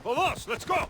Vamos, let's go!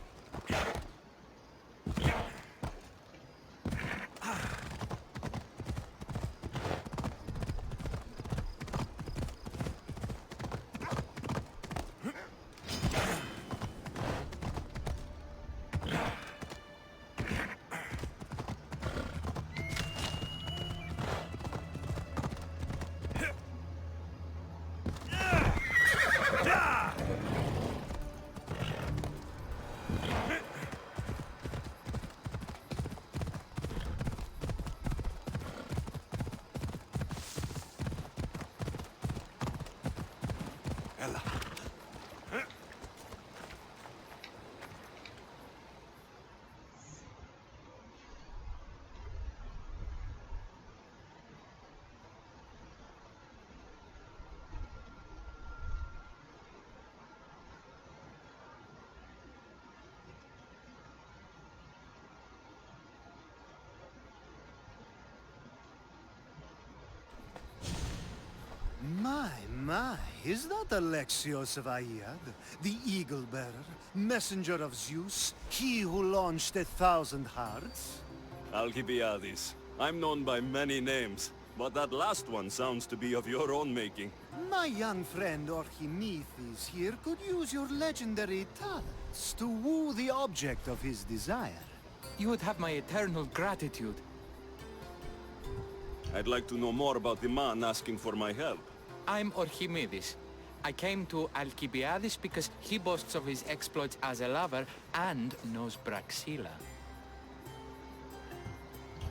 My, is that Alexios of Aiad, the Eagle-Bearer, messenger of Zeus, he who launched 1,000 hearts? Alcibiades. I'm known by many names, but that last one sounds to be of your own making. My young friend Archimedes here could use your legendary talents to woo the object of his desire. You would have my eternal gratitude. I'd like to know more about the man asking for my help. I'm Archimedes. I came to Alcibiades because he boasts of his exploits as a lover and knows Praxila.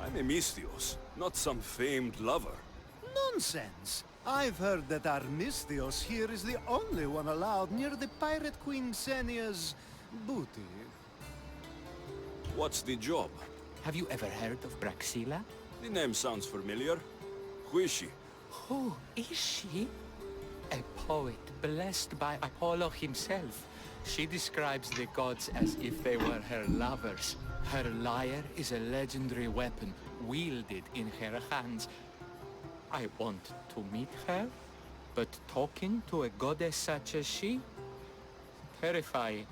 I'm Misthios, not some famed lover. Nonsense! I've heard that Armistios here is the only one allowed near the pirate queen Xenia's booty. What's the job? Have you ever heard of Praxila? The name sounds familiar. Who is she? Who is she? A poet blessed by Apollo himself. She describes the gods as if they were her lovers. Her lyre is a legendary weapon wielded in her hands. I want to meet her, but talking to a goddess such as she? Terrifying.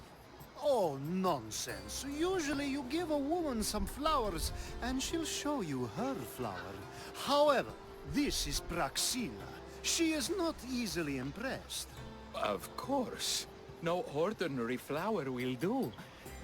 Oh, nonsense. Usually you give a woman some flowers, and she'll show you her flower. However, this is Praxila. She is not easily impressed. Of course. No ordinary flower will do.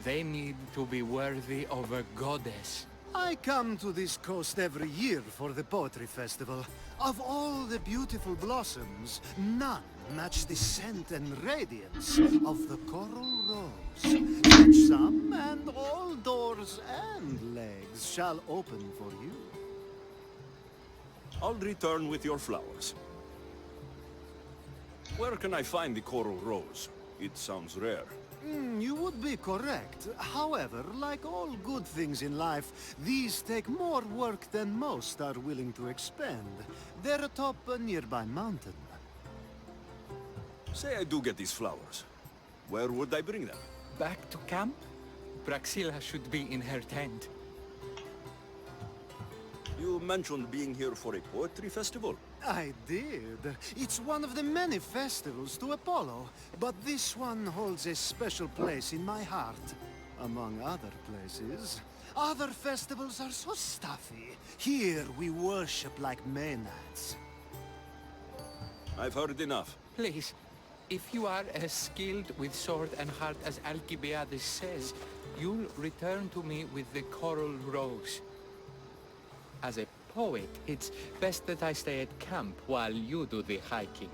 They need to be worthy of a goddess. I come to this coast every year for the poetry festival. Of all the beautiful blossoms, none match the scent and radiance of the coral rose. Catch some, and all doors and legs shall open for you. I'll return with your flowers. Where can I find the coral rose? It sounds rare. You would be correct. However, like all good things in life, these take more work than most are willing to expend. They're atop a nearby mountain. Say I do get these flowers. Where would I bring them? Back to camp? Praxila should be in her tent. You mentioned being here for a poetry festival. I did. It's one of the many festivals to Apollo, but this one holds a special place in my heart, among other places. Other festivals are so stuffy. Here we worship like Maenads. I've heard enough. Please, if you are as skilled with sword and heart as Alcibiades says, you'll return to me with the coral rose. As a poet, it's best that I stay at camp while you do the hiking.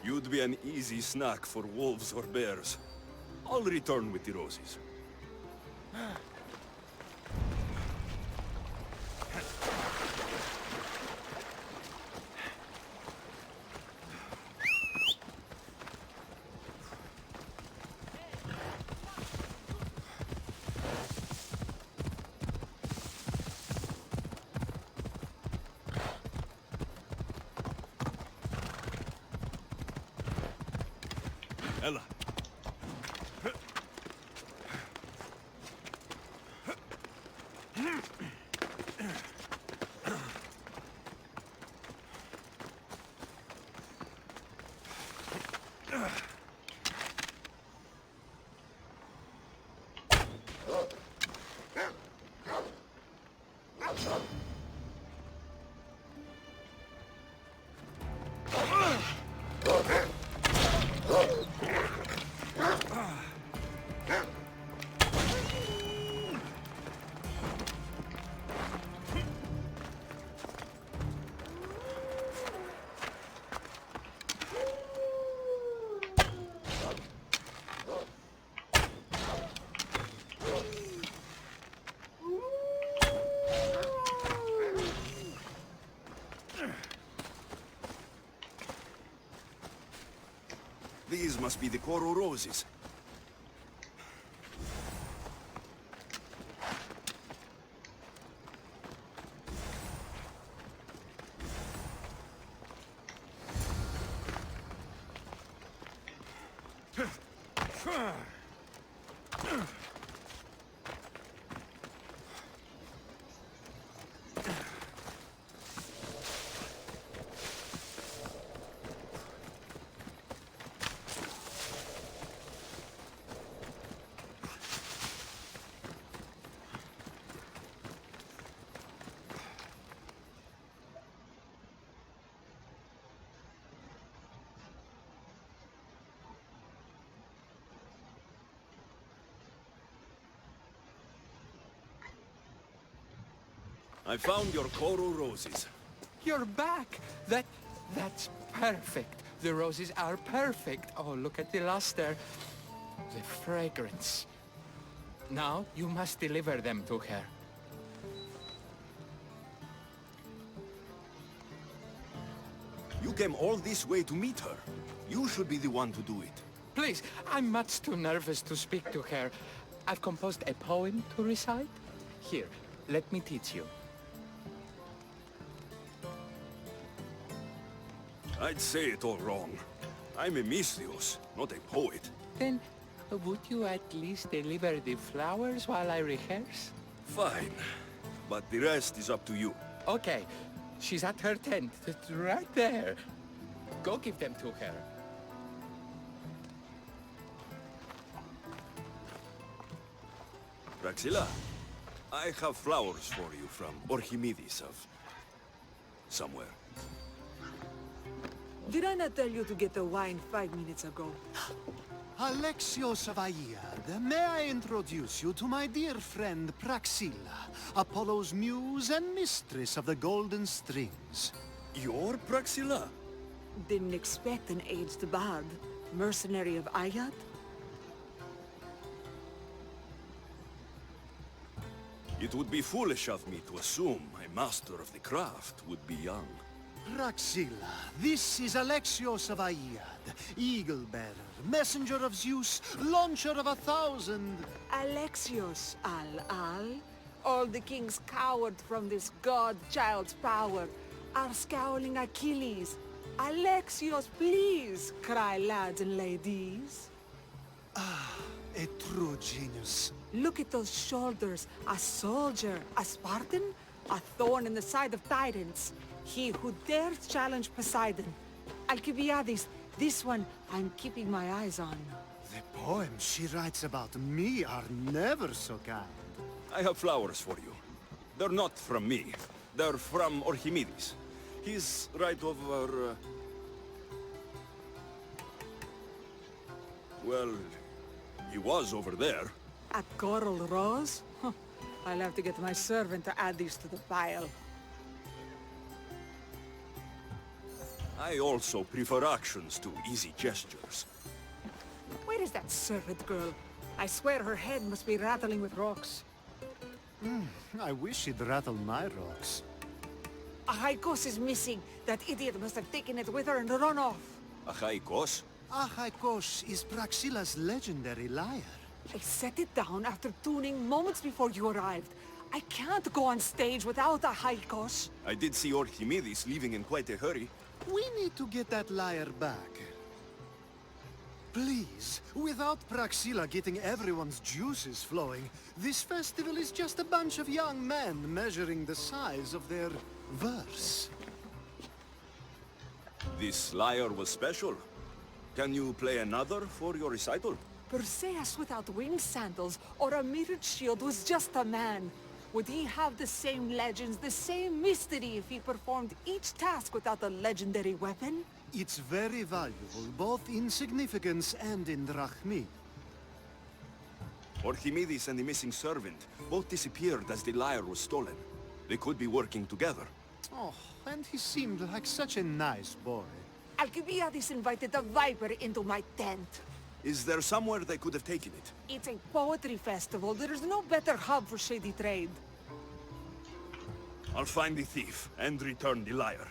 You'd be an easy snack for wolves or bears. I'll return with the roses. Ella. These must be the coral roses. I found your coral roses. You're back! That's perfect. The roses are perfect. Oh, look at the luster. The fragrance. Now, you must deliver them to her. You came all this way to meet her. You should be the one to do it. Please, I'm much too nervous to speak to her. I've composed a poem to recite. Here, Let me teach you. I'd say it all wrong. I'm a Misthios, not a poet. Then, would you at least deliver the flowers while I rehearse? Fine. But the rest is up to you. Okay. She's at her tent. It's right there. Go give them to her. Praxilla, I have flowers for you from Orchimedes of... somewhere. Did I not tell you to get the wine 5 minutes ago? Alexios of Aiad, may I introduce you to my dear friend Praxilla, Apollo's muse and mistress of the golden strings. You're Praxilla? Didn't expect an aged bard. Mercenary of Ayat? It would be foolish of me to assume a master of the craft would be young. Praxilla, this is Alexios of Aiad, Eagle-bearer, messenger of Zeus, launcher of 1,000... Alexios, Al-Al. All the kings cowered from this god-child's power. Are scowling Achilles. Alexios, please, cry lads and ladies. A true genius. Look at those shoulders. A soldier, a Spartan, a thorn in the side of tyrants. He who dares challenge Poseidon. Alcibiades, this one I'm keeping my eyes on. The poems she writes about me are never so kind. I have flowers for you. They're not from me. They're from Orchimedes. He's right over... Well, he was over there. A coral rose? Huh. I'll have to get my servant to add these to the pile. I also prefer actions to easy gestures. Where is that servant girl? I swear her head must be rattling with rocks. I wish she'd rattle my rocks. Achaikos is missing. That idiot must have taken it with her and run off. Achaikos? Achaikos is Praxilla's legendary lyre. I set it down after tuning moments before you arrived. I can't go on stage without Achaikos. I did see Orchimedes leaving in quite a hurry. We need to get that lyre back. Please, without Praxilla getting everyone's juices flowing, this festival is just a bunch of young men measuring the size of their verse. This lyre was special. Can you play another for your recital? Perseus without winged sandals or a mirrored shield was just a man. Would he have the same legends, the same mystery if he performed each task without a legendary weapon? It's very valuable, both in significance and in drachmi. Orchimedes and the missing servant both disappeared as the lyre was stolen. They could be working together. Oh, and he seemed like such a nice boy. Alcibiades invited a viper into my tent. Is there somewhere they could have taken it? It's a poetry festival. There's no better hub for shady trade. I'll find the thief and return the lyre.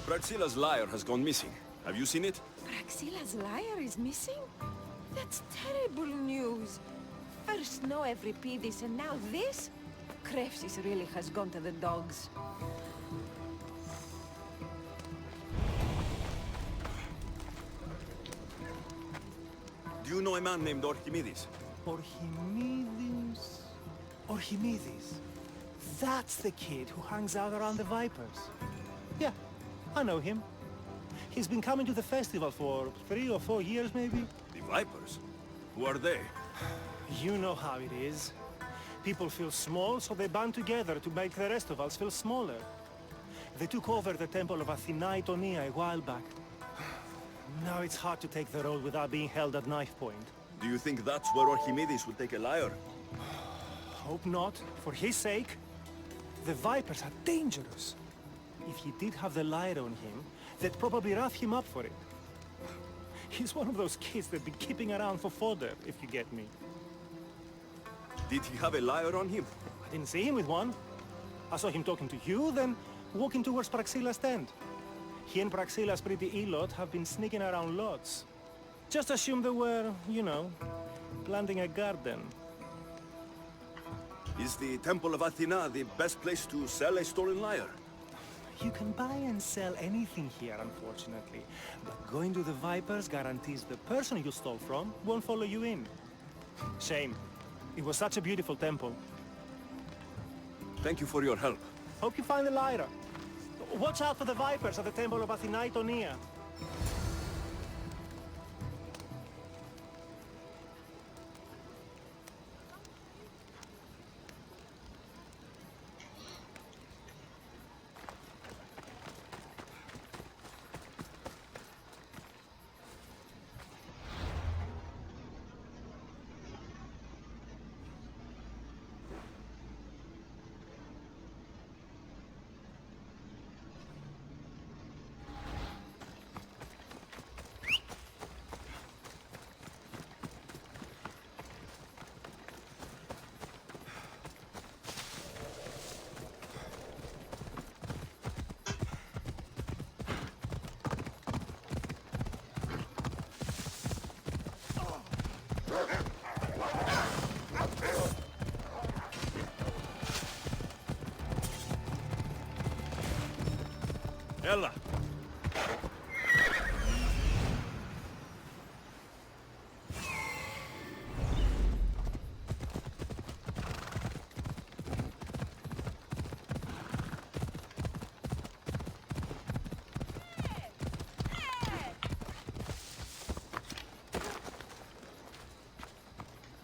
Praxilla's lyre has gone missing. Have you seen it? Praxilla's lyre is missing? That's terrible news. First no Euripides and now this? Krepsis really has gone to the dogs. Do you know a man named Orchimedes? Orchimedes? Orchimedes? That's the kid who hangs out around the Vipers. Yeah, I know him. He's been coming to the festival for 3 or 4 years, maybe. The Vipers? Who are they? You know how it is. People feel small, so they band together to make the rest of us feel smaller. They took over the temple of Athena Itonia a while back. Now it's hard to take the road without being held at knife point. Do you think that's where Orchimedes would take a lyre? Hope not. For his sake. The Vipers are dangerous. If he did have the lyre on him, they'd probably rough him up for it. He's one of those kids they'd be keeping around for fodder, if you get me. Did he have a lyre on him? I didn't see him with one. I saw him talking to you, then walking towards Praxila's tent. He and Praxila's pretty Elot have been sneaking around lots. Just assume they were, you know, planting a garden. Is the Temple of Athena the best place to sell a stolen lyre? You can buy and sell anything here, unfortunately. But going to the Vipers guarantees the person you stole from won't follow you in. Shame. It was such a beautiful temple. Thank you for your help. Hope you find the lyre. Watch out for the Vipers at the Temple of Athena. Ella!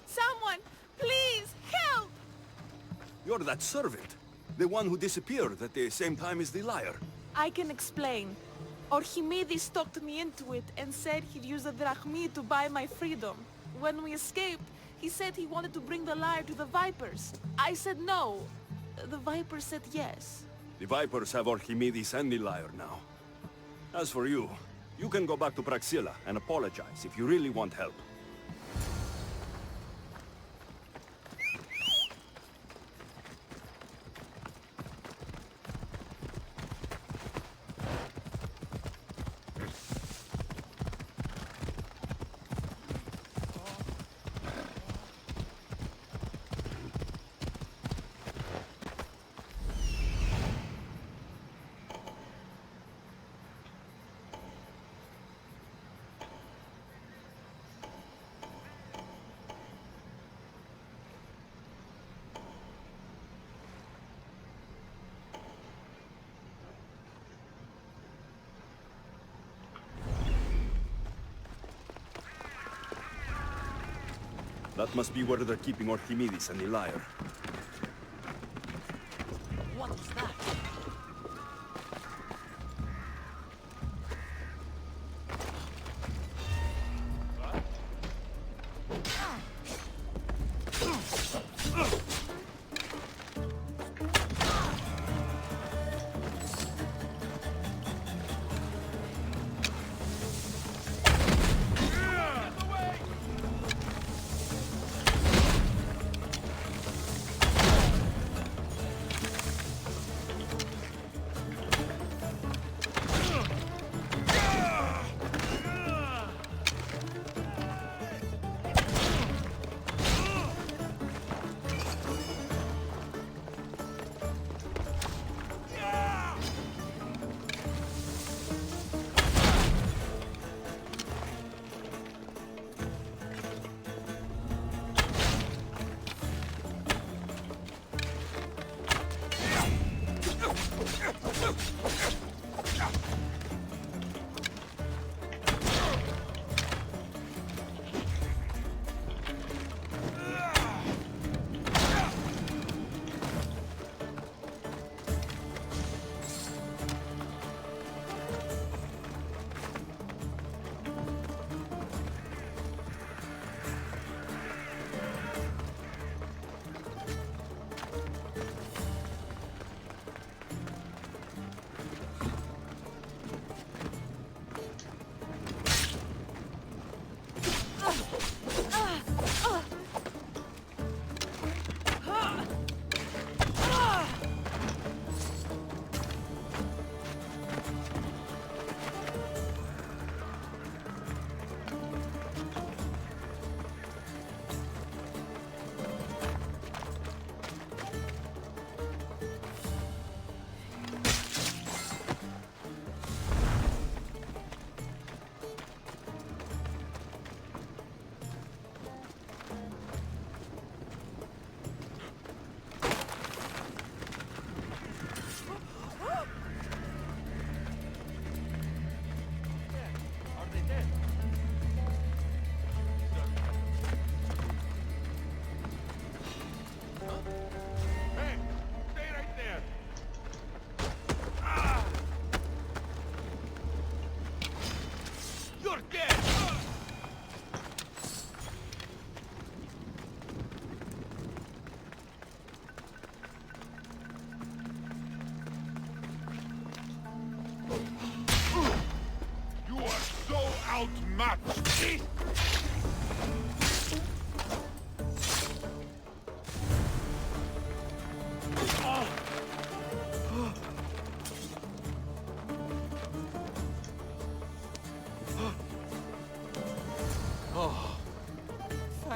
Someone, please, help! You're that servant. The one who disappeared at the same time as the lyre. I can explain. Archimedes talked me into it and said he'd use a drachmi to buy my freedom. When we escaped, he said he wanted to bring the lyre to the Vipers. I said no. The Vipers said yes. The Vipers have Archimedes and the lyre now. As for you, you can go back to Praxilla and apologize if you really want help. That must be where they're keeping Archimedes and the lyre. What was that?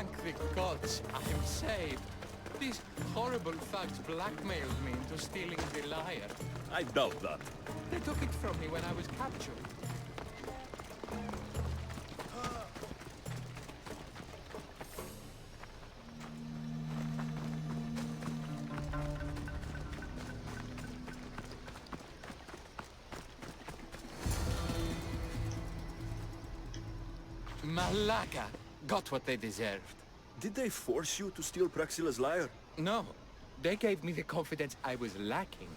Thank the gods, I am saved. These horrible thugs blackmailed me into stealing the lyre. I doubt that. They took it from me when I was captured. Malaga got what they deserved. Did they force you to steal Praxila's lyre? No, they gave me the confidence I was lacking.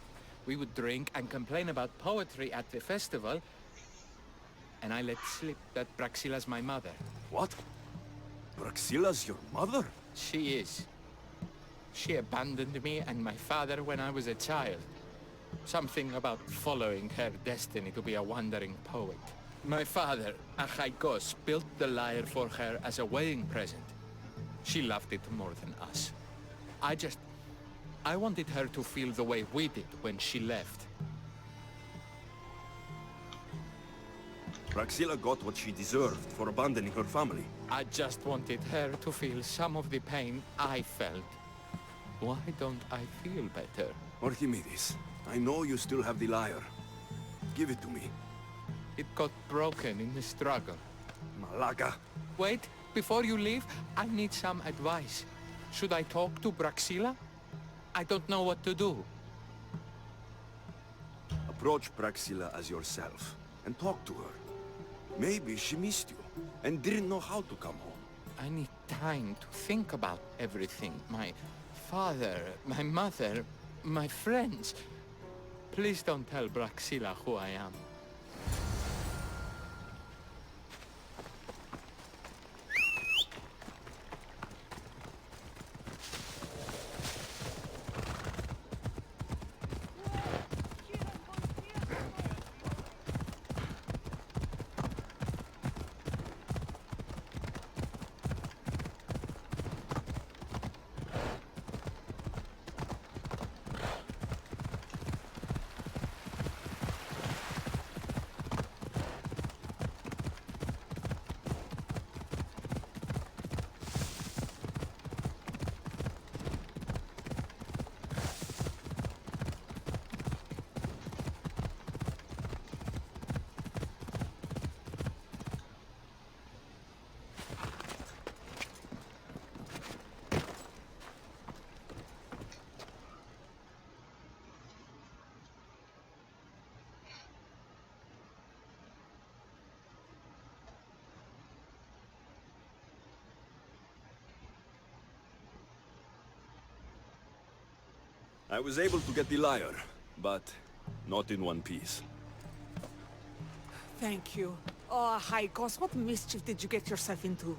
We would drink and complain about poetry at the festival, and I let slip that Praxila's my mother. What? Praxila's your mother? She is. She abandoned me and my father when I was a child. Something about following her destiny to be a wandering poet. My father, Achaikos, built the lyre for her as a wedding present. She loved it more than us. I wanted her to feel the way we did when she left. Praxila got what she deserved for abandoning her family. I just wanted her to feel some of the pain I felt. Why don't I feel better? Archimedes, I know you still have the lyre. Give it to me. It got broken in the struggle. Malaga. Wait, before you leave, I need some advice. Should I talk to Praxila? I don't know what to do. Approach Praxila as yourself and talk to her. Maybe she missed you and didn't know how to come home. I need time to think about everything. My father, my mother, my friends. Please don't tell Praxila who I am. I was able to get the lyre, but not in one piece. Thank you. Oh, Haikos, what mischief did you get yourself into?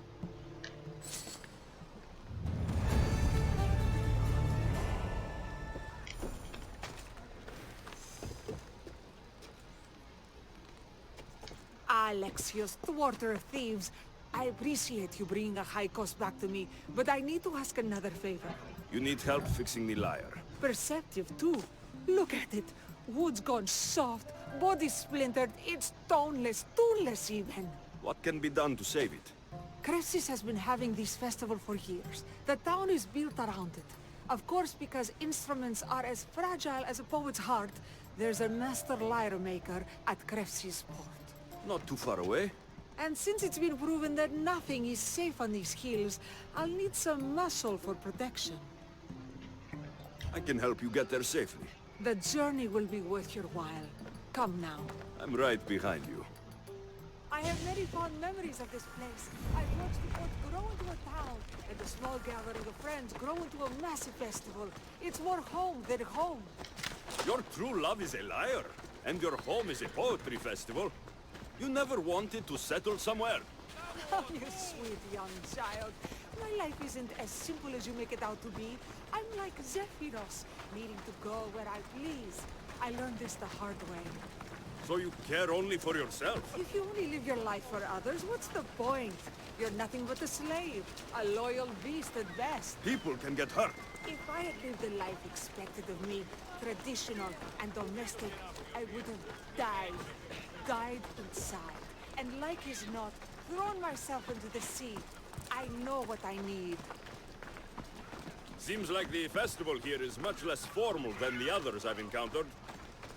Alexios, thwarter of thieves. I appreciate you bringing Haikos back to me, but I need to ask another favor. You need help fixing the lyre. Perceptive, too. Look at it. Wood's gone soft, body splintered, it's toneless, tooless even. What can be done to save it? Cressis has been having this festival for years. The town is built around it. Of course, because instruments are as fragile as a poet's heart, there's a master lyre maker at Cressis port. Not too far away. And since it's been proven that nothing is safe on these hills, I'll need some muscle for protection. I can help you get there safely. The journey will be worth your while. Come now. I'm right behind you. I have many fond memories of this place. I've watched the port grow into a town, and a small gathering of friends grow into a massive festival. It's more home than home. Your true love is a lyre, and your home is a poetry festival. You never wanted to settle somewhere. Oh, you sweet young child. My life isn't as simple as you make it out to be. I'm like Zephyros, needing to go where I please. I learned this the hard way. So you care only for yourself? If you only live your life for others, what's the point? You're nothing but a slave, a loyal beast at best. People can get hurt. If I had lived the life expected of me, traditional and domestic, I would have died inside. And like as not, thrown myself into the sea. I know what I need. Seems like the festival here is much less formal than the others I've encountered.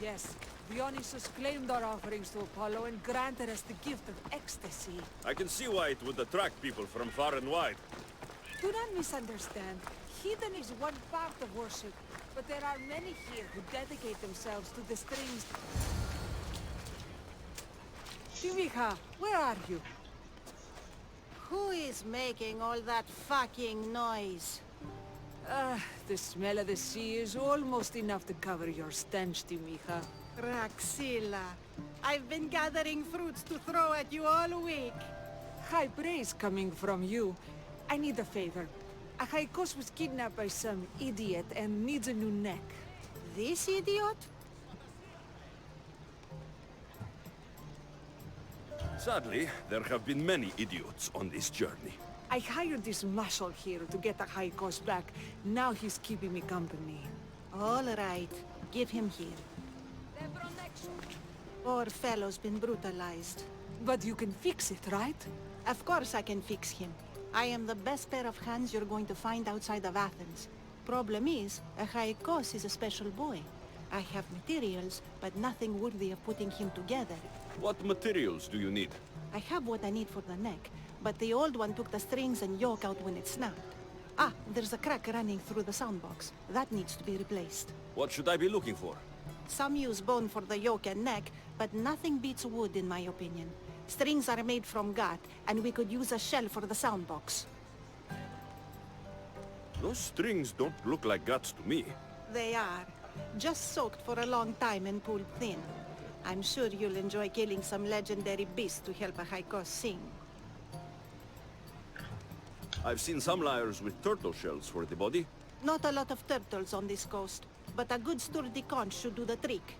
Yes, Dionysus claimed our offerings to Apollo and granted us the gift of ecstasy. I can see why it would attract people from far and wide. Do not misunderstand. Heathen is one part of worship, but there are many here who dedicate themselves to the strings. Timiha, where are you? Who is making all that fucking noise? The smell of the sea is almost enough to cover your stench, Timiha. Raxilla, I've been gathering fruits to throw at you all week. High praise coming from you. I need a favor. Achaikos was kidnapped by some idiot and needs a new neck. This idiot? Sadly, there have been many idiots on this journey. I hired this muscle here to get Achaikos back. Now he's keeping me company. All right, give him here. Poor fellow's been brutalized. But you can fix it, right? Of course I can fix him. I am the best pair of hands you're going to find outside of Athens. Problem is, Achaikos is a special boy. I have materials, but nothing worthy of putting him together. What materials do you need? I have what I need for the neck, but the old one took the strings and yoke out when it snapped. Ah, there's a crack running through the soundbox. That needs to be replaced. What should I be looking for? Some use bone for the yoke and neck, but nothing beats wood in my opinion. Strings are made from gut, and we could use a shell for the soundbox. Those strings don't look like guts to me. They are. Just soaked for a long time and pulled thin. I'm sure you'll enjoy killing some legendary beast to help Achaikos sing. I've seen some lyres with turtle shells for the body. Not a lot of turtles on this coast, but a good sturdy conch should do the trick.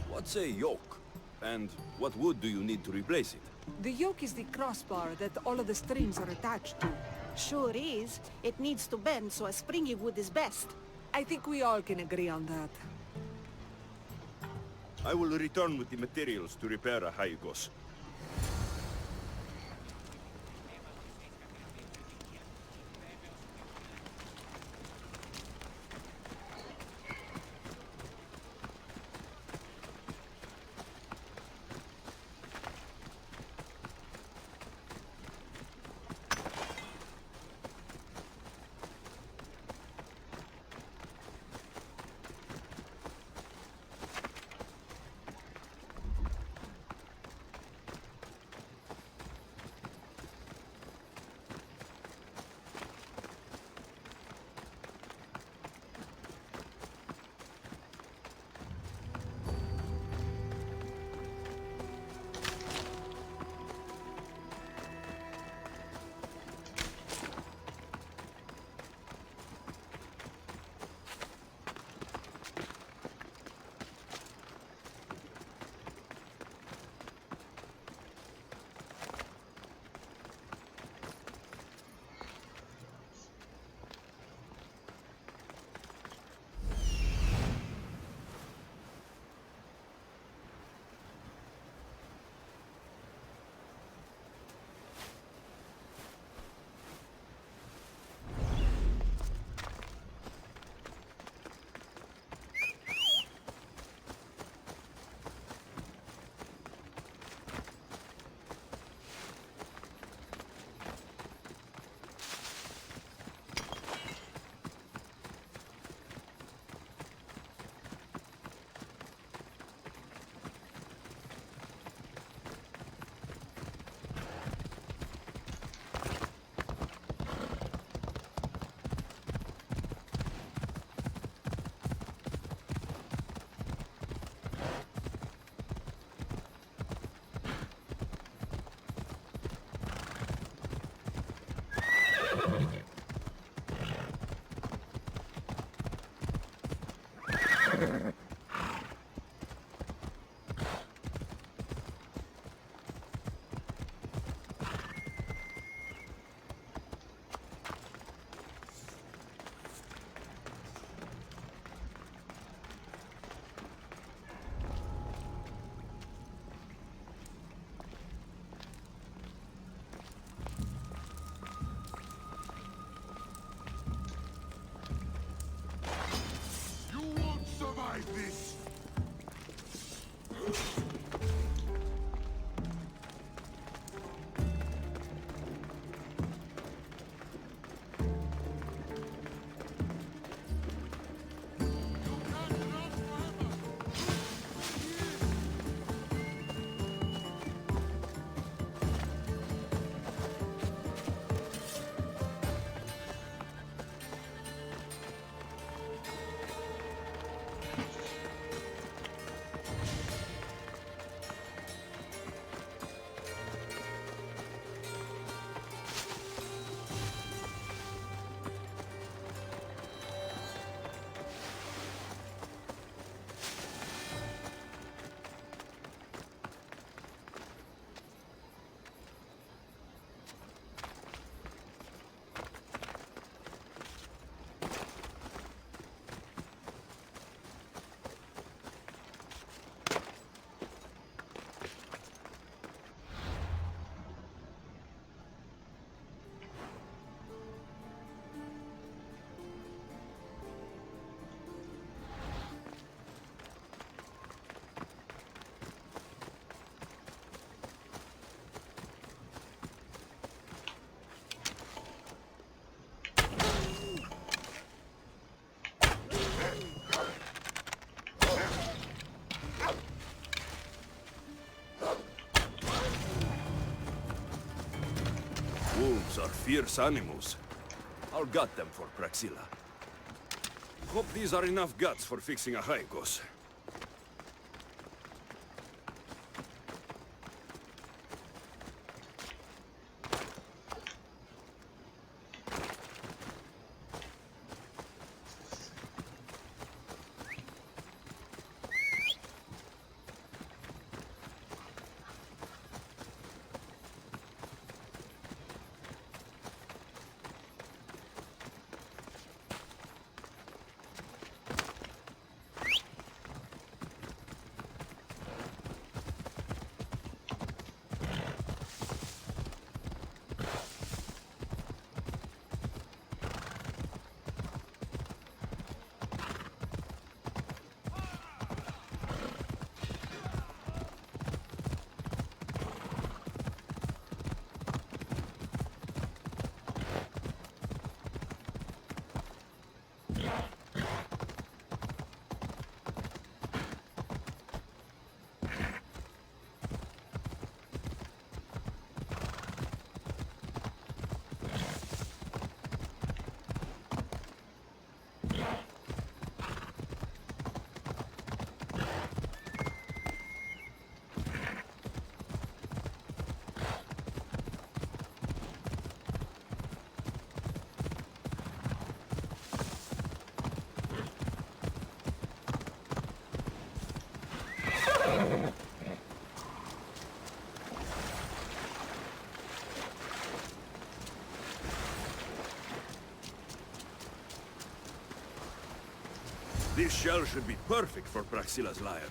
What's a yoke? And what wood do you need to replace it? The yoke is the crossbar that all of the strings are attached to. Sure is. It needs to bend, so a springy wood is best. I think we all can agree on that. I will return with the materials to repair Achaikos. this! Wolves are fierce animals. I'll gut them for Praxilla. Hope these are enough guts for fixing a Haikos. This shell should be perfect for Praxilla's lyre.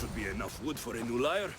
should be enough wood for a new lyre.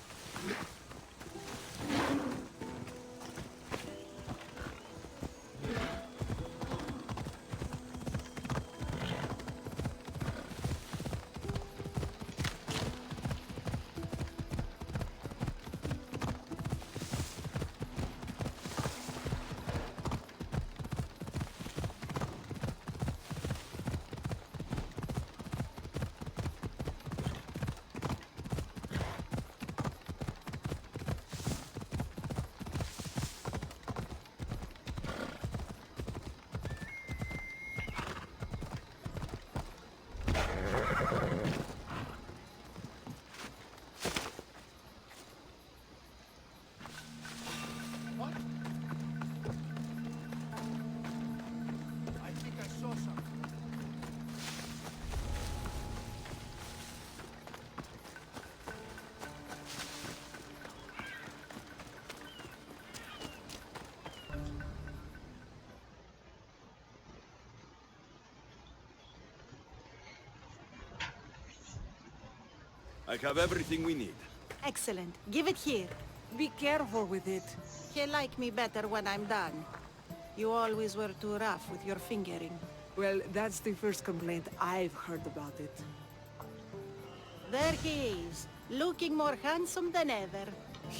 I think I saw something. I have everything we need. Excellent. Give it here. Be careful with it. He'll like me better when I'm done. You always were too rough with your fingering. Well, that's the first complaint I've heard about it. There he is, looking more handsome than ever.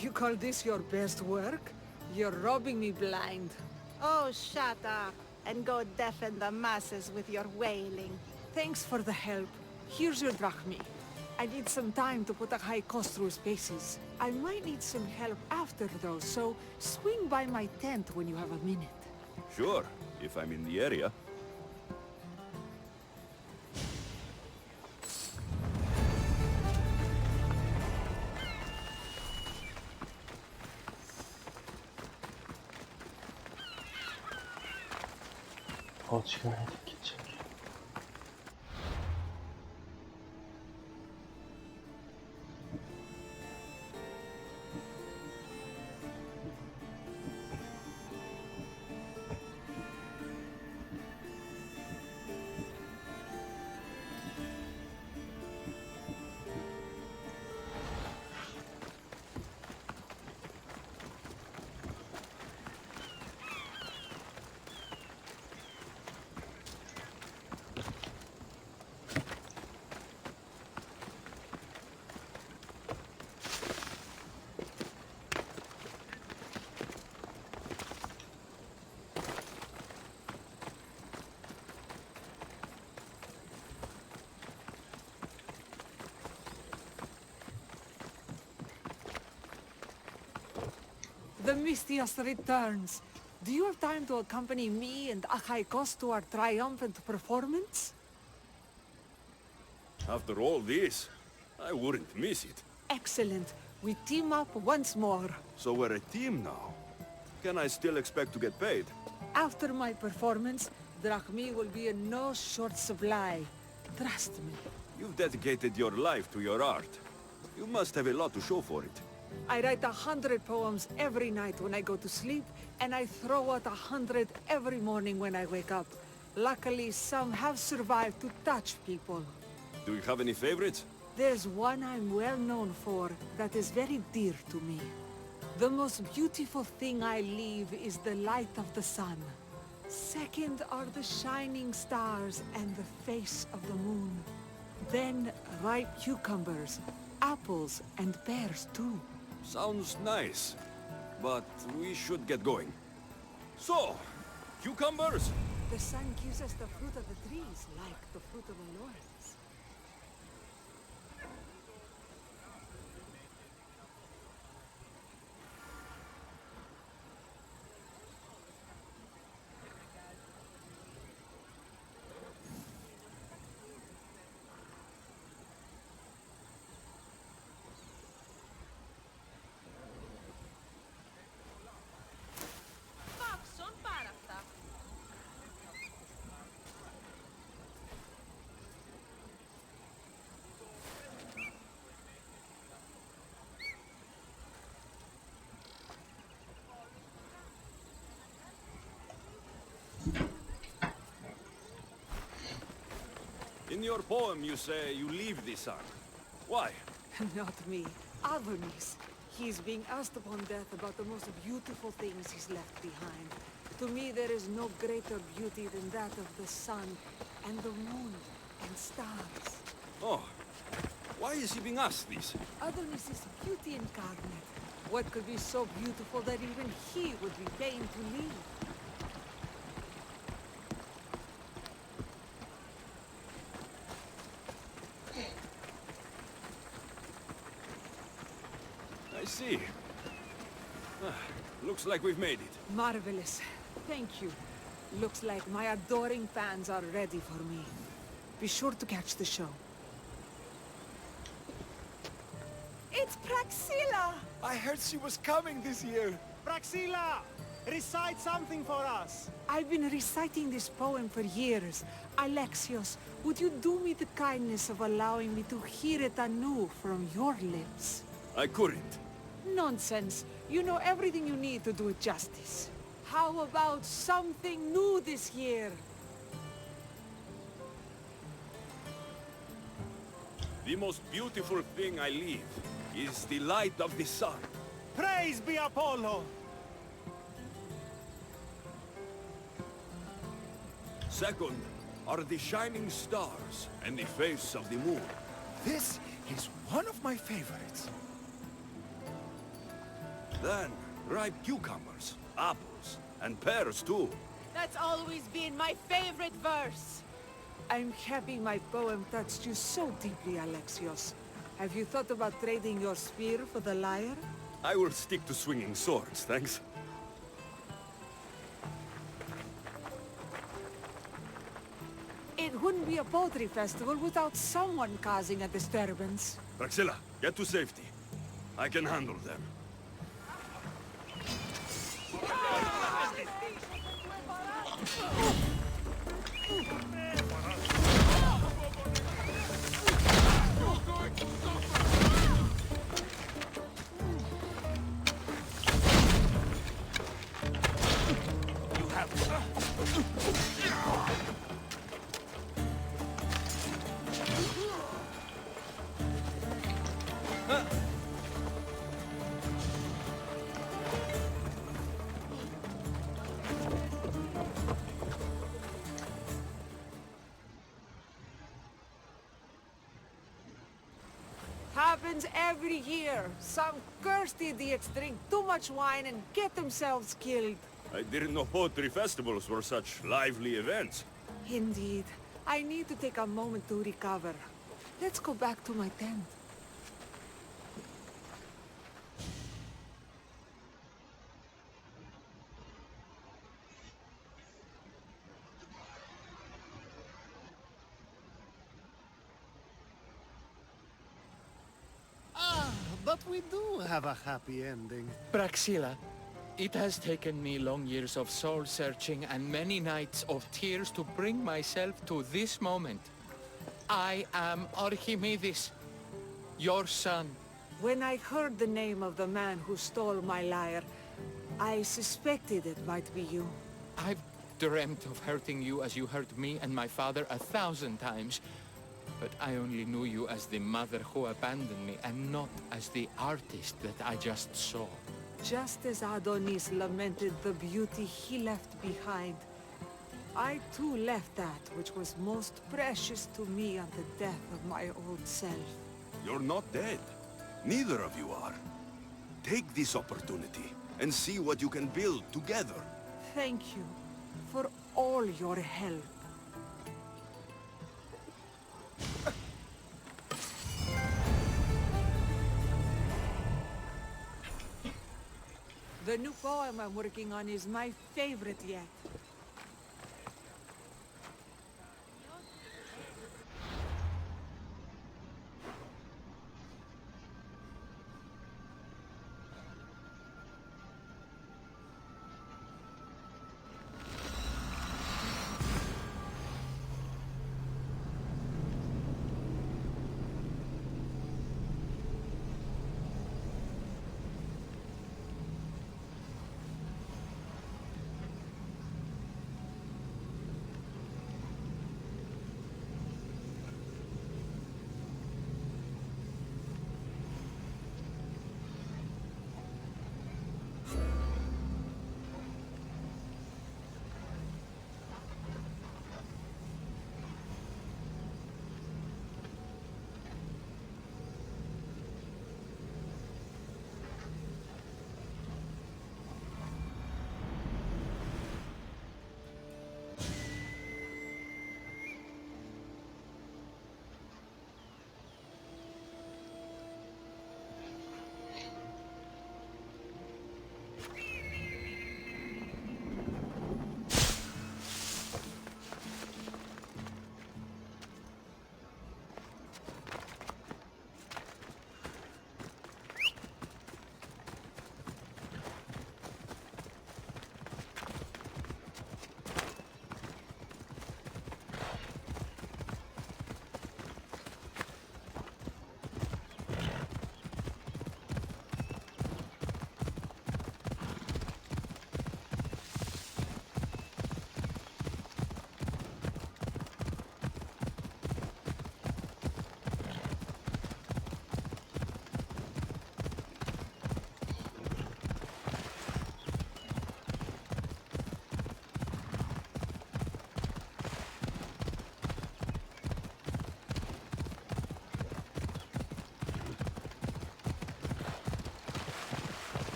You call this your best work? You're robbing me blind. Oh, shut up, and go deafen the masses with your wailing. Thanks for the help. Here's your drachmi. I need some time to put a high cost through spaces. I might need some help after though, so swing by my tent when you have a minute. Sure, if I'm in the area. 지금 해야 됐겠지. The Mistios returns. Do you have time to accompany me and Achaikos to our triumphant performance? After all this, I wouldn't miss it. Excellent. We team up once more. So we're a team now. Can I still expect to get paid? After my performance, drachmi will be in no short supply. Trust me. You've dedicated your life to your art. You must have a lot to show for it. I write 100 poems every night when I go to sleep, and I throw out 100 every morning when I wake up. Luckily, some have survived to touch people. Do you have any favorites? There's one I'm well known for that is very dear to me. The most beautiful thing I leave is the light of the sun. Second are the shining stars and the face of the moon. Then ripe cucumbers, apples, and pears too. Sounds nice, but we should get going. So, cucumbers? The sun gives us the fruit of the trees, like the fruit of the lords. Παύσον πάρα αυτά. In your poem you say you leave the sun. Why? Not me. Adonis. He's being asked upon death about the most beautiful things he's left behind. To me, there is no greater beauty than that of the sun, and the moon, and stars. Oh, why is he being asked this? Adonis is beauty incarnate. What could be so beautiful that even he would be fain to leave? I see. Looks like we've made it. Marvelous. Thank you. Looks like my adoring fans are ready for me. Be sure to catch the show. It's Praxilla! I heard she was coming this year. Praxilla! Recite something for us! I've been reciting this poem for years. Alexios, would you do me the kindness of allowing me to hear it anew from your lips? I couldn't. Nonsense. You know everything you need to do it justice. How about something new this year? The most beautiful thing I leave is the light of the sun. Praise be Apollo! Second are the shining stars and the face of the moon. This is one of my favorites. Then, ripe cucumbers, apples, and pears too. That's always been my favorite verse. I'm happy my poem touched you so deeply, Alexios. Have you thought about trading your spear for the lyre? I will stick to swinging swords, thanks. It wouldn't be a poetry festival without someone causing a disturbance. Praxilla, get to safety. I can handle them. Happens every year. Some cursed idiots drink too much wine and get themselves killed. I didn't know poetry festivals were such lively events. Indeed. I need to take a moment to recover. Let's go back to my tent. But we do have a happy ending. Praxilla, it has taken me long years of soul-searching and many nights of tears to bring myself to this moment. I am Archimedes, your son. When I heard the name of the man who stole my lyre, I suspected it might be you. I've dreamt of hurting you as you hurt me and my father 1,000 times. But I only knew you as the mother who abandoned me, and not as the artist that I just saw. Just as Adonis lamented the beauty he left behind, I too left that which was most precious to me on the death of my old self. You're not dead. Neither of you are. Take this opportunity and see what you can build together. Thank you for all your help. The new poem I'm working on is my favorite yet.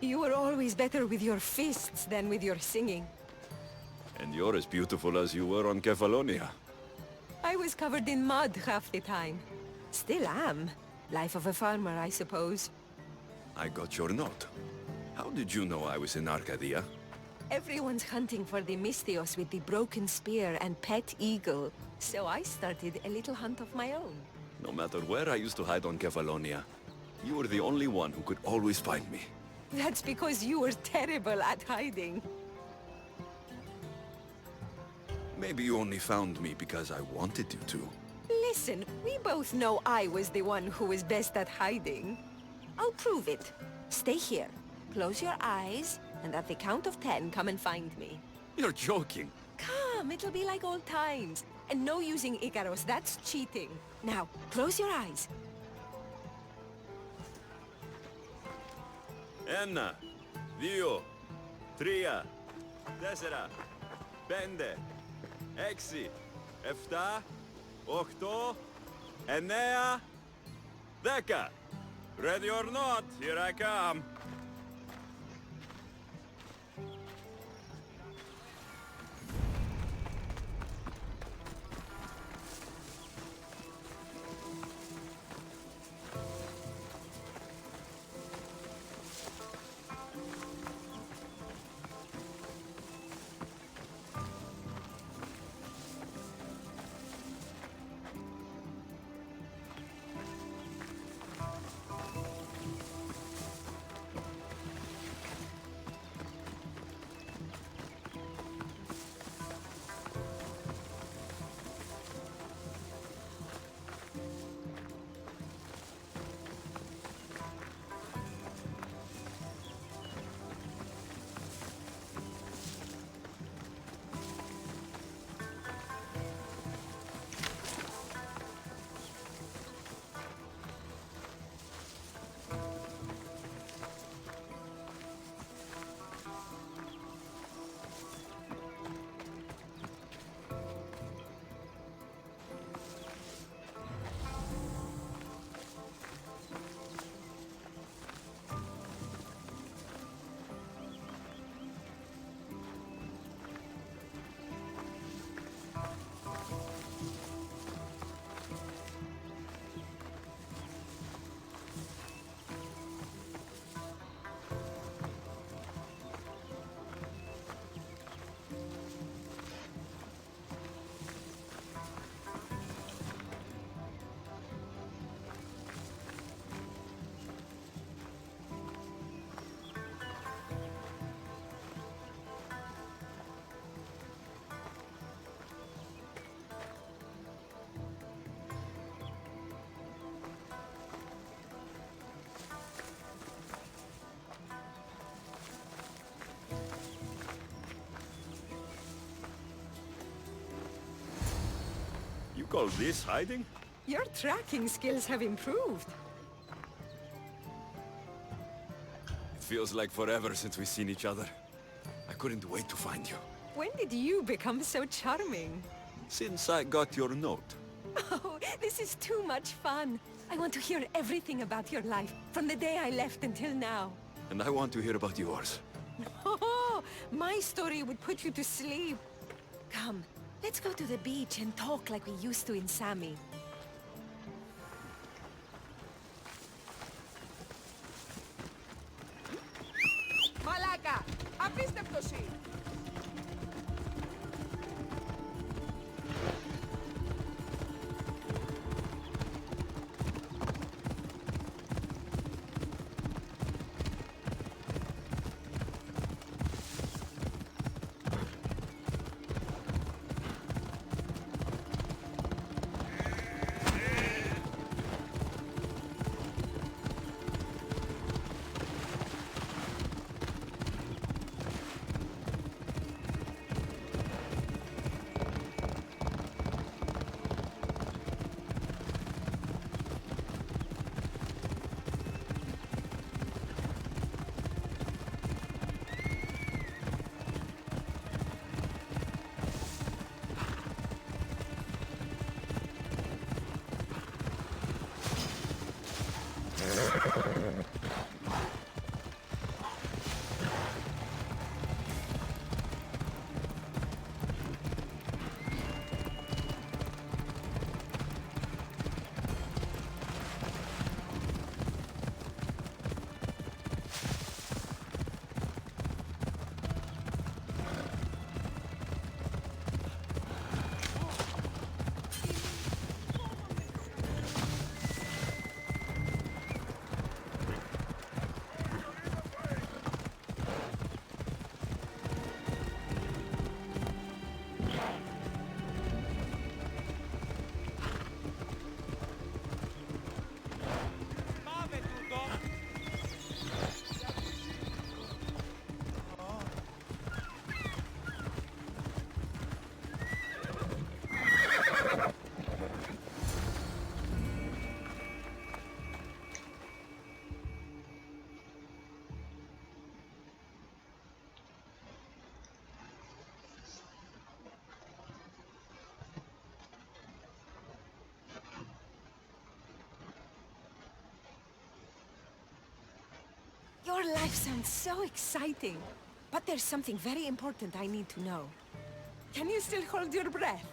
You were always better with your fists than with your singing. And you're as beautiful as you were on Kefalonia. I was covered in mud half the time. Still am. Life of a farmer, I suppose. I got your note. How did you know I was in Arcadia? Everyone's hunting for the Misthios with the broken spear and pet eagle. So I started a little hunt of my own. No matter where I used to hide on Kefalonia, you were the only one who could always find me. That's because you were terrible at hiding. Maybe you only found me because I wanted you to. Listen, we both know I was the one who was best at hiding. I'll prove it. Stay here. Close your eyes, and at the count of 10, come and find me. You're joking. Come, it'll be like old times. And no using Icaros, that's cheating. Now, close your eyes. Ένα, δύο, τρία, τέσσερα, πέντε, έξι, εφτά, οχτώ, εννέα, δέκα. Ready or not, here I come. You call this hiding? Your tracking skills have improved. It feels like forever since we've seen each other. I couldn't wait to find you. When did you become so charming? Since I got your note. Oh, this is too much fun. I want to hear everything about your life, from the day I left until now. And I want to hear about yours. Oh, my story would put you to sleep. Come, let's go to the beach and talk like we used to in Sami. Μαλάκα! Απίστευτος είναι! Your life sounds so exciting. But there's something very important I need to know. Can you still hold your breath?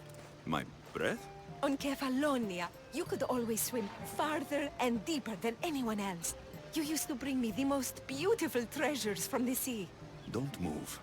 My breath? On Kefalonia, you could always swim farther and deeper than anyone else. You used to bring me the most beautiful treasures from the sea. Don't move.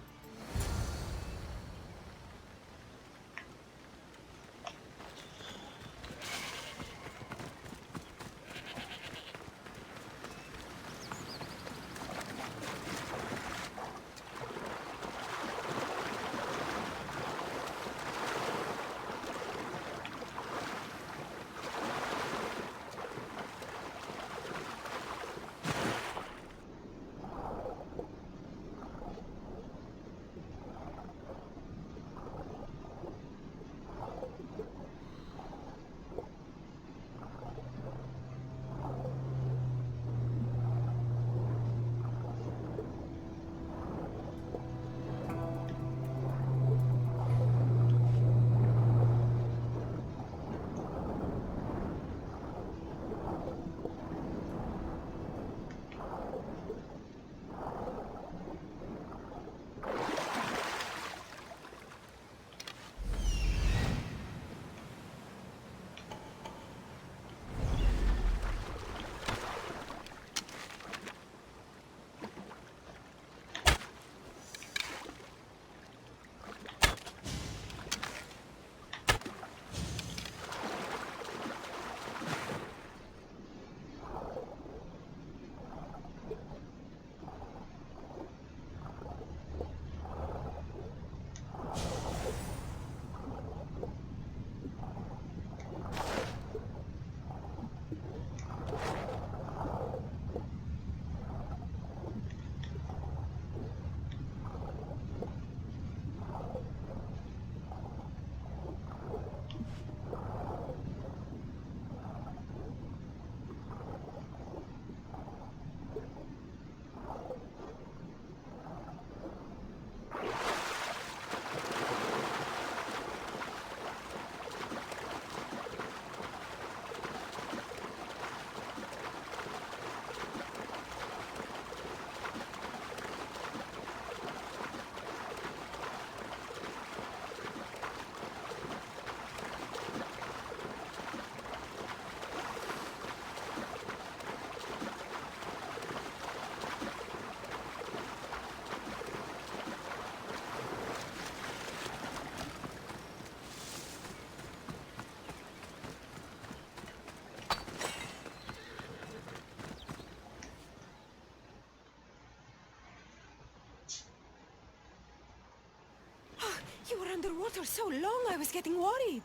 You were underwater so long, I was getting worried.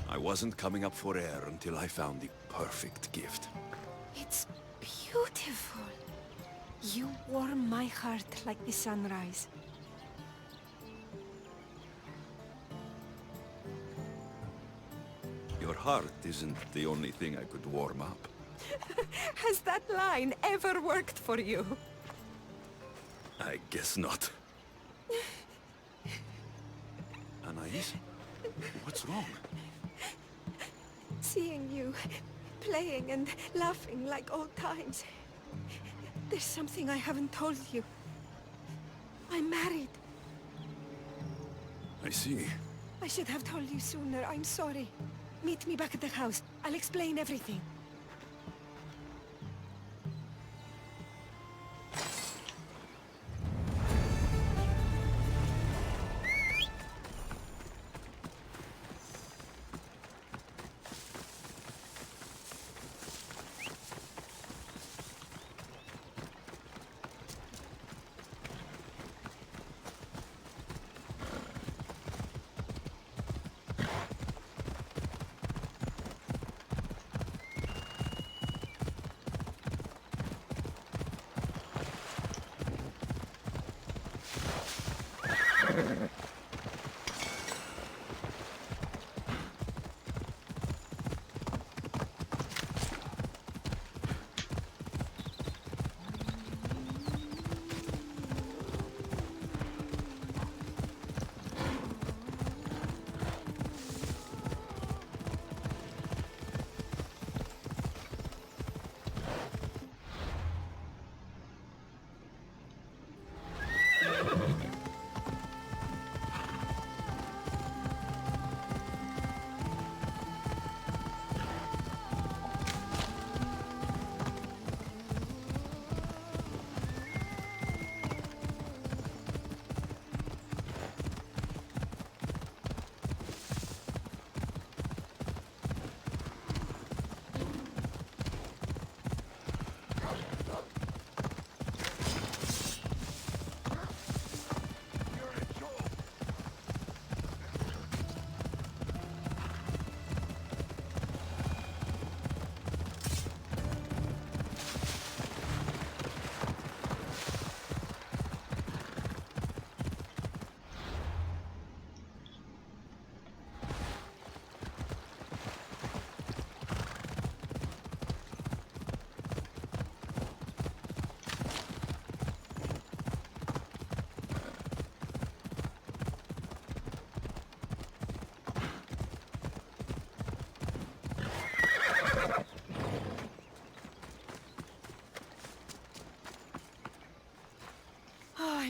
I wasn't coming up for air until I found the perfect gift. It's beautiful. You warm my heart like the sunrise. Your heart isn't the only thing I could warm up. Has that line ever worked for you? I guess not. Anais? What's wrong? Seeing you playing and laughing like old times. There's something I haven't told you. I'm married. I see. I should have told you sooner. I'm sorry. Meet me back at the house. I'll explain everything.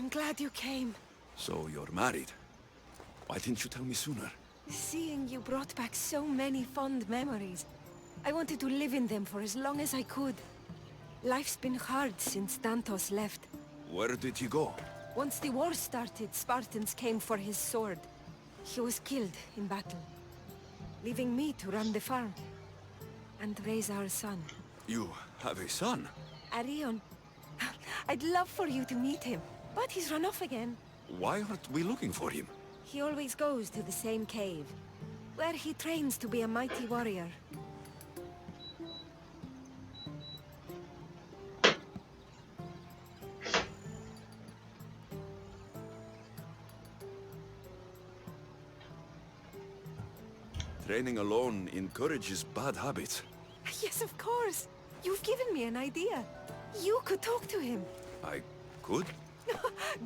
I'm glad you came. So you're married. Why didn't you tell me sooner? Seeing you brought back so many fond memories. I wanted to live in them for as long as I could. Life's been hard since Dantos left. Where did he go? Once the war started, Spartans came for his sword. He was killed in battle, leaving me to run the farm and raise our son. You have a son? Arion. I'd love for you to meet him, but he's run off again. Why aren't we looking for him? He always goes to the same cave, where he trains to be a mighty warrior. Training alone encourages bad habits. Yes, of course. You've given me an idea. You could talk to him. I could?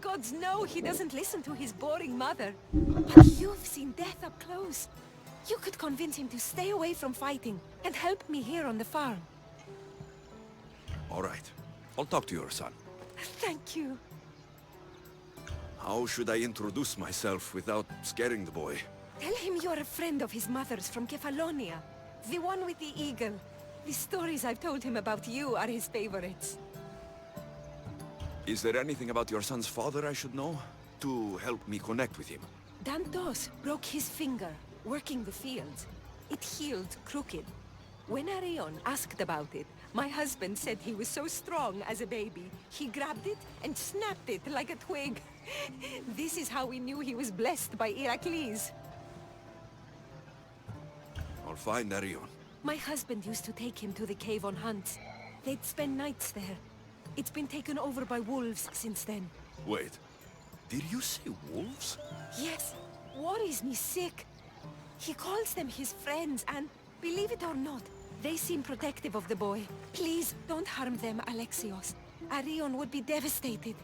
Gods know he doesn't listen to his boring mother. But you've seen death up close. You could convince him to stay away from fighting and help me here on the farm. All right. I'll talk to your son. Thank you. How should I introduce myself without scaring the boy? Tell him you're a friend of his mother's from Kefalonia. The one with the eagle. The stories I've told him about you are his favorites. Is there anything about your son's father I should know? To help me connect with him? Dantos broke his finger, working the fields. It healed crooked. When Arion asked about it, my husband said he was so strong as a baby, he grabbed it and snapped it like a twig. This is how we knew he was blessed by Heracles. I'll find Arion. My husband used to take him to the cave on hunts. They'd spend nights there. It's been taken over by wolves since then. Wait, did you say wolves? Yes, worries me sick. He calls them his friends and, believe it or not, they seem protective of the boy. Please, don't harm them, Alexios. Arion would be devastated.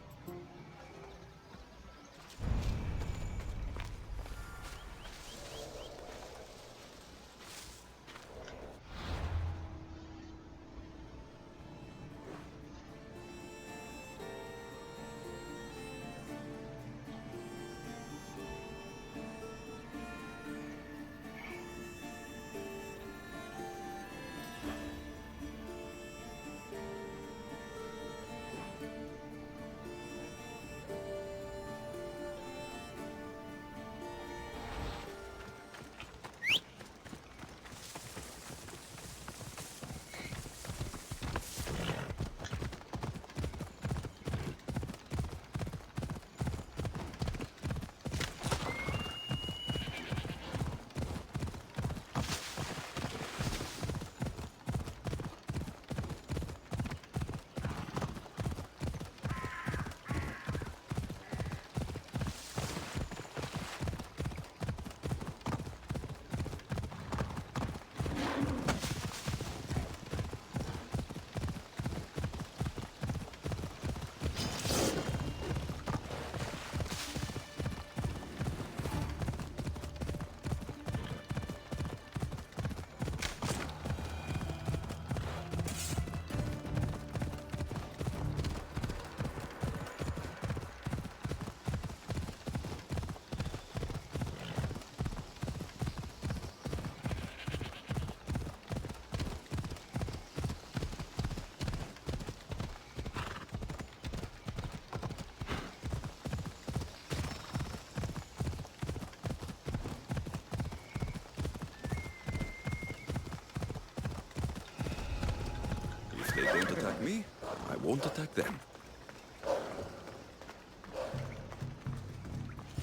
If they don't attack me, I won't attack them.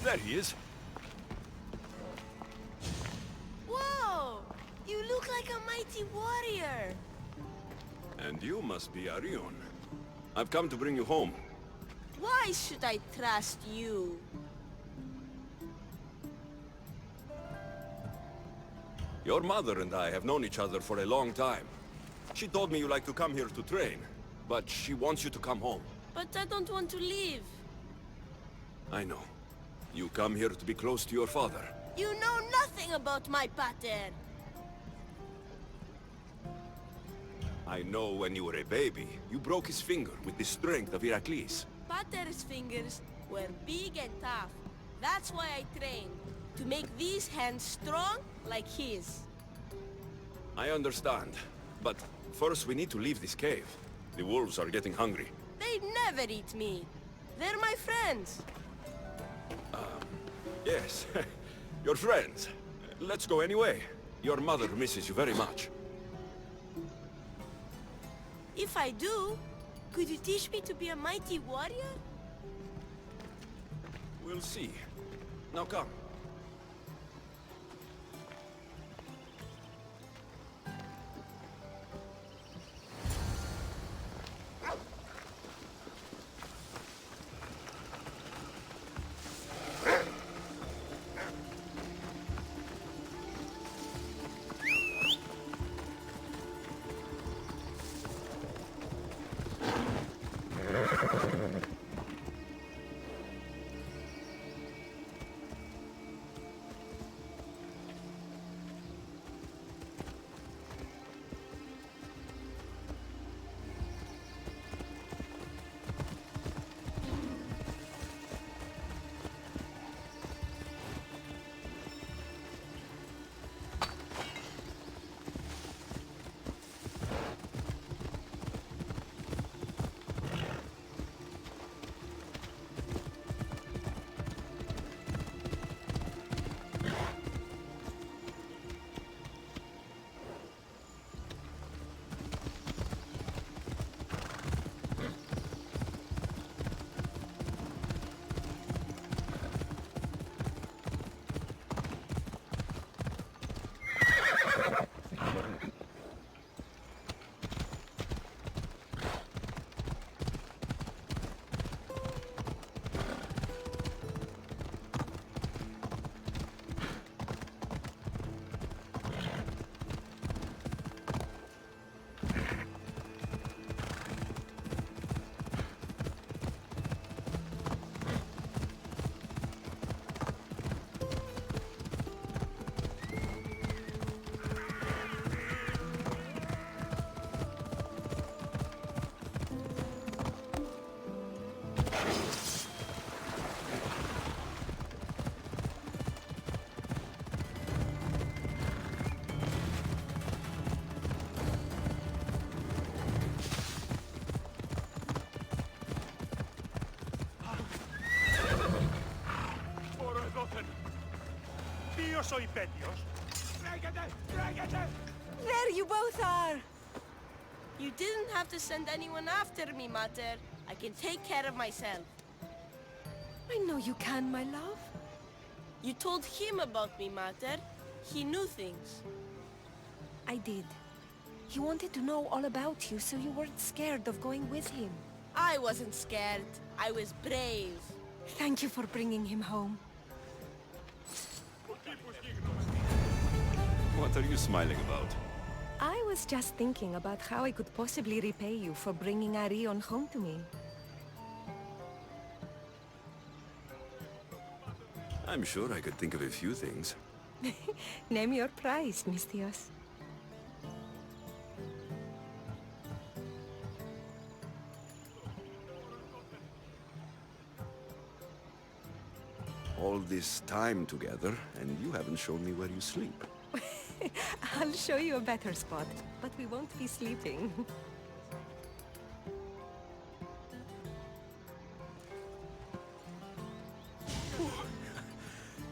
There he is. Whoa! You look like a mighty warrior. And you must be Arion. I've come to bring you home. Why should I trust you? Your mother and I have known each other for a long time. She told me you like to come here to train, but she wants you to come home. But I don't want to leave. I know. You come here to be close to your father. You know nothing about my pater. I know when you were a baby, you broke his finger with the strength of Heracles. Pater's fingers were big and tough. That's why I trained, to make these hands strong like his. I understand. But first we need to leave this cave. The wolves are getting hungry. They never eat meat. They're my friends. Yes, your friends. Let's go anyway. Your mother misses you very much. If I do, could you teach me to be a mighty warrior? We'll see. Now come. There you both are! You didn't have to send anyone after me, Mater. I can take care of myself. I know you can, my love. You told him about me, Mater. He knew things. I did. He wanted to know all about you, so you weren't scared of going with him. I wasn't scared. I was brave. Thank you for bringing him home. What are you smiling about? I was just thinking about how I could possibly repay you for bringing Arion home to me. I'm sure I could think of a few things. Name your price, Mistios. All this time together, and you haven't shown me where you sleep. I'll show you a better spot, but we won't be sleeping.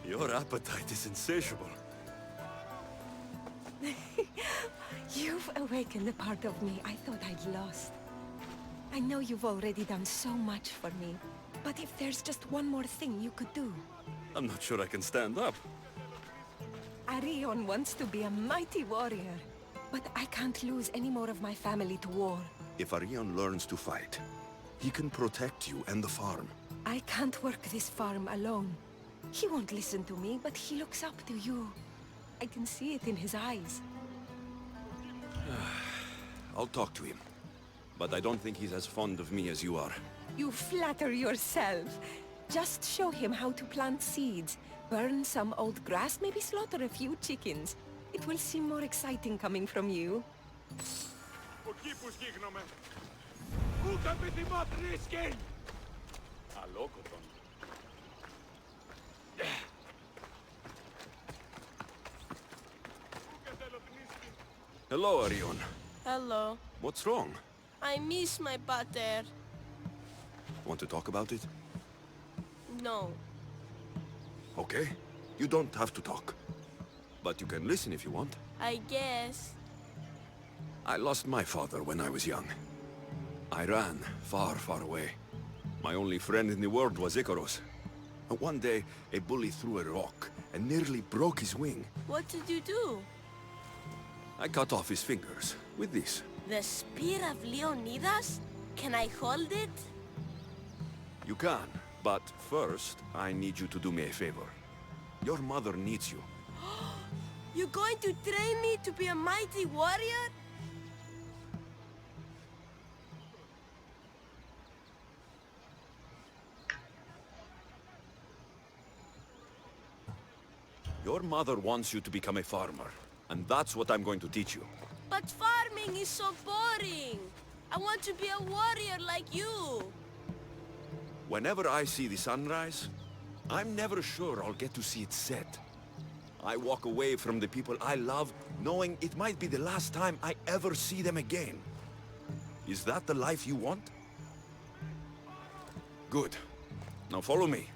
Your appetite is insatiable. You've awakened a part of me I thought I'd lost. I know you've already done so much for me, but if there's just one more thing you could do... I'm not sure I can stand up. Arion wants to be a mighty warrior, but I can't lose any more of my family to war. If Arion learns to fight, he can protect you and the farm. I can't work this farm alone. He won't listen to me, but he looks up to you. I can see it in his eyes. I'll talk to him, but I don't think he's as fond of me as you are. You flatter yourself. Just show him how to plant seeds, burn some old grass, maybe slaughter a few chickens. It will seem more exciting coming from you. Hello, Arion. Hello. What's wrong? I miss my pater. Want to talk about it? No. Okay. You don't have to talk. But you can listen if you want. I guess. I lost my father when I was young. I ran far, far away. My only friend in the world was Icarus. And one day, a bully threw a rock and nearly broke his wing. What did you do? I cut off his fingers with this. The spear of Leonidas? Can I hold it? You can, but first, I need you to do me a favor. Your mother needs you. You're going to train me to be a mighty warrior? Your mother wants you to become a farmer, and that's what I'm going to teach you. But farming is so boring. I want to be a warrior like you. Whenever I see the sunrise, I'm never sure I'll get to see it set. I walk away from the people I love, knowing it might be the last time I ever see them again. Is that the life you want? Good. Now follow me.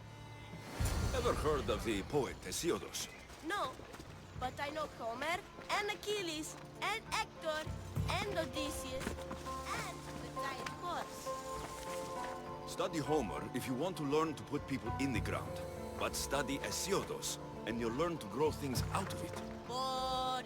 Ever heard of the poet Hesiodus? No, but I know Homer, and Achilles, and Hector, and Odysseus, and the giant horse. Study Homer if you want to learn to put people in the ground. But study Hesiodus, and you'll learn to grow things out of it. Boring.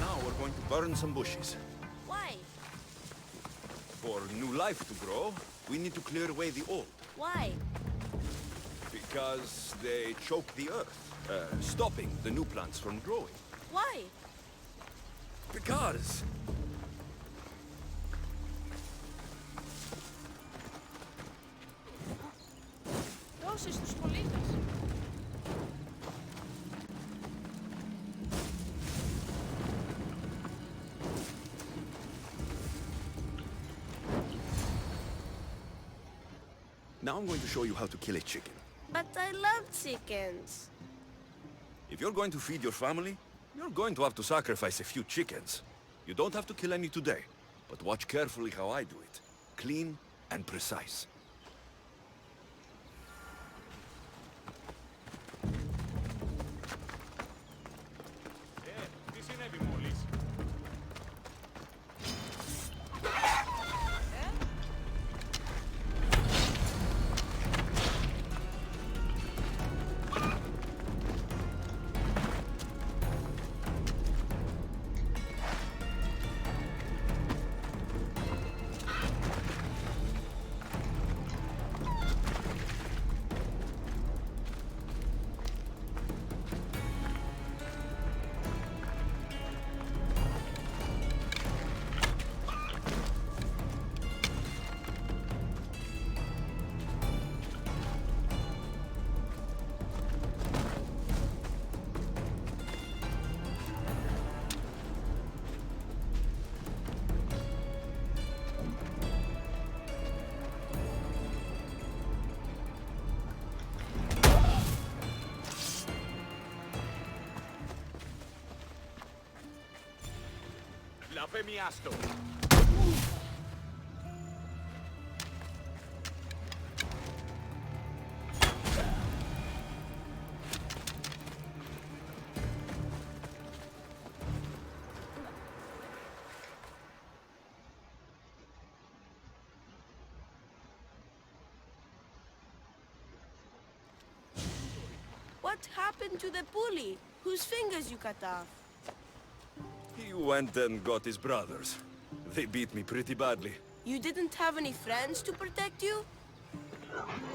Now we're going to burn some bushes. Why? For new life to grow, we need to clear away the old. Why? Because they choke the earth, stopping the new plants from growing. Why? Because... Δώσε στους πολίτες. Now I'm going to show you how to kill a chicken. But I love chickens. If you're going to feed your family, you're going to have to sacrifice a few chickens. You don't have to kill any today, but watch carefully how I do it. Clean and precise. Blasfemiasto. What happened to the bully whose fingers you cut off? He went and got his brothers. They beat me pretty badly. You didn't have any friends to protect you?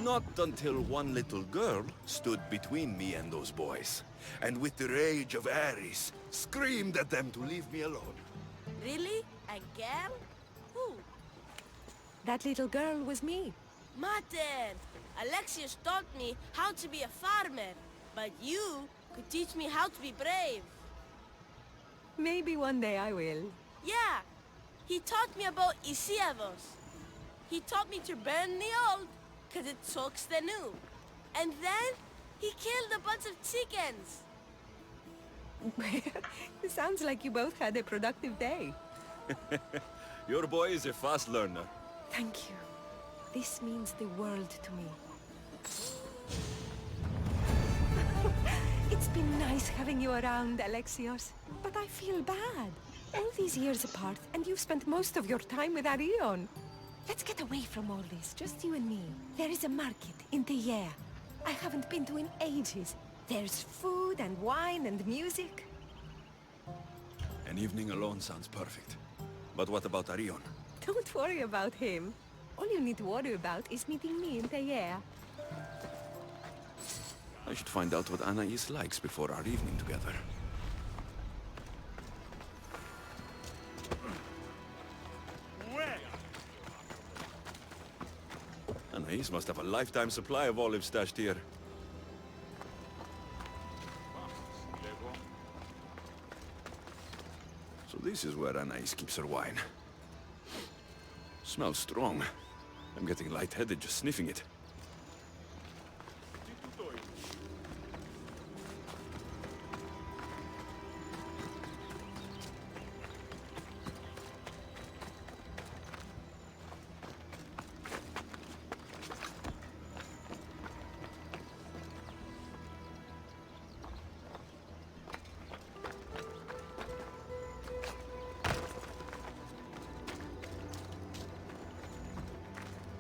Not until one little girl stood between me and those boys, and with the rage of Ares, screamed at them to leave me alone. Really? A girl? Who? That little girl was me. Mater! Alexius taught me how to be a farmer, but you could teach me how to be brave. Maybe one day I will. Yeah, He taught me about Isiavos. He taught me to burn the old, because it talks the new. And then, he killed a bunch of chickens. It sounds like you both had a productive day. Your boy is a fast learner. Thank you. This means the world to me. It's been nice having you around, Alexios. But I feel bad. All these years apart, and you've spent most of your time with Arion. Let's get away from all this, just you and me. There is a market in Teia. I haven't been to in ages. There's food and wine and music. An evening alone sounds perfect. But what about Arion? Don't worry about him. All you need to worry about is meeting me in Teia. I should find out what Anais likes before our evening together. Anais must have a lifetime supply of olives stashed here. So this is where Anais keeps her wine. Smells strong. I'm getting lightheaded just sniffing it.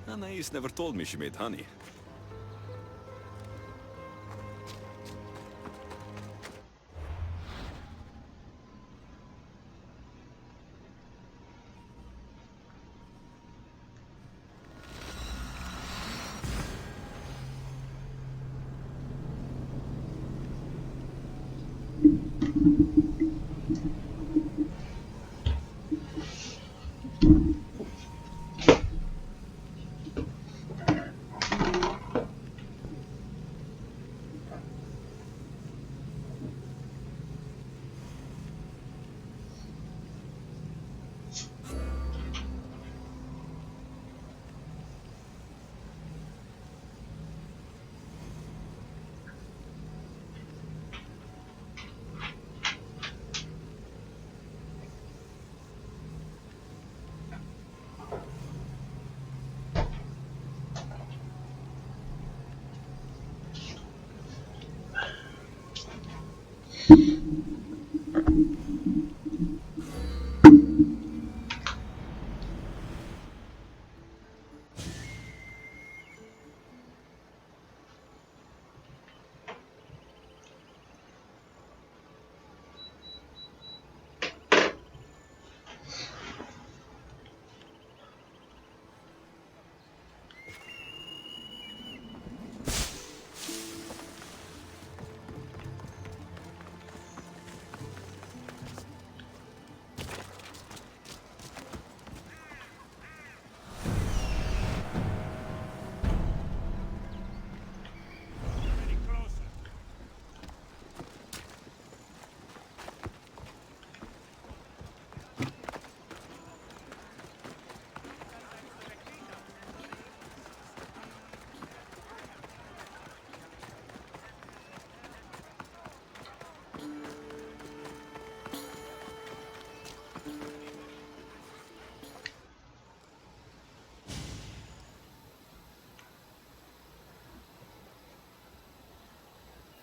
Anais never told me she made honey.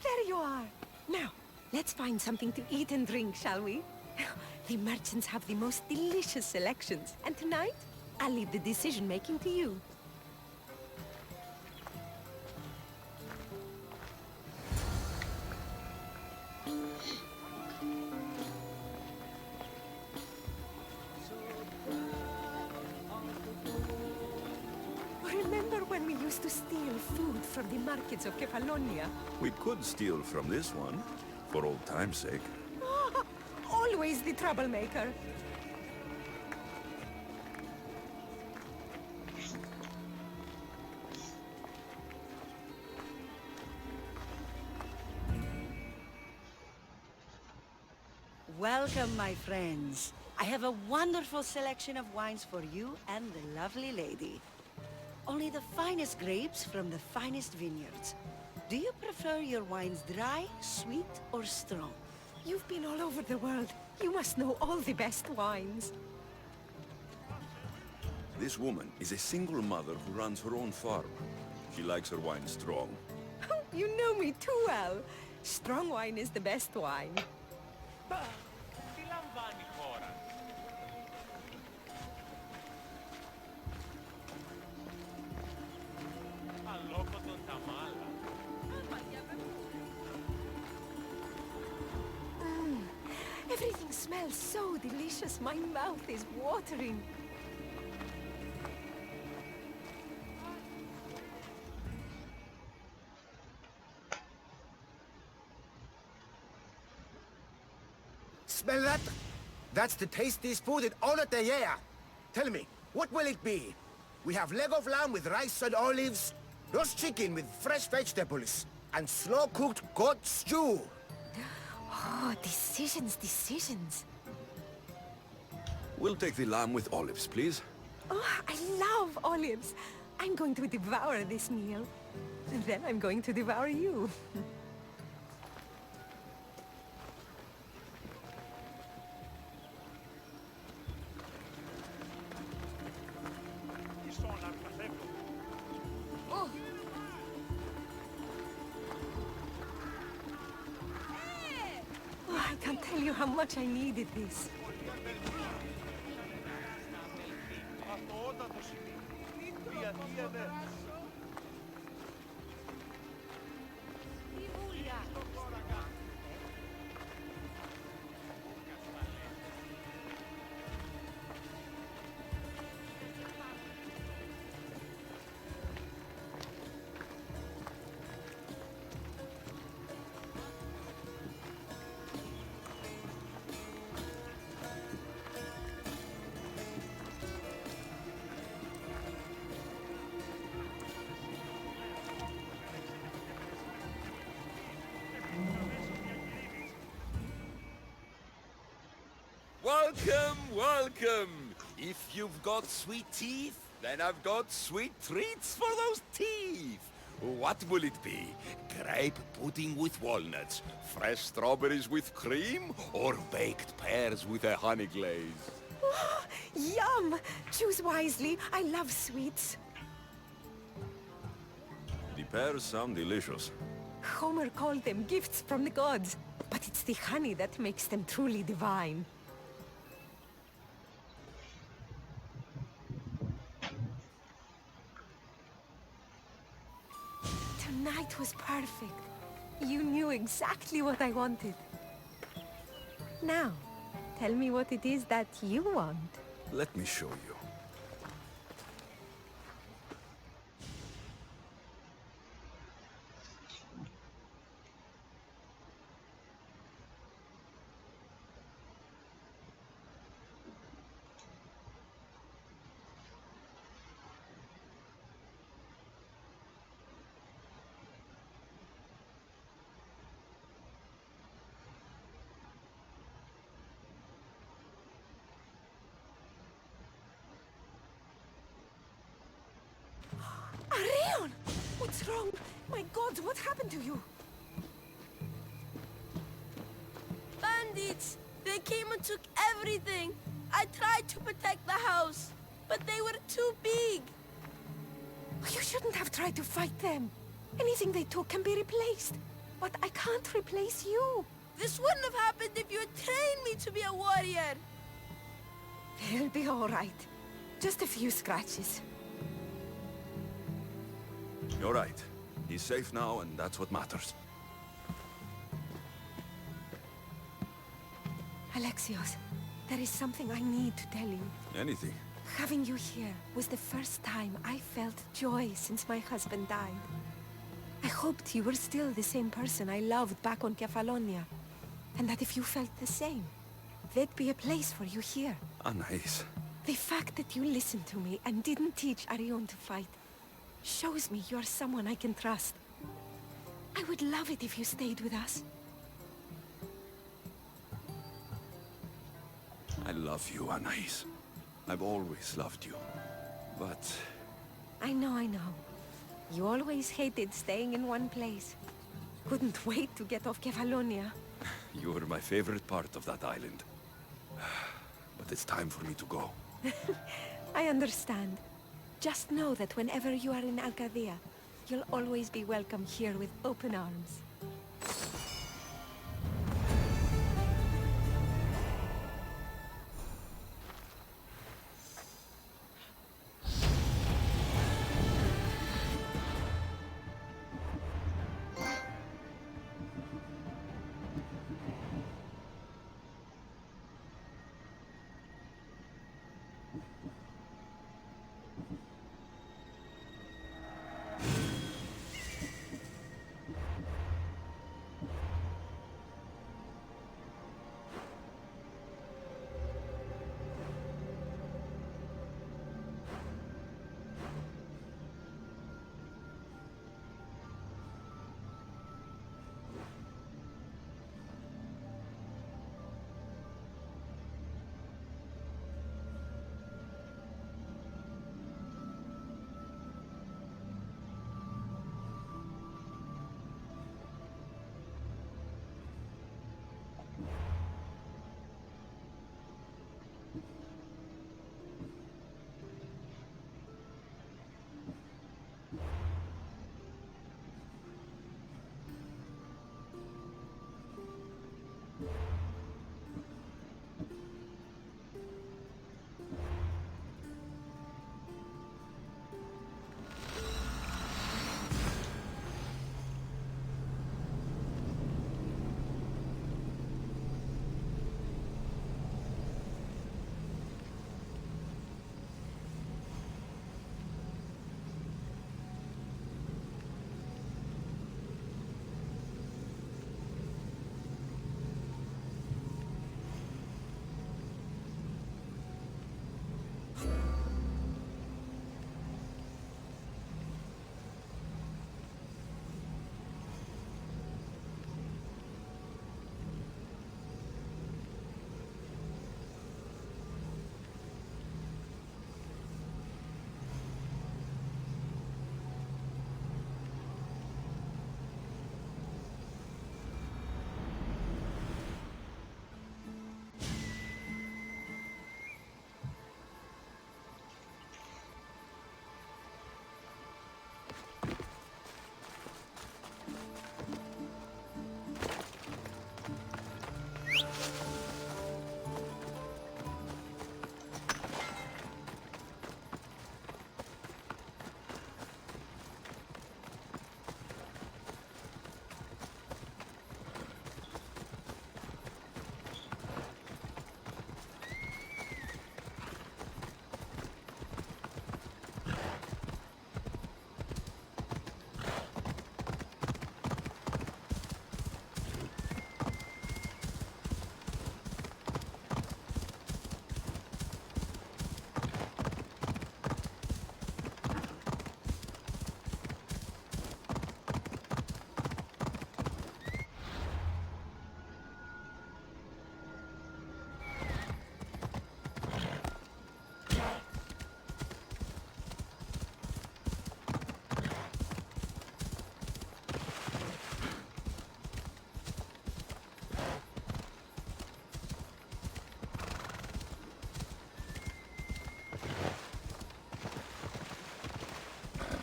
There you are. Now, let's find something to eat and drink, shall we? The merchants have the most delicious selections, and tonight, I'll leave the decision-making to you. Remember when we used to steal food from the markets of Kefalonia? We could steal from this one, for old time's sake. Always the troublemaker. Welcome, my friends. I have a wonderful selection of wines for you and the lovely lady. Only the finest grapes from the finest vineyards. Do you prefer your wines dry, sweet, or strong? You've been all over the world. You must know all the best wines. This woman is a single mother who runs her own farm. She likes her wine strong. You know me too well. Strong wine is the best wine. Everything smells so delicious. My mouth is watering. Smell that? That's the tastiest food in all of the year. Tell me, what will it be? We have leg of lamb with rice and olives, roast chicken with fresh vegetables, and slow-cooked goat stew. Oh, decisions, decisions. We'll take the lamb with olives, please. Oh, I love olives. I'm going to devour this meal. And then I'm going to devour you. I can't tell you how much I needed this. Welcome, welcome! If you've got sweet teeth, then I've got sweet treats for those teeth. What will it be? Grape pudding with walnuts, fresh strawberries with cream, or baked pears with a honey glaze? Oh, yum! Choose wisely. I love sweets. The pears sound delicious. Homer called them gifts from the gods, but it's the honey that makes them truly divine. Tonight was perfect. You knew exactly what I wanted. Now, tell me what it is that you want. Let me show you. Arion! What's wrong? My God, what happened to you? Bandits! They came and took everything. I tried to protect the house, but they were too big. You shouldn't have tried to fight them. Anything they took can be replaced. But I can't replace you. This wouldn't have happened if you had trained me to be a warrior. They'll be all right. Just a few scratches. You're right. He's safe now, and that's what matters. Alexios, there is something I need to tell you. Anything. Having you here was the first time I felt joy since my husband died. I hoped you were still the same person I loved back on Kefalonia, and that if you felt the same, there'd be a place for you here. Anais. The fact that you listened to me and didn't teach Arion to fight shows me you're someone I can trust. I would love it if you stayed with us. I love you, Anais. I've always loved you. But... I know. You always hated staying in one place. Couldn't wait to get off Kefalonia. you were my favorite part of that island. But it's time for me to go. I understand. Just know that whenever you are in Arcadia, you'll always be welcome here with open arms.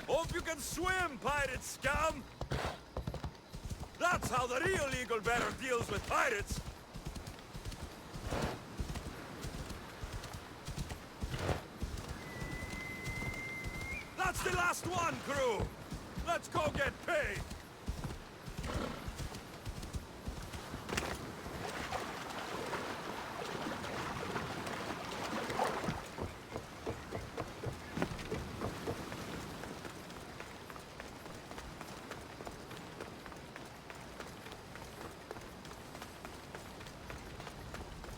Hope you can swim, pirate scum! That's how the real Eagle Bearer deals with pirates! That's the last one, crew! Let's go get paid!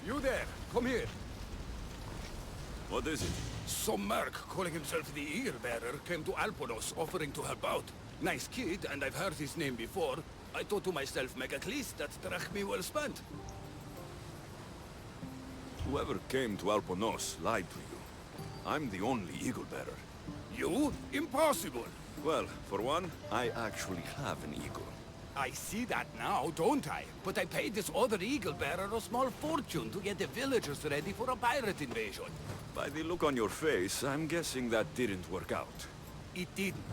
You there, come here. What is it? Some merc calling himself the Eagle Bearer came to Alponos offering to help out. Nice kid, and I've heard his name before. I thought to myself, Megacles, that's drachmi well spent. Whoever came to Alponos lied to you. I'm the only eagle bearer. You? Impossible! Well, for one, I actually have an eagle. I see that now, don't I? But I paid this other eagle bearer a small fortune to get the villagers ready for a pirate invasion. By the look on your face, I'm guessing that didn't work out. It didn't.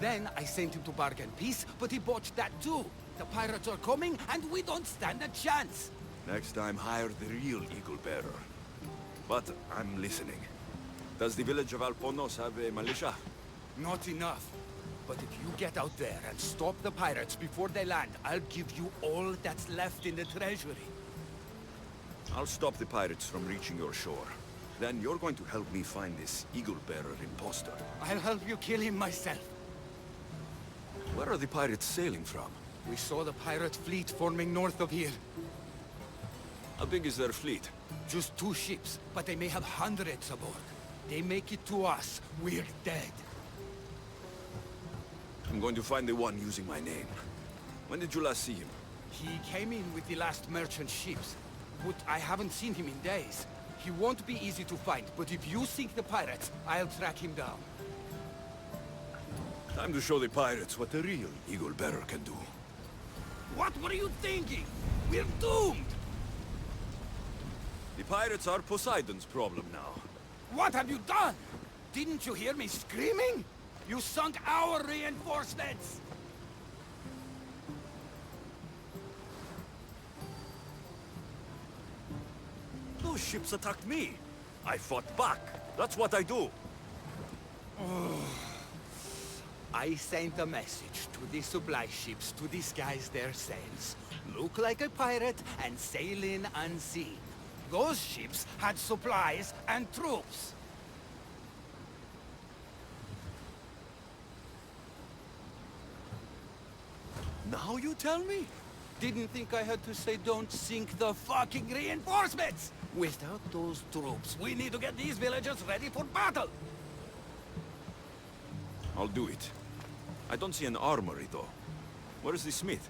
Then I sent him to bargain peace, but he botched that too. The pirates are coming, and we don't stand a chance. Next time, hire the real eagle bearer. But I'm listening. Does the village of Alponos have a militia? Not enough. But if you get out there and stop the pirates before they land, I'll give you all that's left in the treasury. I'll stop the pirates from reaching your shore. Then you're going to help me find this eagle bearer imposter. I'll help you kill him myself. Where are the pirates sailing from? We saw the pirate fleet forming north of here. How big is their fleet? Just 2 ships, but they may have hundreds aboard. They make it to us, we're dead. I'm going to find the one using my name. When did you last see him? He came in with the last merchant ships, but I haven't seen him in days. He won't be easy to find, but if you sink the pirates, I'll track him down. Time to show the pirates what the real eagle bearer can do. What were you thinking? We're doomed! The pirates are Poseidon's problem now. What have you done? Didn't you hear me screaming? You sunk our reinforcements! Those ships attacked me. I fought back. That's what I do. I sent a message to the supply ships to disguise their sails. Look like a pirate and sail in unseen. Those ships had supplies and troops. Now you tell me? Didn't think I had to say don't sink the fucking reinforcements! Without those troops, we need to get these villagers ready for battle! I'll do it. I don't see an armory, though. Where's the smith?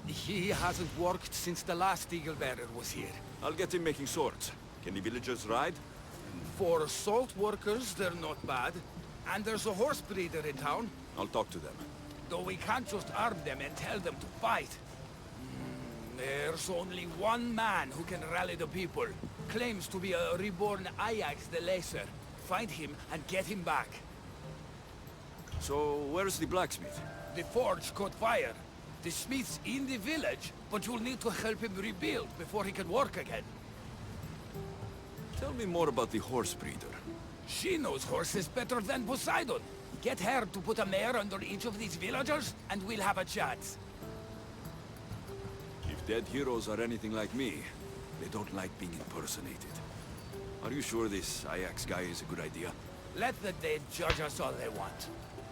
He hasn't worked since the last eagle bearer was here. I'll get him making swords. Can the villagers ride? For salt workers, they're not bad. And there's a horse breeder in town. I'll talk to them. Though we can't just arm them and tell them to fight. There's only one man who can rally the people. Claims to be a reborn Ajax the Lesser. Find him and get him back. So, where's the blacksmith? The forge caught fire. The smith's in the village, but you'll need to help him rebuild before he can work again. Tell me more about the horse breeder. She knows horses better than Poseidon. Get her to put a mare under each of these villagers, and we'll have a chance. If dead heroes are anything like me, they don't like being impersonated. Are you sure this Ajax guy is a good idea? Let the dead judge us all they want.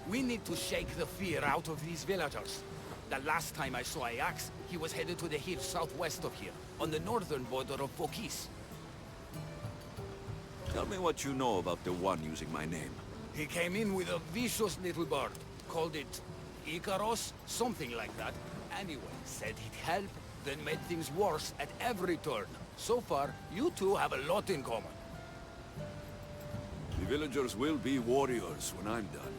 We need to shake the fear out of these villagers. The last time I saw Ajax, he was headed to the hills southwest of here, on the northern border of Phokis. Tell me what you know about the one using my name. He came in with a vicious little bird. Called it Icaros, something like that. Anyway, said he'd help, then made things worse at every turn. So far, you two have a lot in common. The villagers will be warriors when I'm done.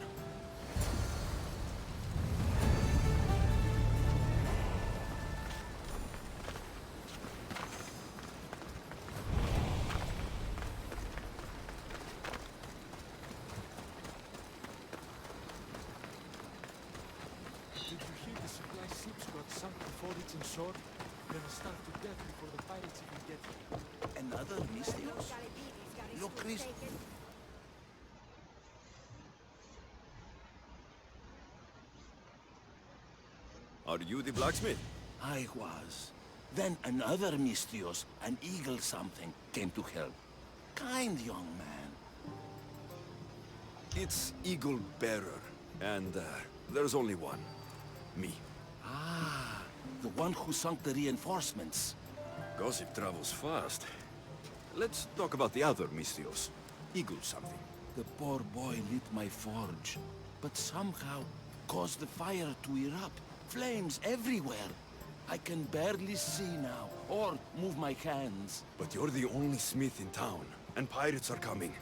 Did you hear the supply ships got sunk before reaching shore? They'll starve to death before the pirates even get here. Another Mystios? Look, Chris. Are you the blacksmith? I was. Then another Mystios, an eagle something, came to help. Kind young man. It's Eagle Bearer, and there's only one. Me. Ah, the one who sunk the reinforcements. Gossip travels fast. Let's talk about the other Mystios. Eagle something. The poor boy lit my forge, but somehow caused the fire to erupt. Flames everywhere. I can barely see now, or move my hands. But you're the only smith in town, and pirates are coming.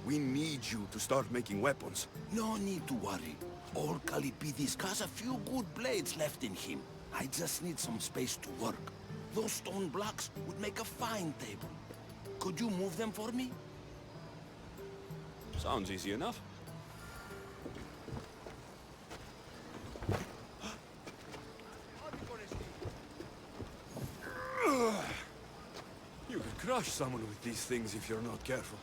We need you to start making weapons. No need to worry. All Kalipidis has a few good blades left in him. I just need some space to work. Those stone blocks would make a fine table. Could you move them for me? Sounds easy enough. You could crush someone with these things if you're not careful.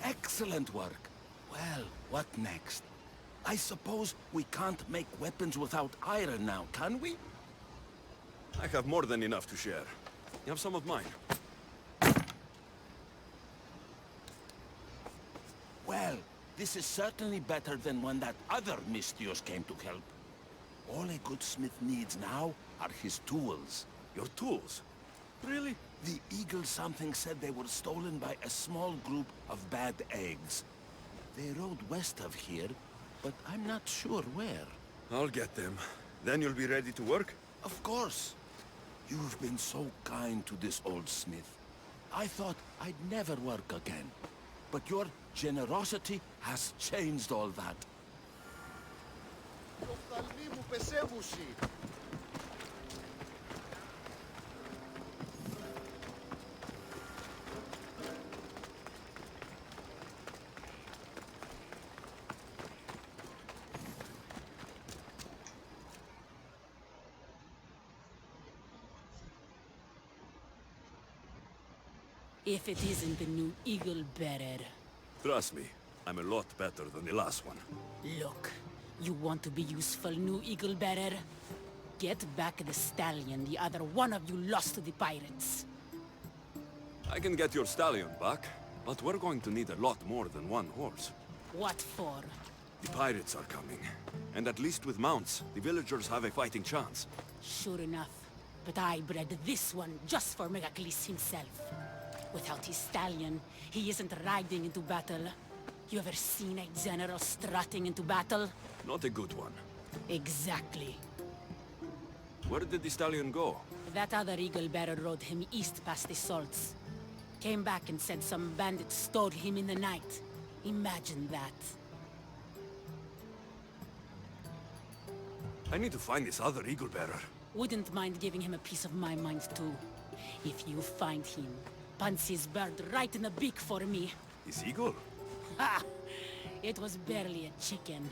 Excellent work. Well, what next? I suppose we can't make weapons without iron now, can we? I have more than enough to share. You have some of mine. Well, this is certainly better than when that other Mistios came to help. All a good smith needs now are his tools. Your tools? Really? The Eagle something said they were stolen by a small group of bad eggs. They rode west of here, but I'm not sure where. I'll get them. Then you'll be ready to work? Of course. You've been so kind to this old smith. I thought I'd never work again. But your generosity has changed all that. If it isn't the new Eagle Bearer. Trust me, I'm a lot better than the last one. Look, you want to be useful, new Eagle Bearer? Get back the stallion the other one of you lost to the pirates. I can get your stallion back, but we're going to need a lot more than one horse. What for? The pirates are coming, and at least with mounts, the villagers have a fighting chance. Sure enough, but I bred this one just for Megacles himself. Without his stallion, he isn't riding into battle. You ever seen a general strutting into battle? Not a good one. Exactly. Where did the stallion go? That other Eagle Bearer rode him east past the salts. Came back and said some bandits stole him in the night. Imagine that. I need to find this other Eagle Bearer. Wouldn't mind giving him a piece of my mind too. If you find him, punch his bird right in the beak for me. His eagle? Ha! It was barely a chicken.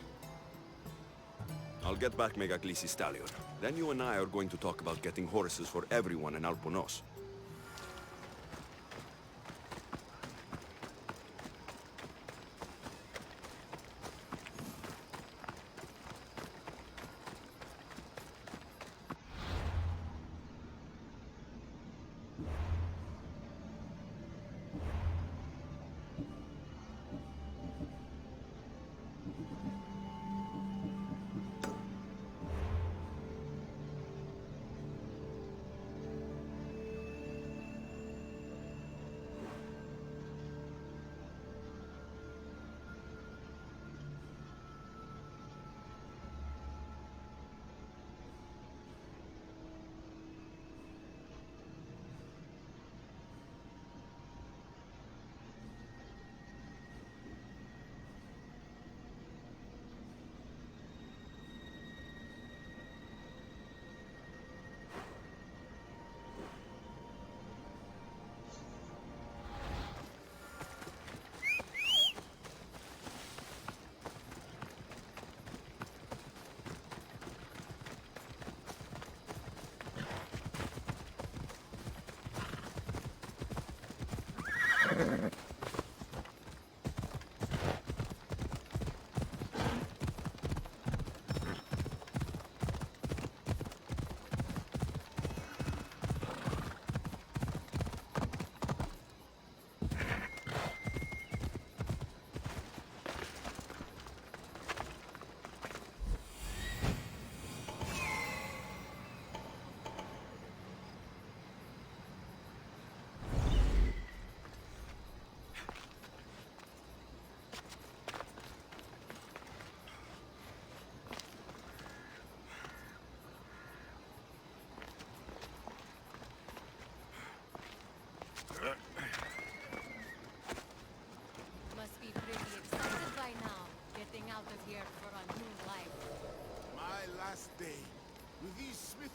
I'll get back Megacles' stallion. Then you and I are going to talk about getting horses for everyone in Alponos.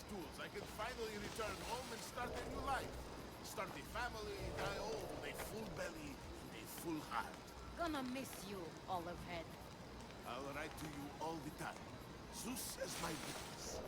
tools, I can finally return home and start a new life. Start a family, die old, a full belly, and a full heart. Gonna miss you, Olive Head. I'll write to you all the time. Zeus as my witness.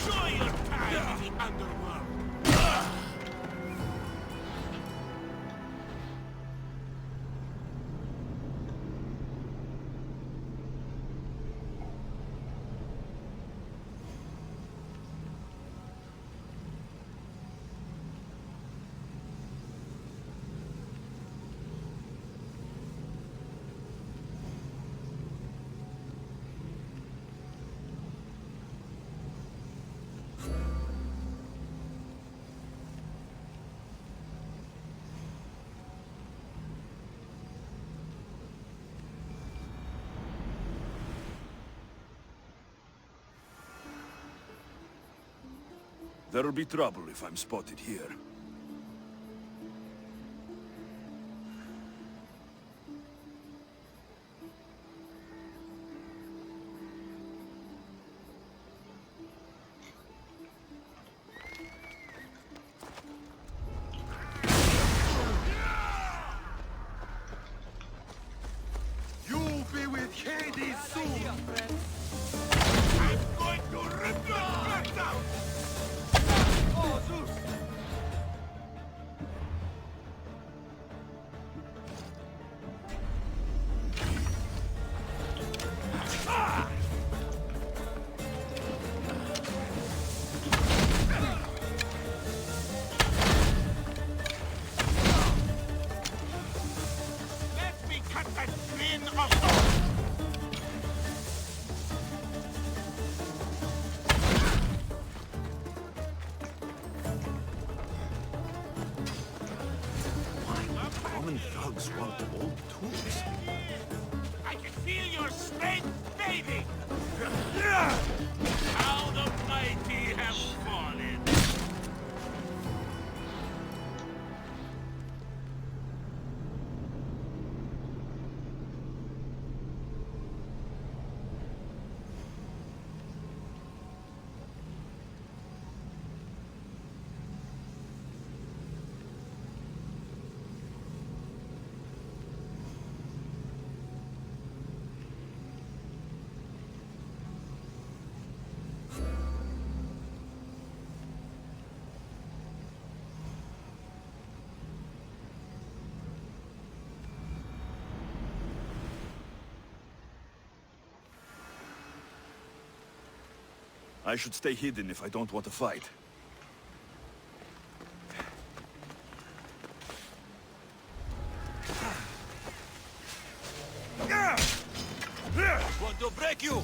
Enjoy your time in the underworld. There'll be trouble if I'm spotted here. You'll be with Hades soon! I'm going to rip your heart out! Oh, Zeus! Let me cut that grin off! Common thugs want old tools. I can feel your strength fading! How the mighty have fallen! I should stay hidden if I don't want to fight. Want to break you!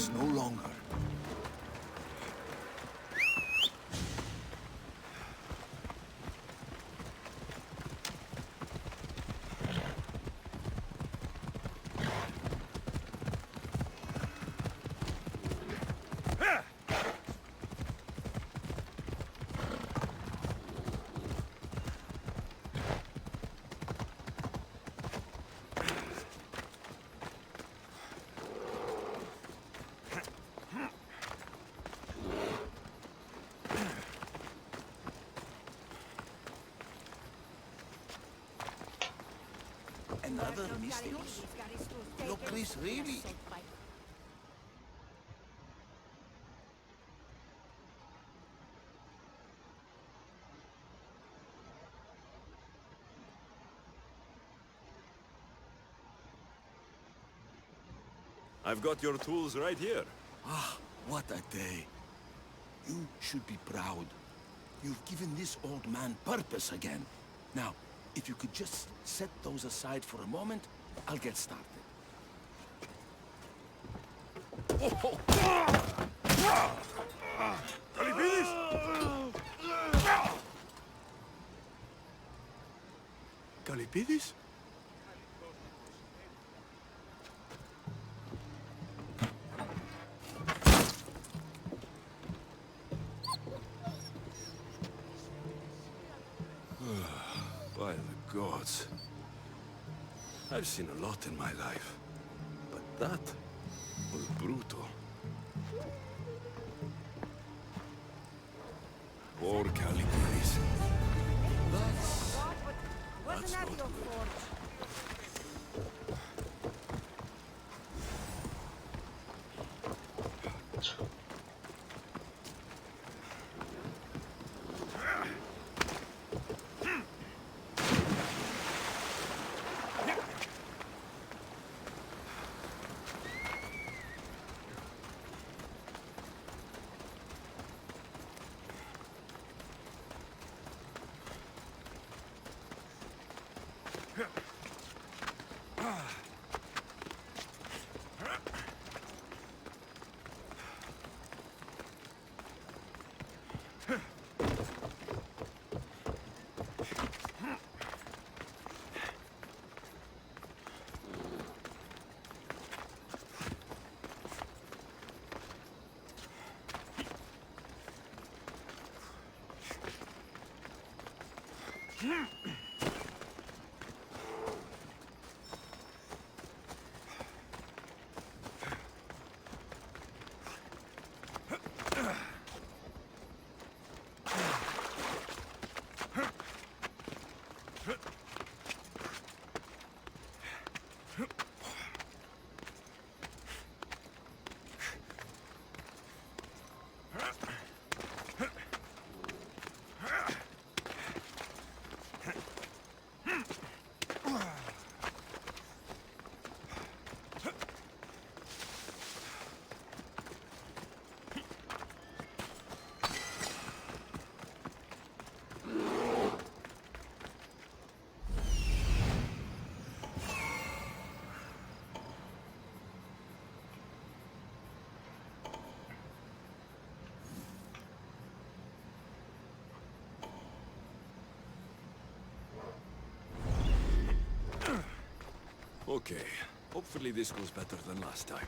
is no longer. Another Mystios? Look, Chris, really? I've got your tools right here. Ah, what a day. You should be proud. You've given this old man purpose again. Now, if you could just set those aside for a moment, I'll get started. Kalipidis! Kalipidis? By the gods. I've seen a lot in my life, but that was brutal. Poor Kalipidis. That's not good. Okay, hopefully this goes better than last time.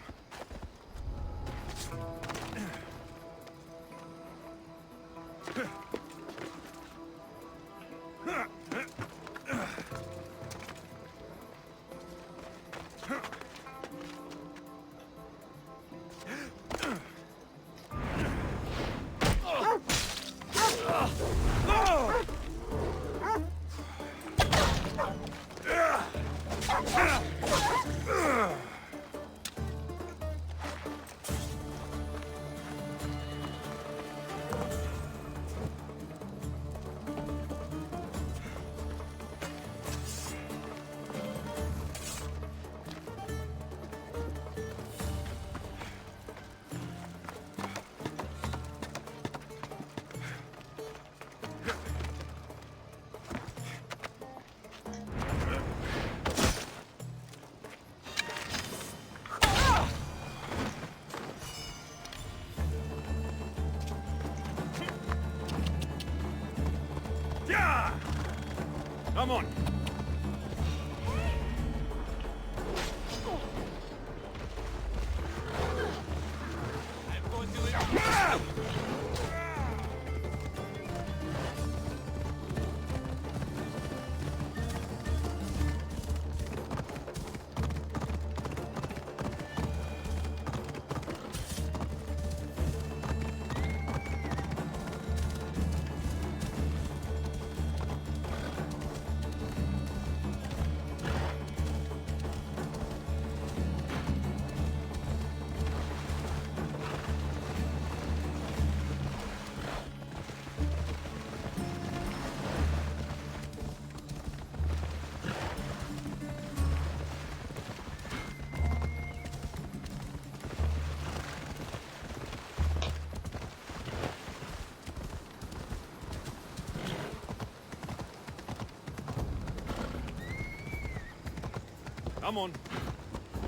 Come on.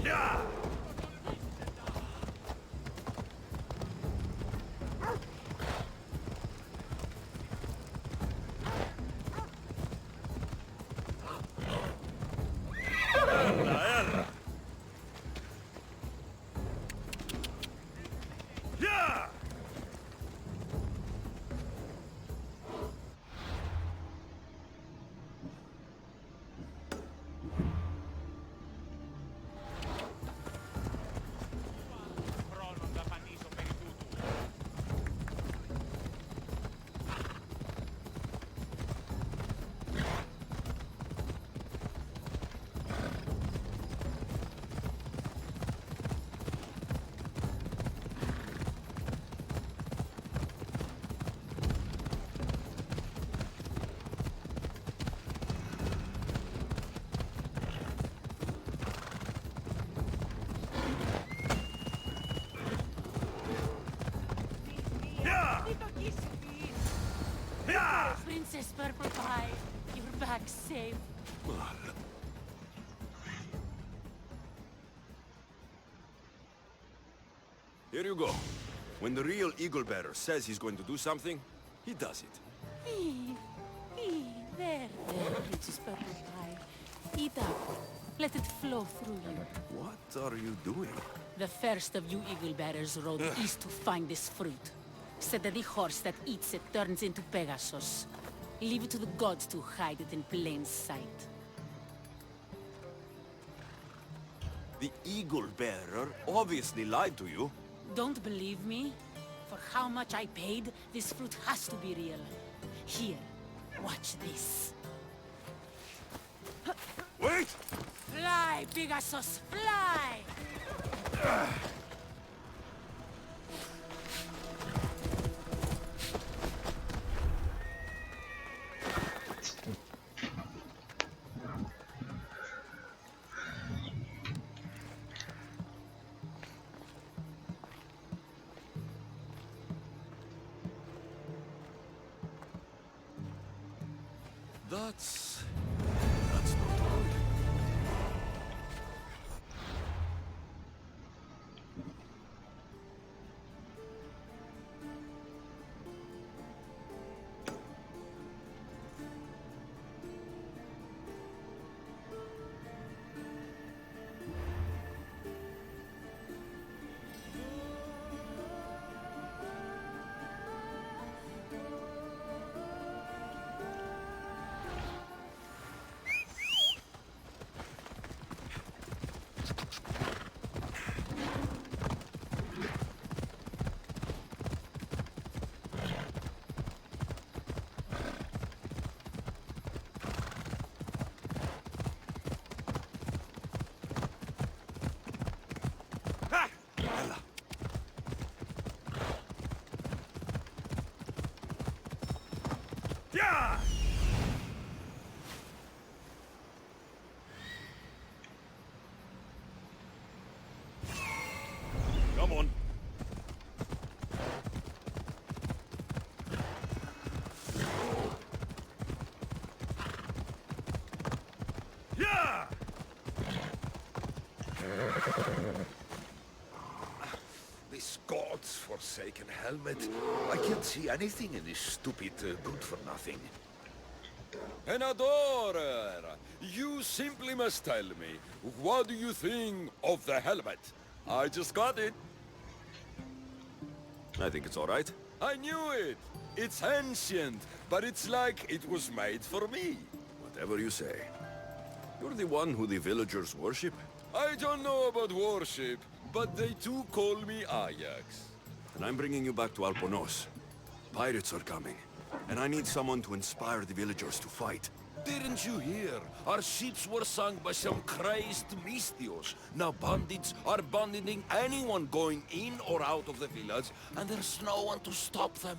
Yeah! Yeah! Princess Purple Pie, you're back safe. Here you go. When the real Eagle Bearer says he's going to do something, he does it. There, Princess Purple Pie. Eat up. Let it flow through you. What are you doing? The first of you Eagle Bearers rode east to find this fruit. Said that the horse that eats it turns into Pegasus. Leave it to the gods to hide it in plain sight. The Eagle Bearer obviously lied to you. Don't believe me? For how much I paid, this fruit has to be real. Here, watch this. Wait! Fly, Pegasus, fly! That's not good. Yeah! Come on. Yeah! This god's forsaken helmet. I can't see anything in this stupid good-for-nothing. Adorer, you simply must tell me, what do you think of the helmet? I just got it. I think it's all right. I knew it. It's ancient, but it's like it was made for me. Whatever you say. You're the one who the villagers worship? I don't know about worship, but they too call me Ajax. And I'm bringing you back to Alponos. Pirates are coming, and I need someone to inspire the villagers to fight. Didn't you hear? Our ships were sunk by some crazed Mistios. Now bandits are abandoning anyone going in or out of the village, and there's no one to stop them.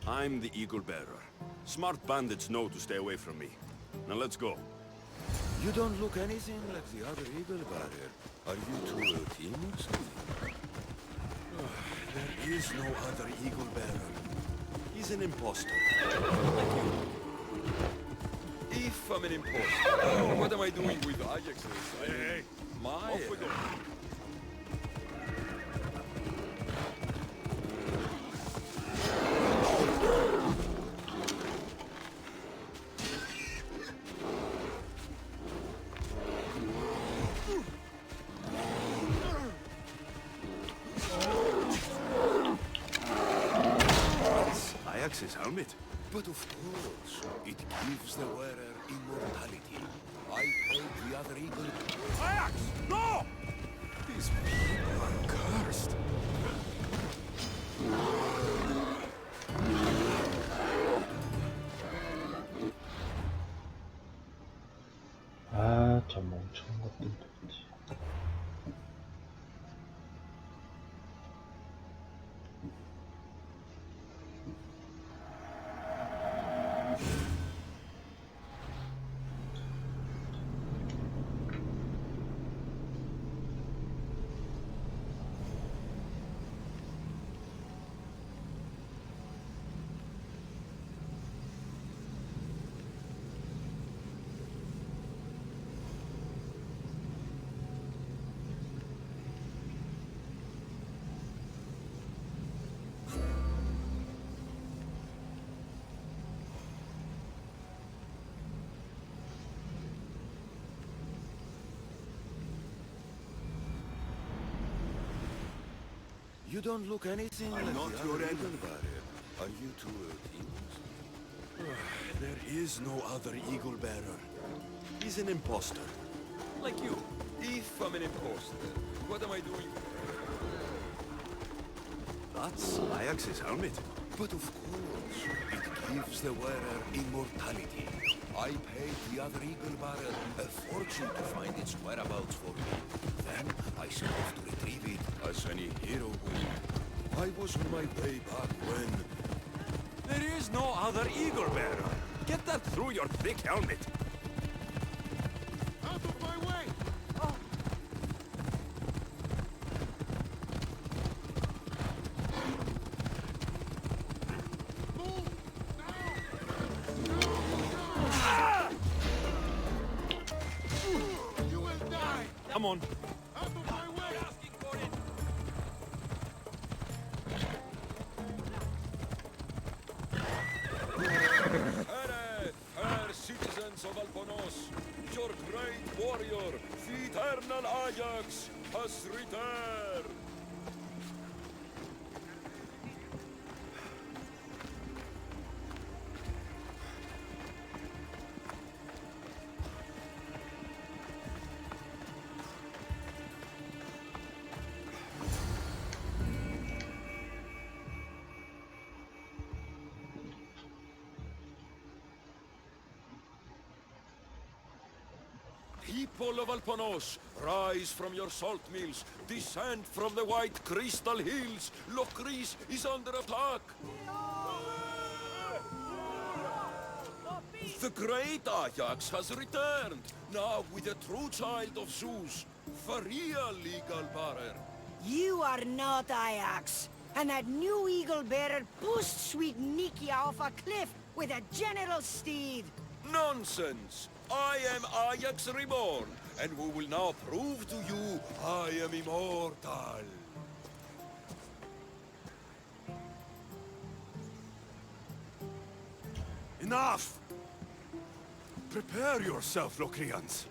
I'm the Eagle Bearer. Smart bandits know to stay away from me. Now let's go. You don't look anything like the other Eagle Bearer. Are you two a team or something? There is no other Eagle Bearer. He's an imposter. If I'm an imposter, what am I doing with Ajaxes? Hey, off we go. Ajax's helmet. But of course, it gives the wearer immortality. I paid the other eagle. Ajax! No! These people are cursed. 아, 저 멍청한 것들 도대체. You don't look anything I'm like not the your other enemy. eagle bearer. Are you two eagles? There is no other eagle bearer. He's an imposter. Like you. If I'm an imposter, what am I doing? That's Ajax's helmet. But of course, it gives the wearer immortality. I paid the other eagle bearer a fortune to find its whereabouts for me. Then I set off to retrieve it as any hero would. I was on my way back when... There is no other eagle bearer. Get that through your thick helmet. Out of my way! You will die! Come on. Out of my way! Asking for it. Fair citizens of Alponos, your great warrior, the eternal Ajax, has returned. People of Alponos, rise from your salt mills, descend from the white crystal hills. Lokris is under attack. The great Ajax has returned, now with the true child of Zeus, Faria legal bearer. You are not Ajax. And that new eagle bearer pushed sweet Nikia off a cliff with a general steed. Nonsense! I am Ajax reborn, and we will now prove to you I am immortal. Enough! Prepare yourself, Locrians.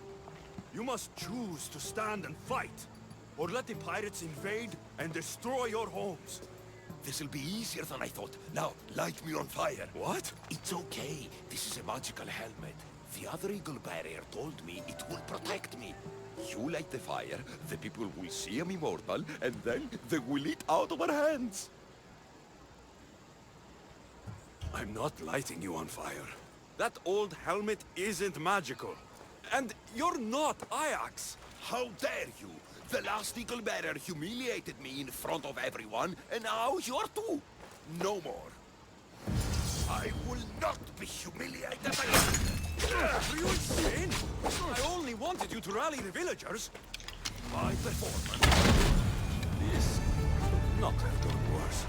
You must choose to stand and fight, or let the pirates invade and destroy your homes. This'll be easier than I thought. Now, light me on fire. What? It's okay. This is a magical helmet. The other eagle barrier told me it will protect me. You light the fire, the people will see I'm immortal, and then they will eat out of our hands. I'm not lighting you on fire. That old helmet isn't magical. And you're not Ajax. How dare you? The last eagle bearer humiliated me in front of everyone, and now you're too. No more. I will not be humiliated again. Are you insane? I only wanted you to rally the villagers. My performance. This could not have gone worse.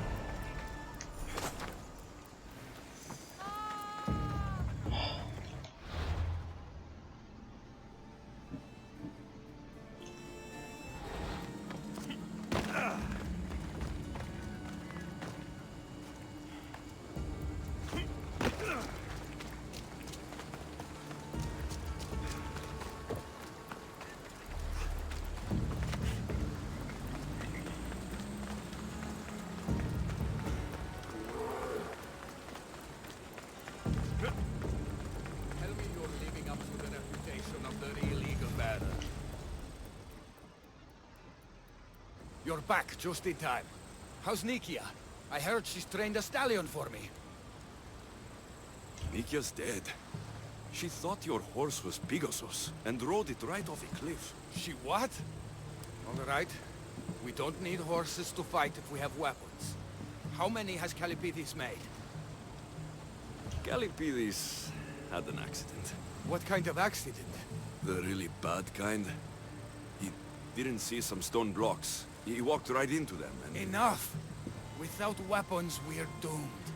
You're back just in time. How's Nikia? I heard she's trained a stallion for me. Nikia's dead. She thought your horse was Pegasus, and rode it right off a cliff. She what? All right. We don't need horses to fight if we have weapons. How many has Calipidis made? Calipidis had an accident. What kind of accident? The really bad kind. He didn't see some stone blocks. He walked right into them and... Enough! Without weapons, we're doomed.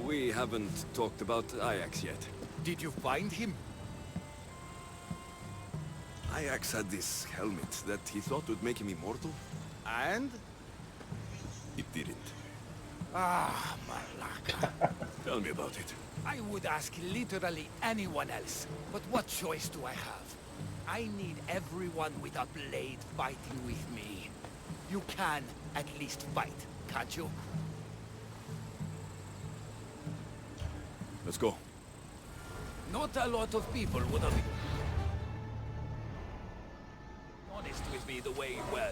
We haven't talked about Ajax yet. Did you find him? Ajax had this helmet that he thought would make him immortal. And? It didn't. Ah, Malaka. Tell me about it. I would ask literally anyone else, but what choice do I have? I need everyone with a blade fighting with me. You can at least fight, can't you? Let's go. Not a lot of people would have been honest with me the way you were.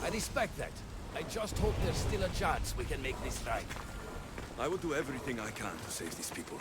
I respect that. I just hope there's still a chance we can make this right. I will do everything I can to save these people.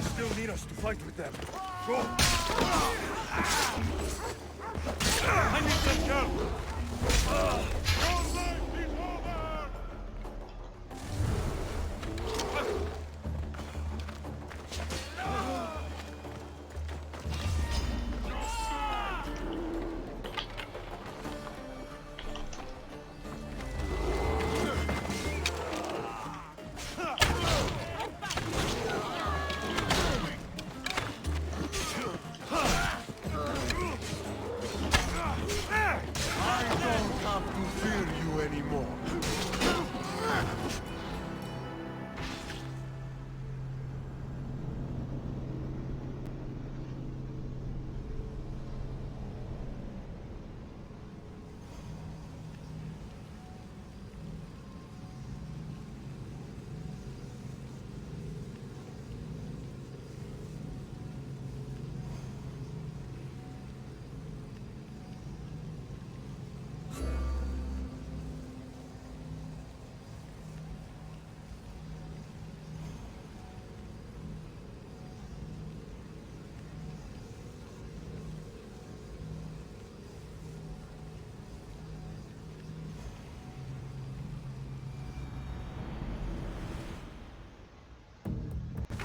Still need us to fight with them. Go! I need some help! Your life is over!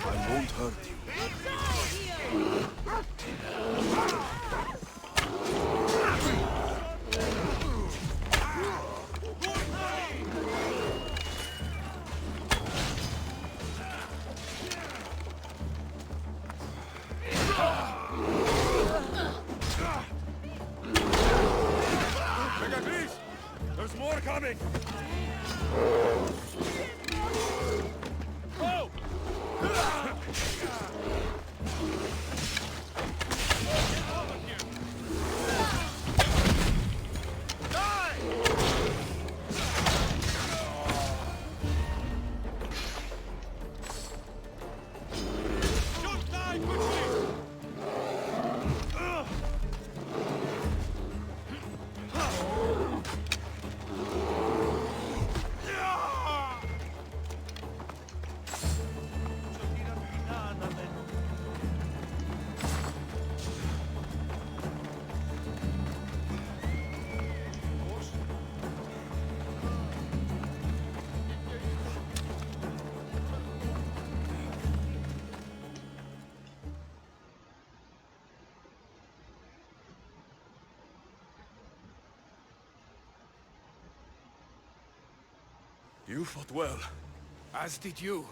I won't hurt you. There's more coming! Go! You fought well. As did you.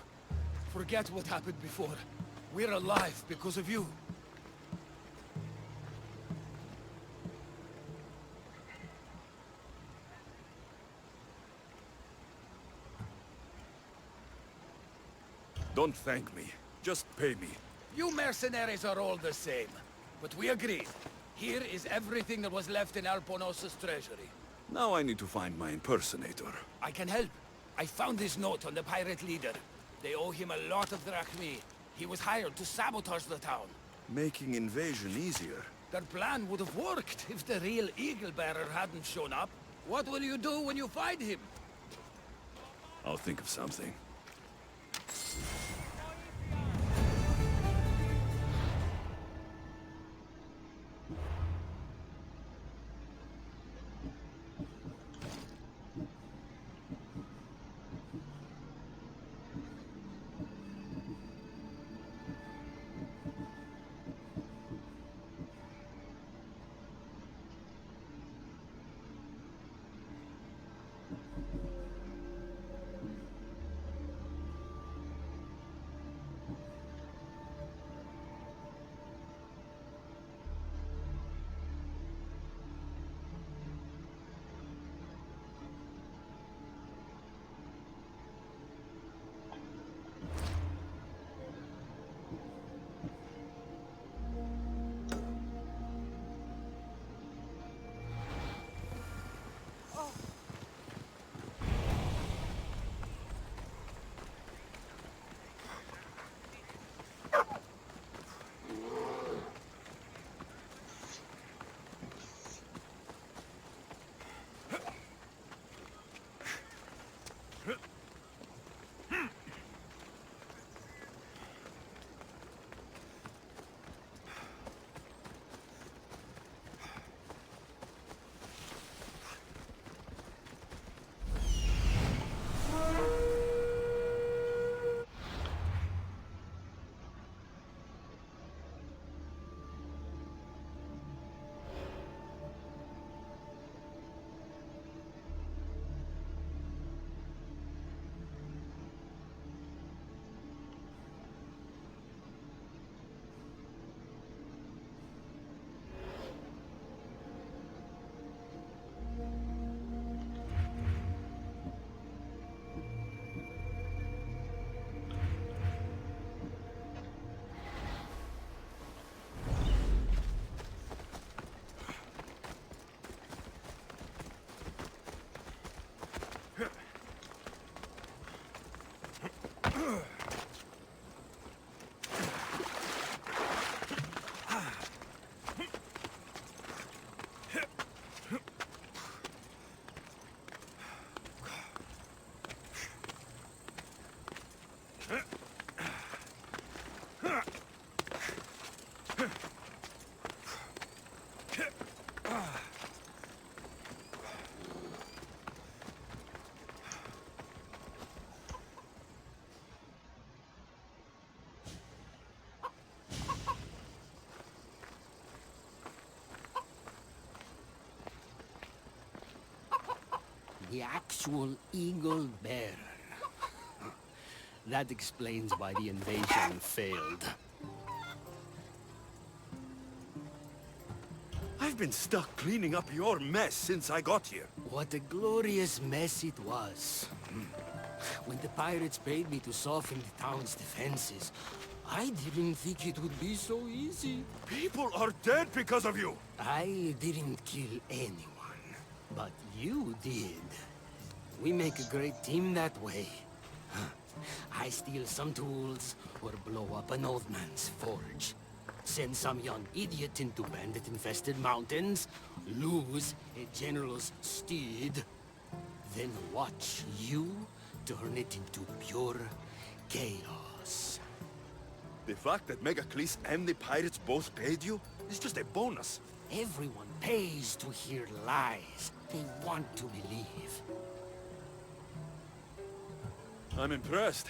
Forget what happened before. We're alive because of you. Don't thank me. Just pay me. You mercenaries are all the same. But we agreed. Here is everything that was left in Alponos's treasury. Now I need to find my impersonator. I can help. I found this note on the pirate leader. They owe him a lot of drachmi. He was hired to sabotage the town. Making invasion easier. Their plan would have worked if the real Eagle Bearer hadn't shown up. What will you do when you find him? I'll think of something. The actual Eagle Bearer. That explains why the invasion failed. I've been stuck cleaning up your mess since I got here. What a glorious mess it was. When the pirates paid me to soften the town's defenses, I didn't think it would be so easy. People are dead because of you! I didn't kill anyone, but you did. We make a great team that way. I steal some tools, or blow up an old man's forge. Send some young idiot into bandit-infested mountains, lose a general's steed, then watch you turn it into pure chaos. The fact that Megacles and the pirates both paid you is just a bonus. Everyone pays to hear lies they want to believe. I'm impressed.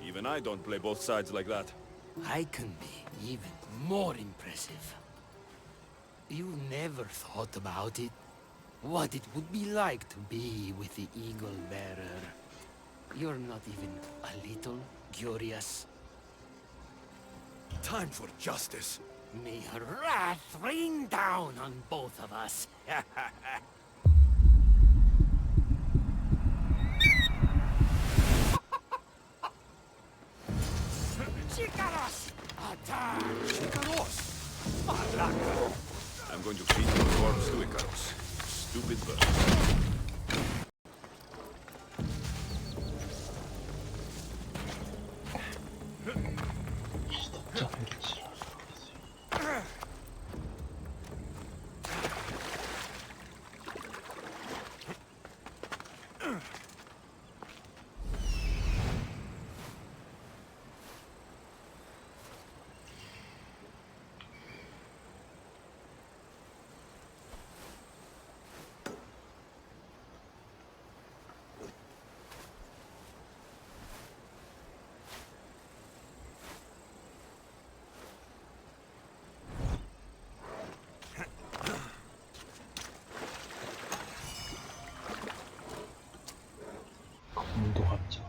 Even I don't play both sides like that. I can be even more impressive. You never thought about it? What it would be like to be with the Eagle Bearer? You're not even a little curious? Time for justice. May her wrath rain down on both of us. Icarus! I'm going to feed your corpse to Icarus. Stupid bird. 검도 감정.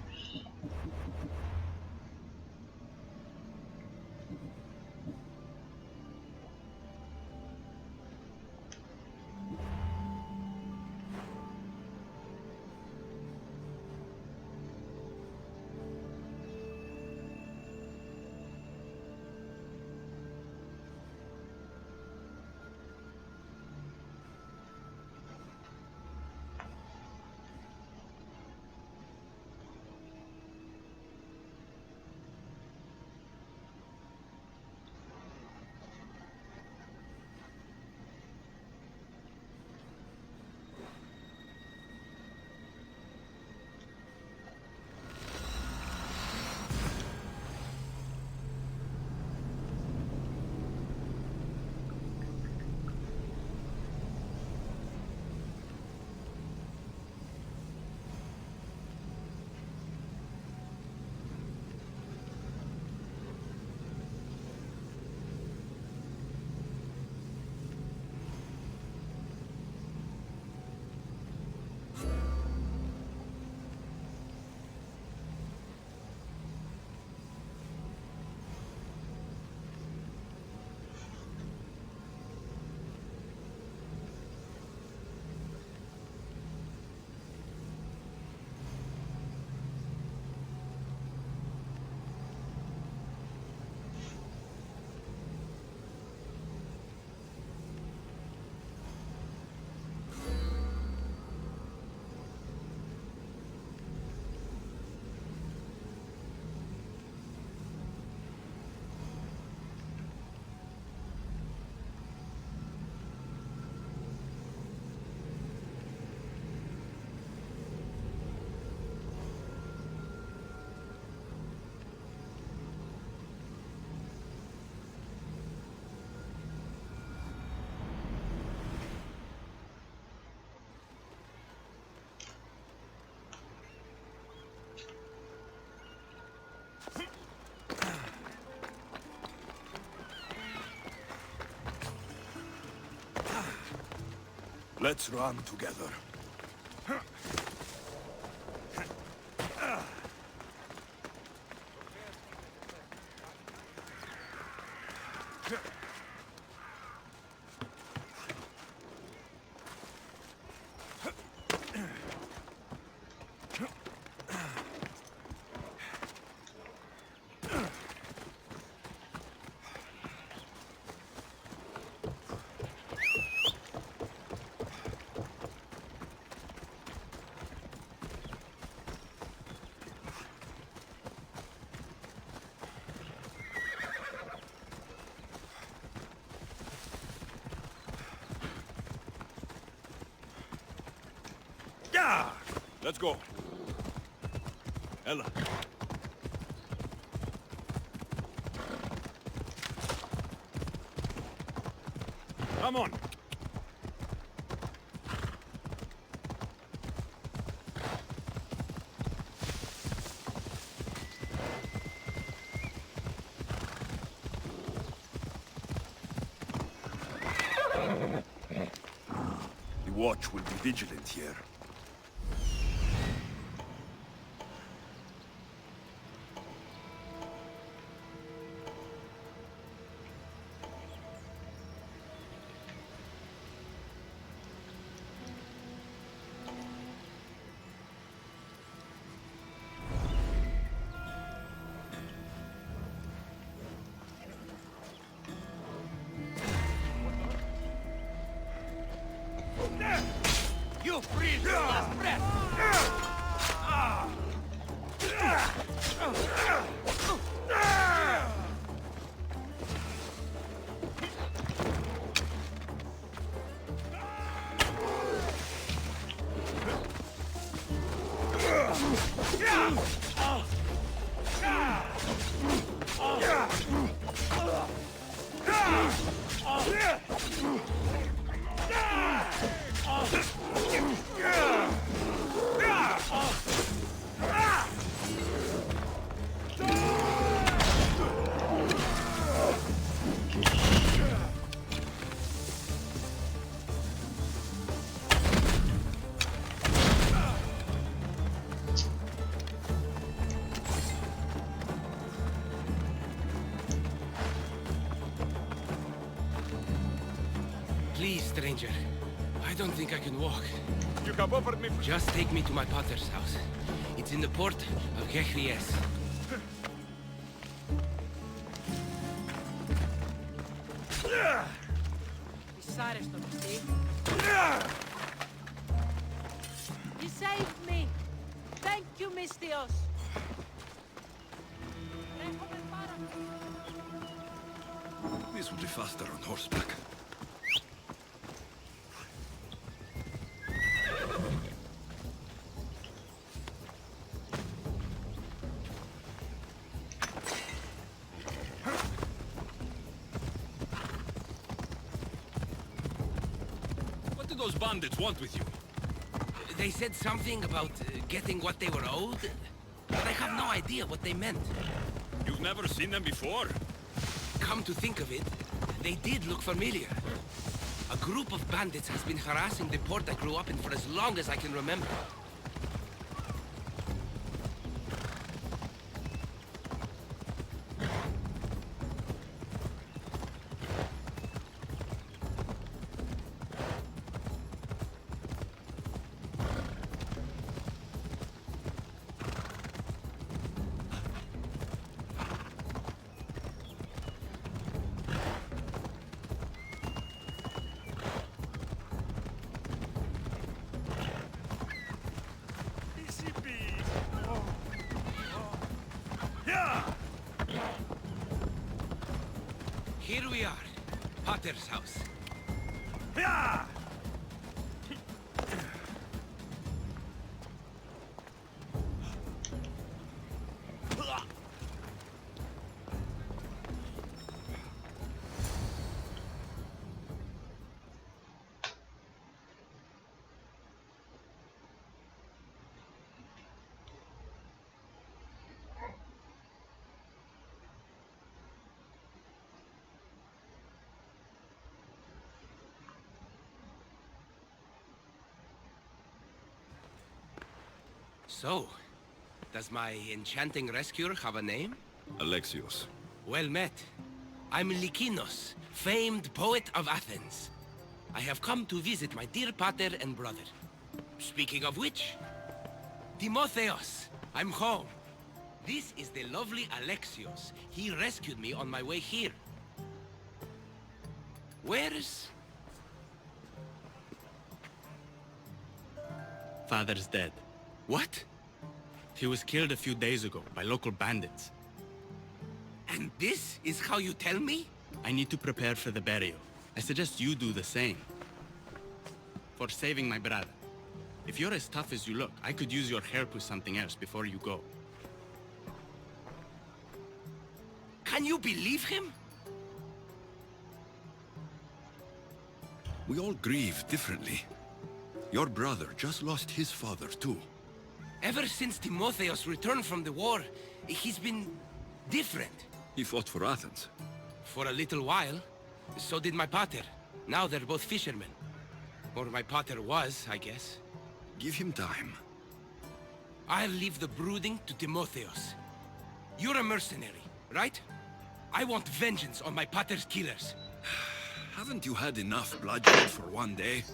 Let's run together. Yeah! Let's go. Ella. Come on. The watch will be vigilant here. You breathe your last breath! Please, stranger. I don't think I can walk. You have offered me... Just take me to my potter's house. It's in the port of Gechries. You saved me. Thank you, Mistios. This would be faster on horseback. What do those bandits want with you? They said something about getting what they were owed, but I have no idea what they meant. You've never seen them before? Come to think of it, they did look familiar. A group of bandits has been harassing the port I grew up in for as long as I can remember. Here we are, Potter's house. So, does my enchanting rescuer have a name? Alexios. Well met. I'm Lykinos, famed poet of Athens. I have come to visit my dear pater and brother. Speaking of which, Timotheos, I'm home. This is the lovely Alexios. He rescued me on my way here. Where's... Father's dead. What? He was killed a few days ago by local bandits. And this is how you tell me? I need to prepare for the burial. I suggest you do the same. For saving my brother. If you're as tough as you look, I could use your help with something else before you go. Can you believe him? We all grieve differently. Your brother just lost his father too. Ever since Timotheos returned from the war, he's been different. He fought for Athens. For a little while. So did my pater. Now they're both fishermen. Or my pater was, I guess. Give him time. I'll leave the brooding to Timotheos. You're a mercenary, right? I want vengeance on my pater's killers. Haven't you had enough bloodshed for one day?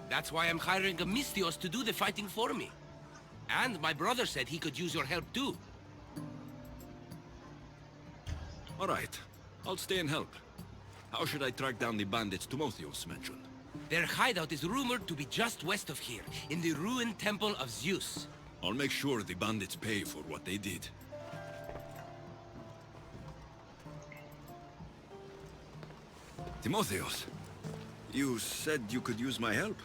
That's why I'm hiring a Mistios to do the fighting for me. And my brother said he could use your help too. All right. I'll stay and help. How should I track down the bandits Timotheos mentioned? Their hideout is rumored to be just west of here, in the ruined temple of Zeus. I'll make sure the bandits pay for what they did. Timotheos, you said you could use my help?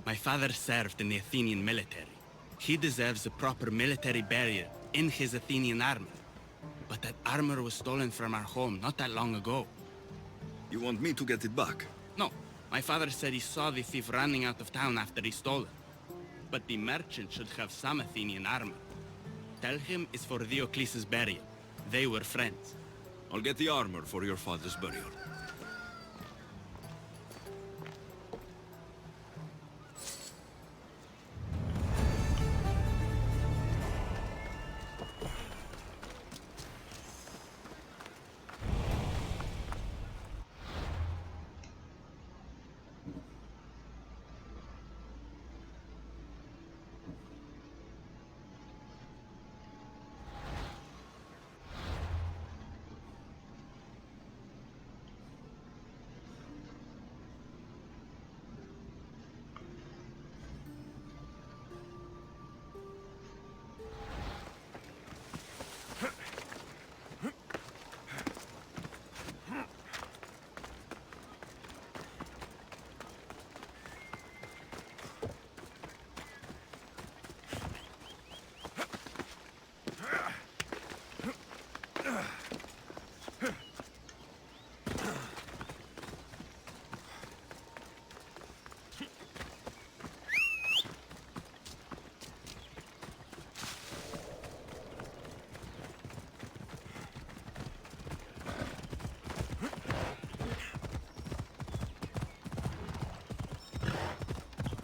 My father served in the Athenian military. He deserves a proper military burial in his Athenian armor. But that armor was stolen from our home not that long ago. You want me to get it back? No. My father said he saw the thief running out of town after he stole it. But the merchant should have some Athenian armor. Tell him it's for Diocles' burial. They were friends. I'll get the armor for your father's burial.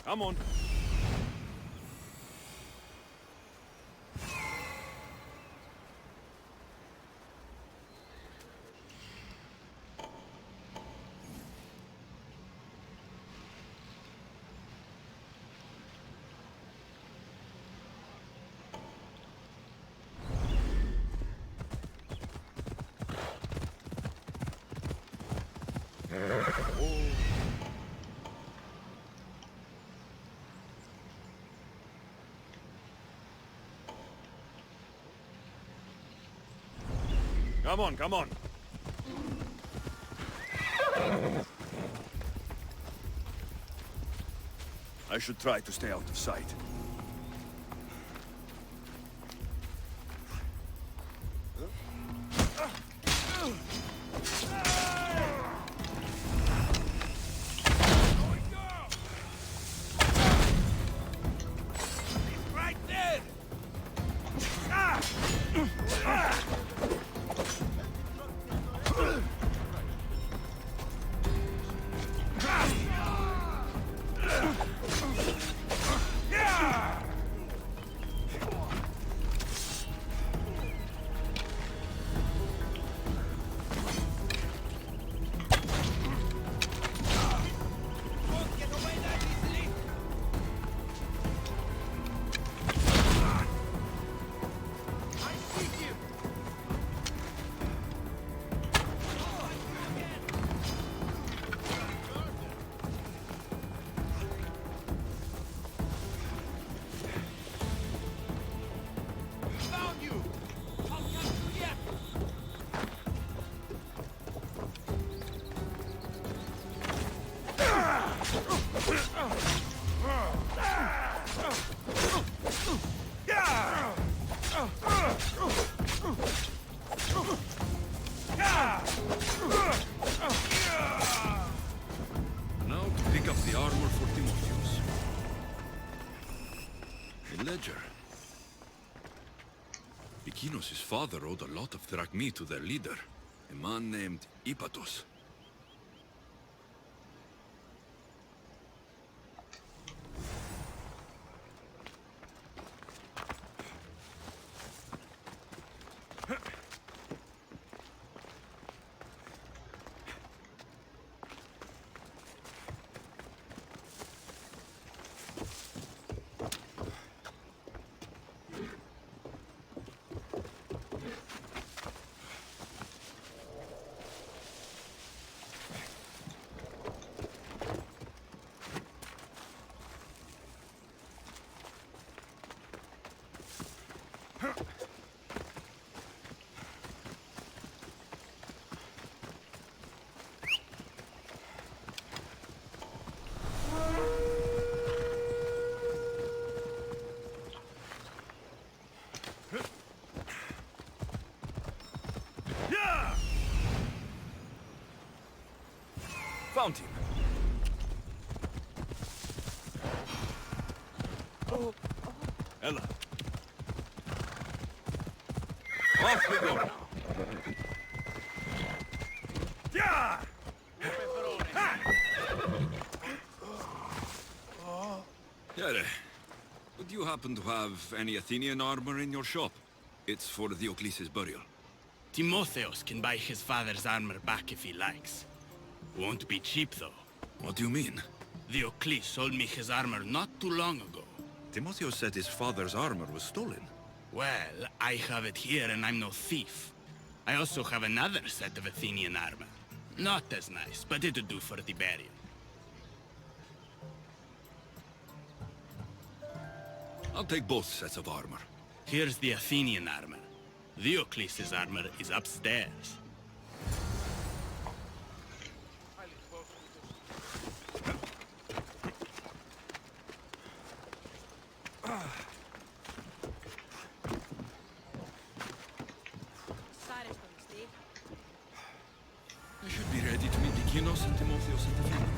Come on. Come on, come on. I should try to stay out of sight. Now to pick up the armor for Timotheus. A ledger. Ikinos' father owed a lot of drachmi to their leader, a man named Ipatos. found him. Ella. Off we go now. Yeah! Here, would you happen to have any Athenian armor in your shop? It's for Diocles' burial. Timotheos can buy his father's armor back if he likes. Won't be cheap, though. What do you mean? Diocles sold me his armor not too long ago. Timotheos said his father's armor was stolen. Well, I have it here and I'm no thief. I also have another set of Athenian armor. Not as nice, but it'll do for the burial. I'll take both sets of armor. Here's the Athenian armor. Diocles' armor is upstairs. I should be ready to meet Lykinos and Timotheos at the funeral.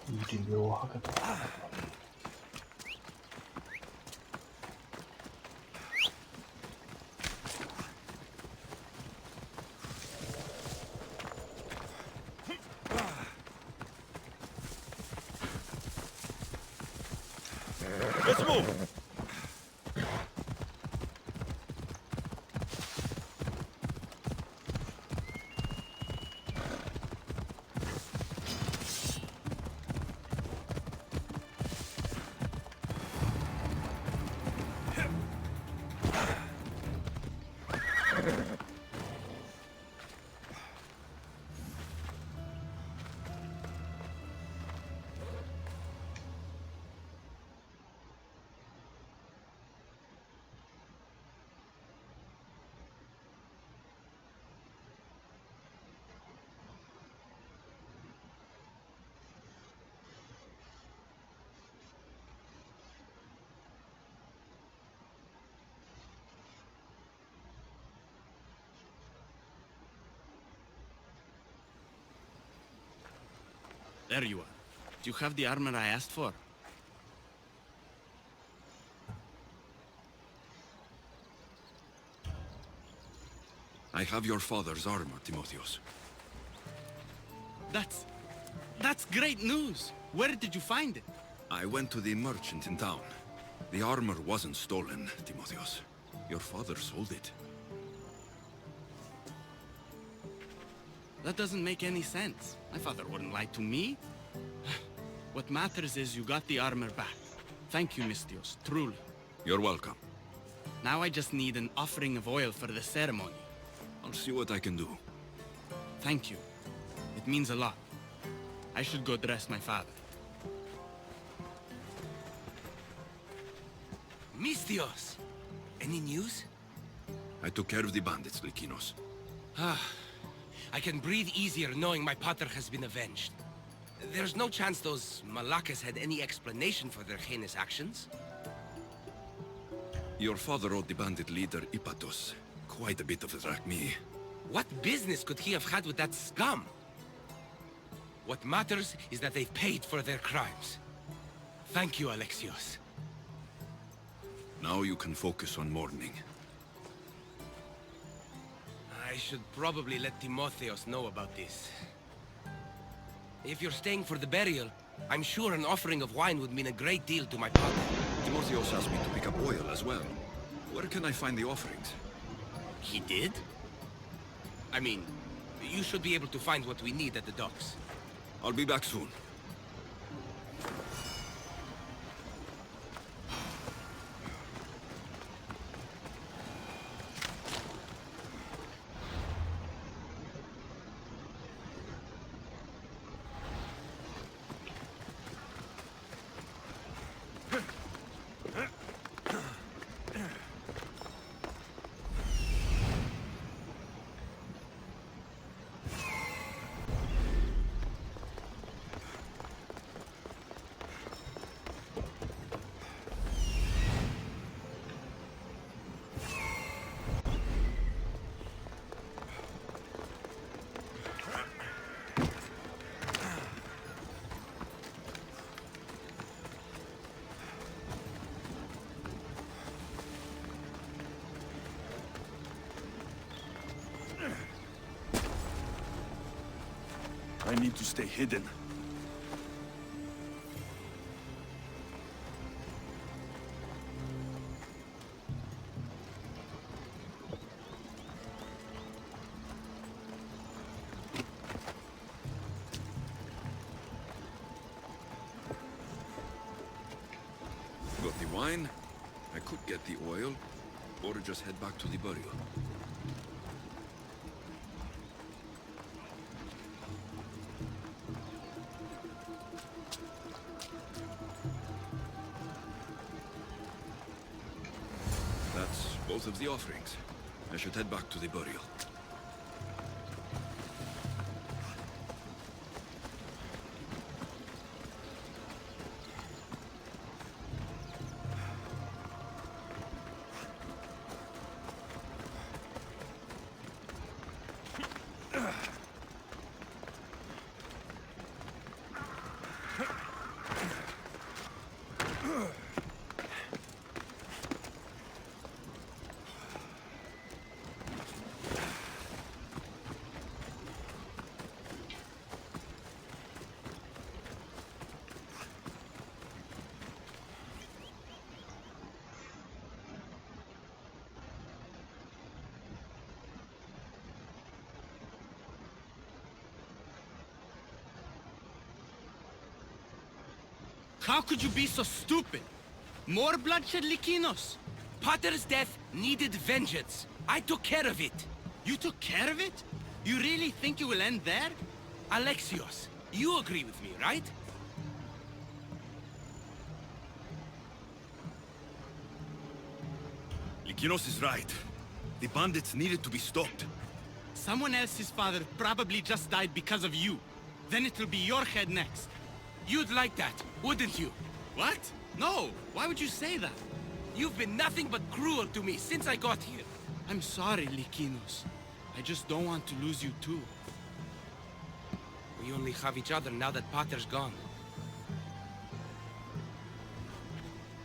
일이 묘하겠다. Let's move! There you are. Do you have the armor I asked for? I have your father's armor, Timotheos. That's great news! Where did you find it? I went to the merchant in town. The armor wasn't stolen, Timotheos. Your father sold it. That doesn't make any sense. My father wouldn't lie to me. What matters is you got the armor back. Thank you, Mistios, truly. You're welcome. Now I just need an offering of oil for the ceremony. I'll see what I can do. Thank you. It means a lot. I should go dress my father. Mistios! Any news? I took care of the bandits, Lykinos. I can breathe easier knowing my pater has been avenged. There's no chance those Malakas had any explanation for their heinous actions? Your father owed the bandit leader Ipatos quite a bit of a drachmae. What business could he have had with that scum? What matters is that they've paid for their crimes. Thank you, Alexios. Now you can focus on mourning. I should probably let Timotheos know about this. If you're staying for the burial, I'm sure an offering of wine would mean a great deal to my father. Timotheos asked me to pick up oil as well. Where can I find the offerings? He did? I mean, you should be able to find what we need at the docks. I'll be back soon. I need to stay hidden. Got the wine? I could get the oil, or just head back to the burial. That's both of the offerings. I should head back to the burial. How could you be so stupid? More bloodshed, Likinos? Potter's death needed vengeance. I took care of it. You took care of it? You really think it will end there? Alexios, you agree with me, right? Likinos is right. The bandits needed to be stopped. Someone else's father probably just died because of you. Then it'll be your head next. You'd like that, wouldn't you? What? No, why would you say that? You've been nothing but cruel to me since I got here. I'm sorry, Likinos. I just don't want to lose you too. We only have each other now that Potter's gone.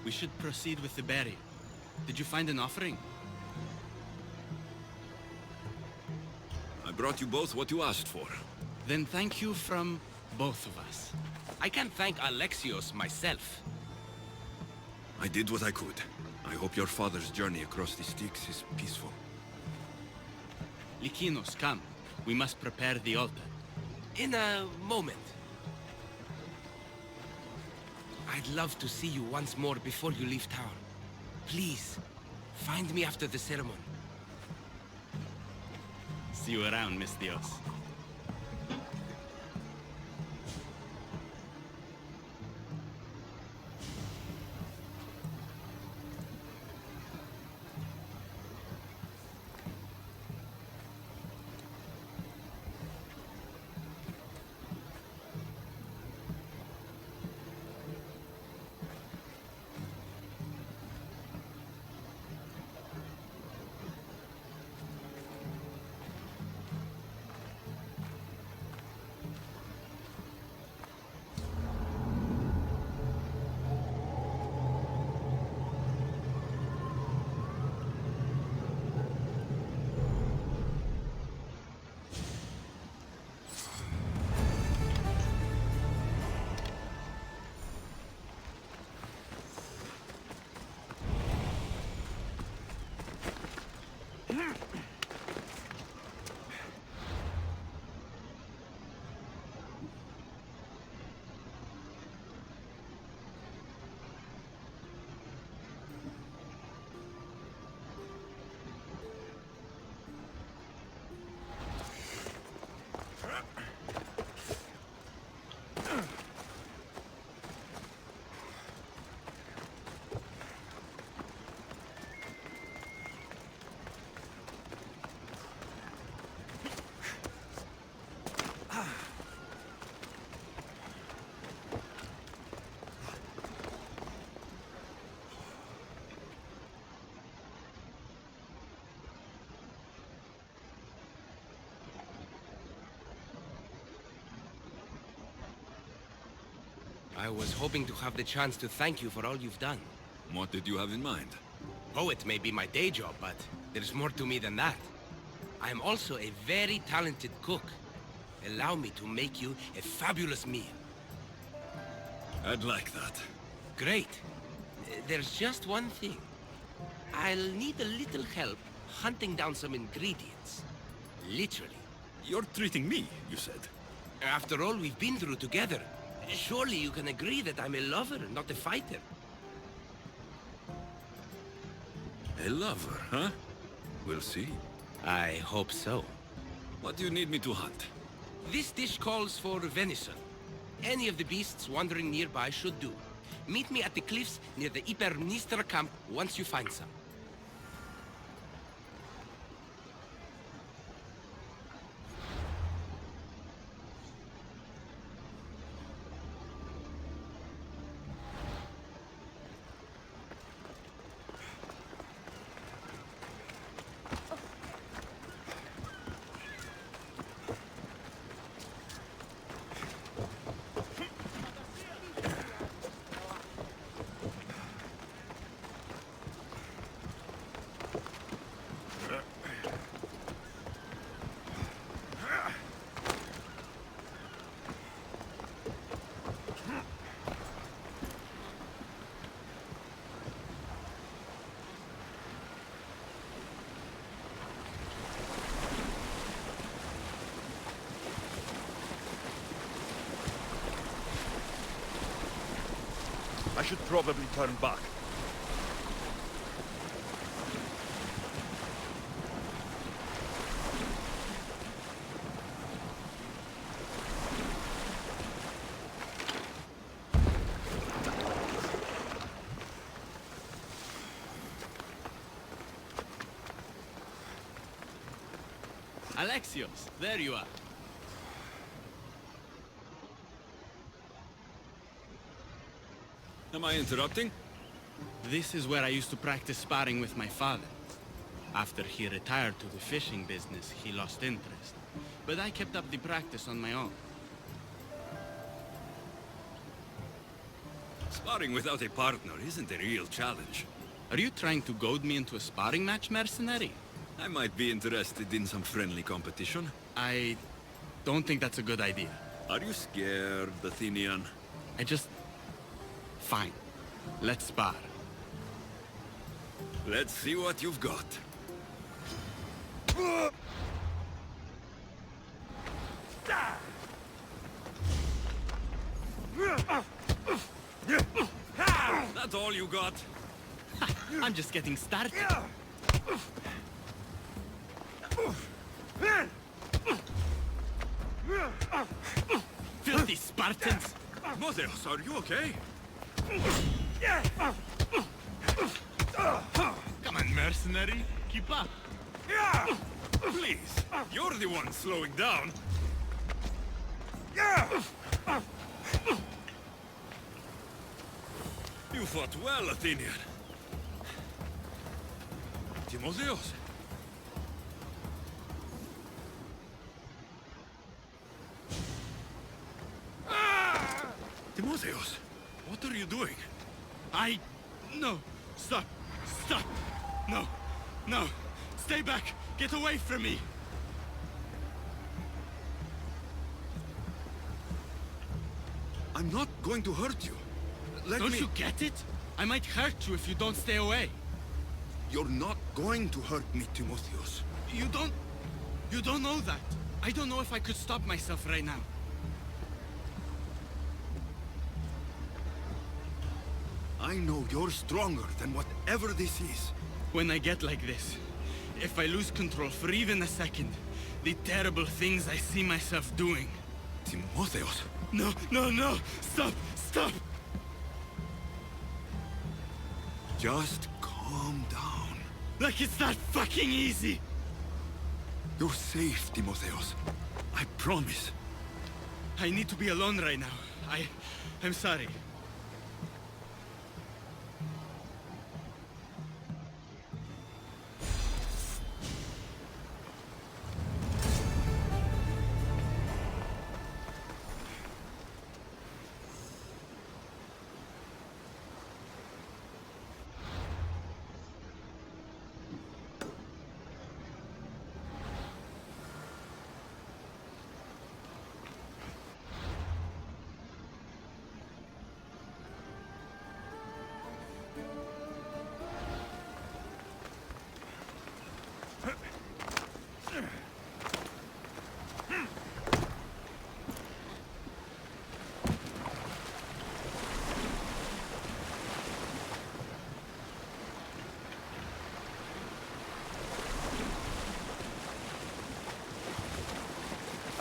We should proceed with the burial. Did you find an offering? I brought you both what you asked for. Then thank you from both of us. I can't thank Alexios myself. I did what I could. I hope your father's journey across the Styx is peaceful. Likinos, come. We must prepare the altar. In a moment. I'd love to see you once more before you leave town. Please, find me after the ceremony. See you around, Miss Dios. I was hoping to have the chance to thank you for all you've done. What did you have in mind? Poet may be my day job, but there's more to me than that. I am also a very talented cook. allow me to make you a fabulous meal. I'd like that. Great. There's just one thing. I'll need a little help hunting down some ingredients. Literally. You're treating me, you said. After all we've been through together, surely you can agree that I'm a lover, not a fighter. A lover, huh? We'll see. I hope so. What do you need me to hunt? This dish calls for venison. Any of the beasts wandering nearby should do. Meet me at the cliffs near the Ipermnistra camp once you find some. I should probably turn back. Alexios, there you are. Am I interrupting? This is where I used to practice sparring with my father. After he retired to the fishing business, he lost interest. But I kept up the practice on my own. Sparring without a partner isn't a real challenge. Are you trying to goad me into a sparring match, mercenary? I might be interested in some friendly competition. I don't think that's a good idea. Are you scared, Athenian? Fine. Let's spar. Let's see what you've got. That's all you got? I'm just getting started. Filthy Spartans! Motheus, are you okay? Come on, mercenary. Keep up. Please, you're the one slowing down. You fought well, Athenian. Timotheus. Timotheus, what are you doing? No. Stop. Stop. No. No. Stay back. Get away from me. I'm not going to hurt you. Don't you get it? I might hurt you if you don't stay away. You're not going to hurt me, Timotheus. You don't know that. I don't know if I could stop myself right now. I know you're stronger than whatever this is. When I get like this, if I lose control for even a second, the terrible things I see myself doing. Timotheus. No, no, no! Stop! Stop! Just calm down. Like it's that fucking easy! You're safe, Timotheus. I promise. I need to be alone right now. I'm sorry.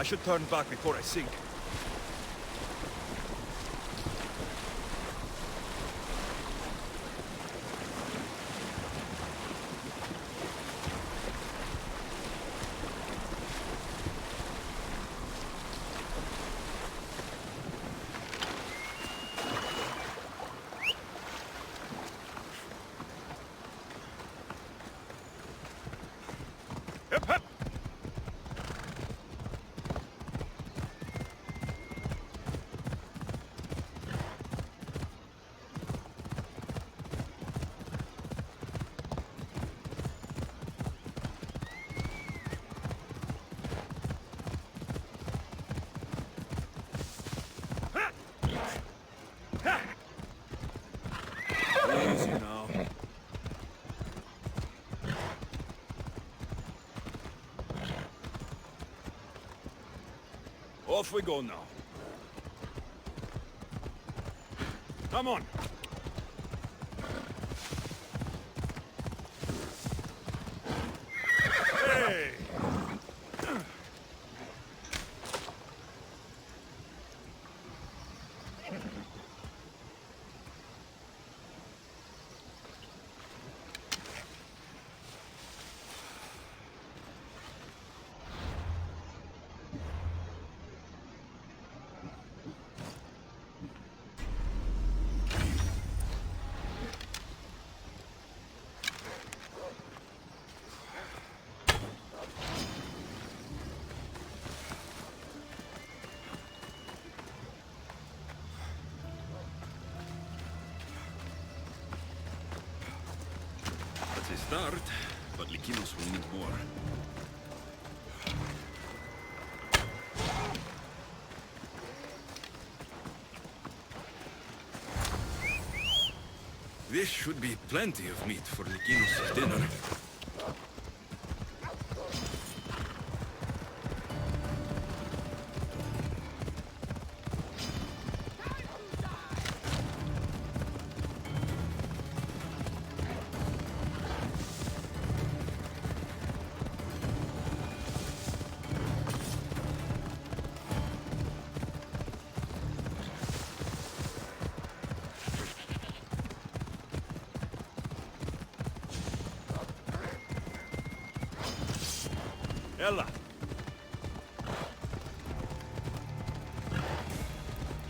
should turn back before I sink. Easy now. Off we go now. Come on. Hey! It's a start, but Likinos will need more. This should be plenty of meat for Likinos' dinner. Ella.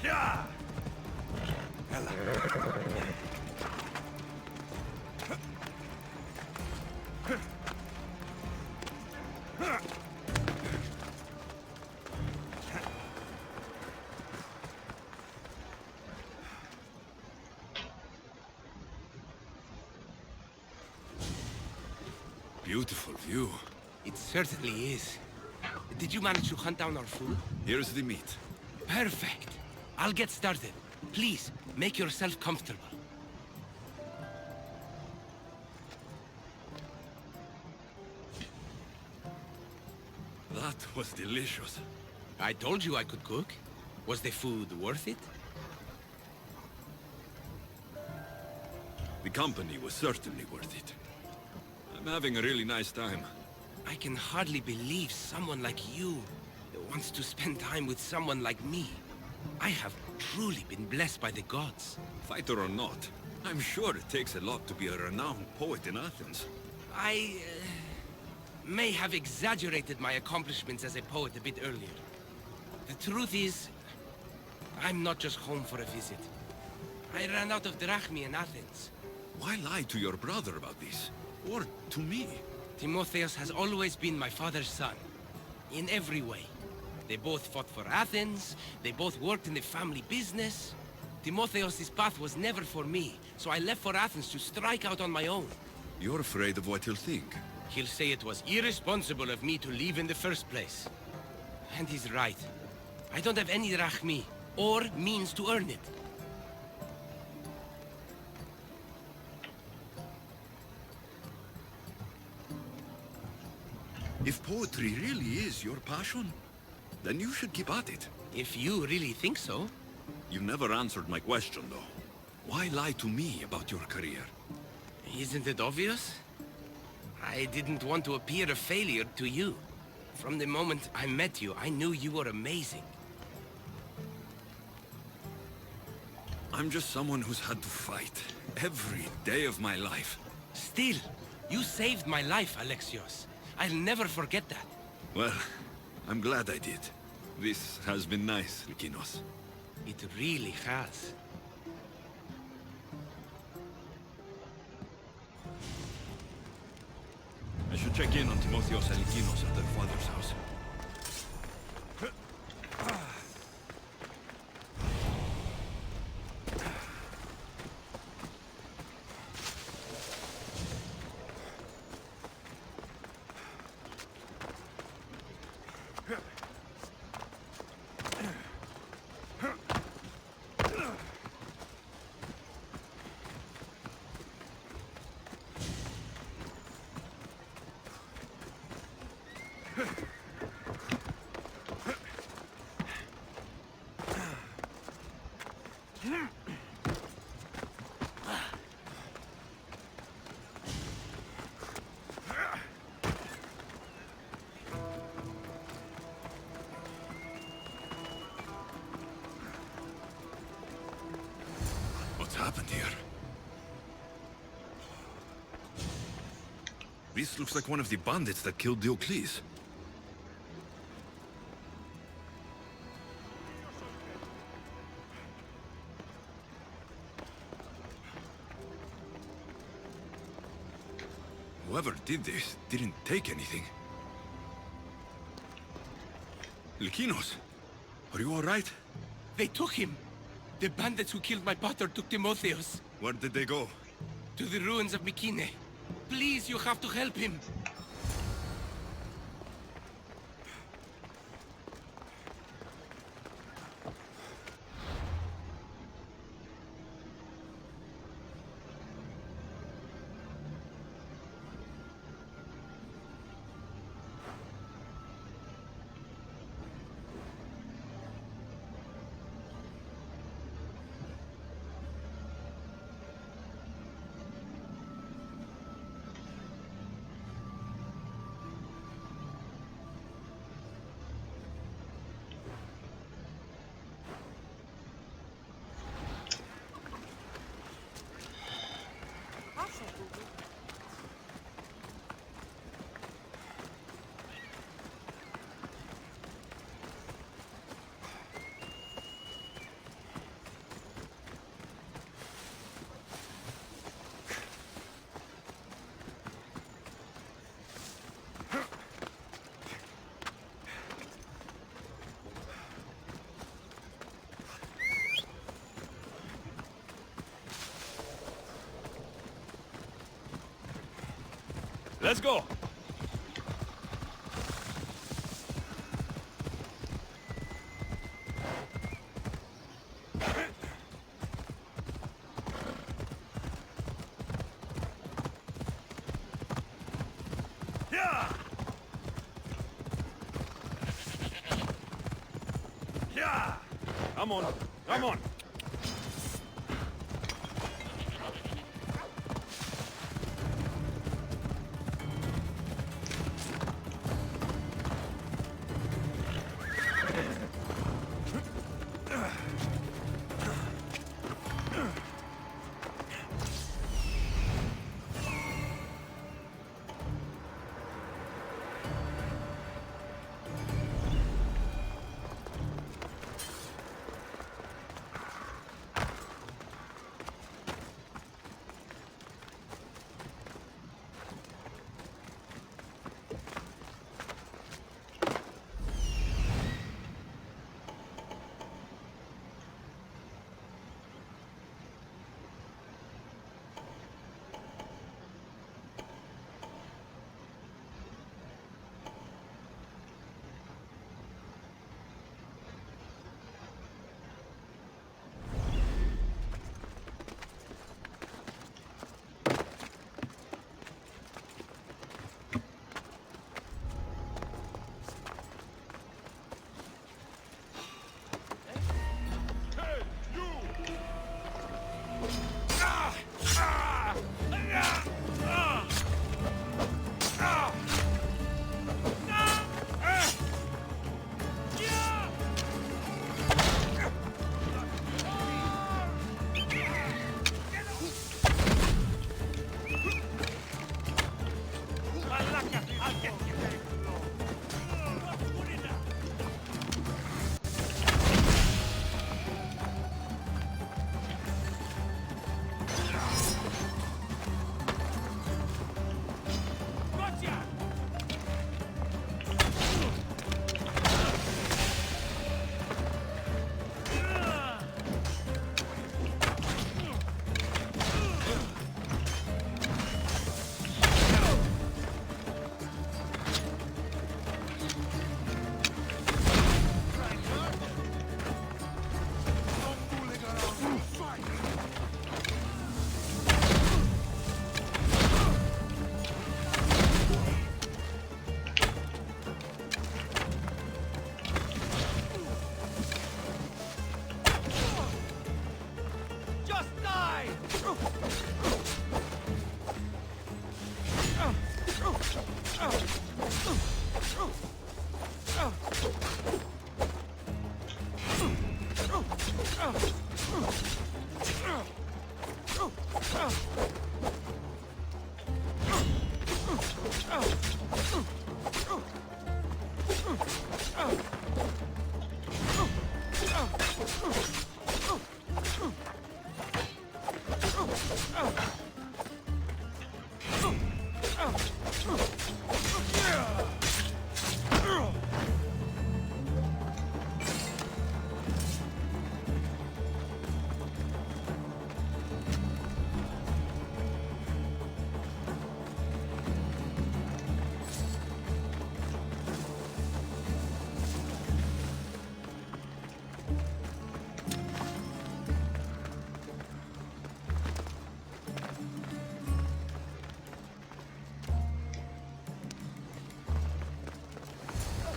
Yeah. Ella. Beautiful view. It certainly is. Did you manage to hunt down our food? Here's the meat. Perfect. I'll get started. Please, make yourself comfortable. That was delicious. I told you I could cook. Was the food worth it? The company was certainly worth it. I'm having a really nice time. I can hardly believe someone like you wants to spend time with someone like me. I have truly been blessed by the gods. Fighter or not, I'm sure it takes a lot to be a renowned poet in Athens. I may have exaggerated my accomplishments as a poet a bit earlier. The truth is, I'm not just home for a visit. I ran out of drachmi in Athens. Why lie to your brother about this? Or to me? Timotheus has always been my father's son. In every way. They both fought for Athens, they both worked in the family business. Timotheus' path was never for me, so I left for Athens to strike out on my own. You're afraid of what he'll think. He'll say it was irresponsible of me to leave in the first place. And he's right. I don't have any drachmi, or means to earn it. If poetry really is your passion, then you should keep at it. If you really think so. You never answered my question, though. Why lie to me about your career? Isn't it obvious? I didn't want to appear a failure to you. From the moment I met you, I knew you were amazing. I'm just someone who's had to fight every day of my life. Still, you saved my life, Alexios. I'll never forget that. Well, I'm glad I did. This has been nice, Lykinos. It really has. I should check in on Timotheos and Lykinos at their father's house. What's happened here? This looks like one of the bandits that killed Diocles. Whoever did this didn't take anything. Lykinos, are you all right? They took him. The bandits who killed my pater took Timotheos. Where did they go? To the ruins of Mykine. Please, you have to help him. Let's go! Yeah! Yeah! Come on, come on!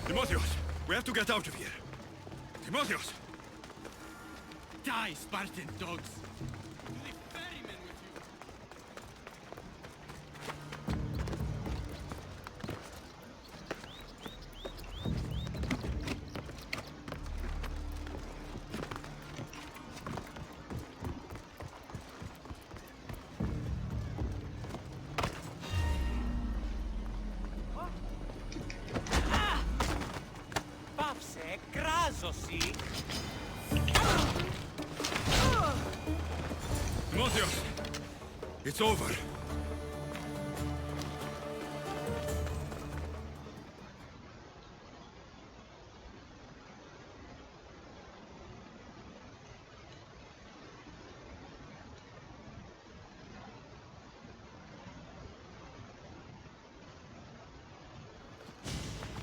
Timotheus, we have to get out of here. Timotheus! Die, Spartan dogs! Timotheus! It's over.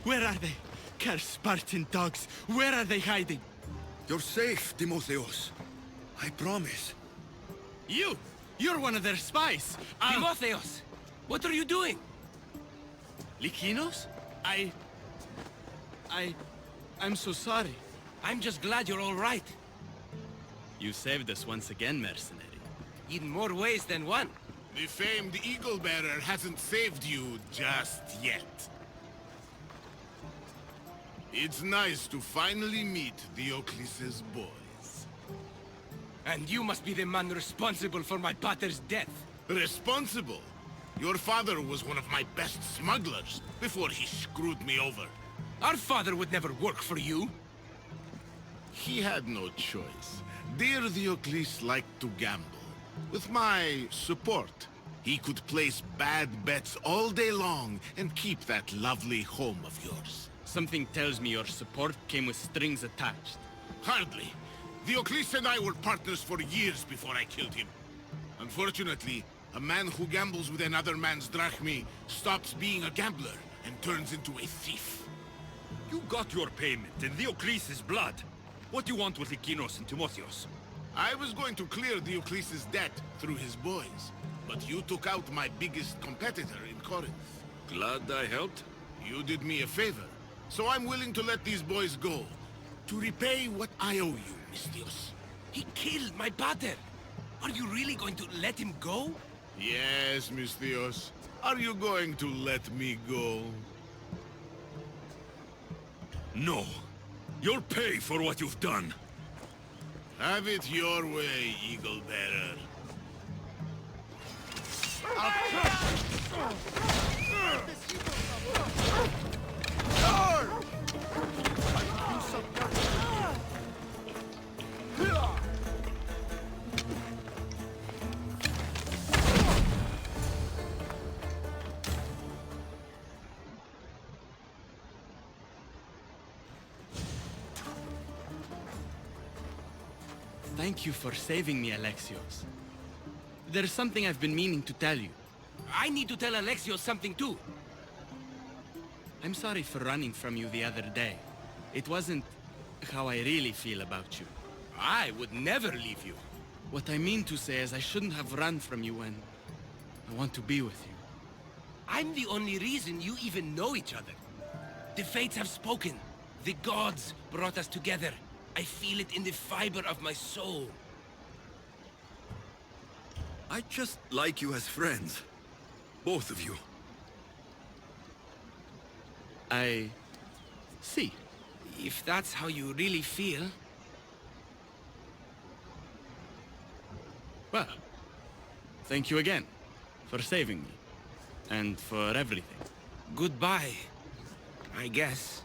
Where are they? Cursed Spartan dogs! Where are they hiding? You're safe, Timotheus. I promise. You're one of their spies! Timotheus! What are you doing? Lykinos? I'm so sorry. I'm just glad you're all right. You saved us once again, mercenary. In more ways than one. The famed Eagle Bearer hasn't saved you just yet. It's nice to finally meet Diocles' boys. And you must be the man responsible for my pater's death. Responsible? Your father was one of my best smugglers before he screwed me over. Our father would never work for you. He had no choice. Dear Diocles liked to gamble. With my support, he could place bad bets all day long and keep that lovely home of yours. Something tells me your support came with strings attached. Hardly. Diocles and I were partners for years before I killed him. Unfortunately, a man who gambles with another man's drachmi stops being a gambler and turns into a thief. You got your payment in Diocles' blood. What do you want with Lykinos and Timotheus? I was going to clear Diocles' debt through his boys, but you took out my biggest competitor in Corinth. Glad I helped. You did me a favor, so I'm willing to let these boys go, to repay what I owe you, Mistios. He killed my pater. Are you really going to let him go? Yes, Mistios. Are you going to let me go? No. You'll pay for what you've done. Have it your way, Eagle Bearer. Thank you for saving me, Alexios. There's something I've been meaning to tell you. I need to tell Alexios something too. I'm sorry for running from you the other day. It wasn't how I really feel about you. I would never leave you. What I mean to say is I shouldn't have run from you when I want to be with you. I'm the only reason you even know each other. The fates have spoken. The gods brought us together. I feel it in the fiber of my soul. I just like you as friends. Both of you. I see. If that's how you really feel... Well, thank you again for saving me. And for everything. Goodbye, I guess.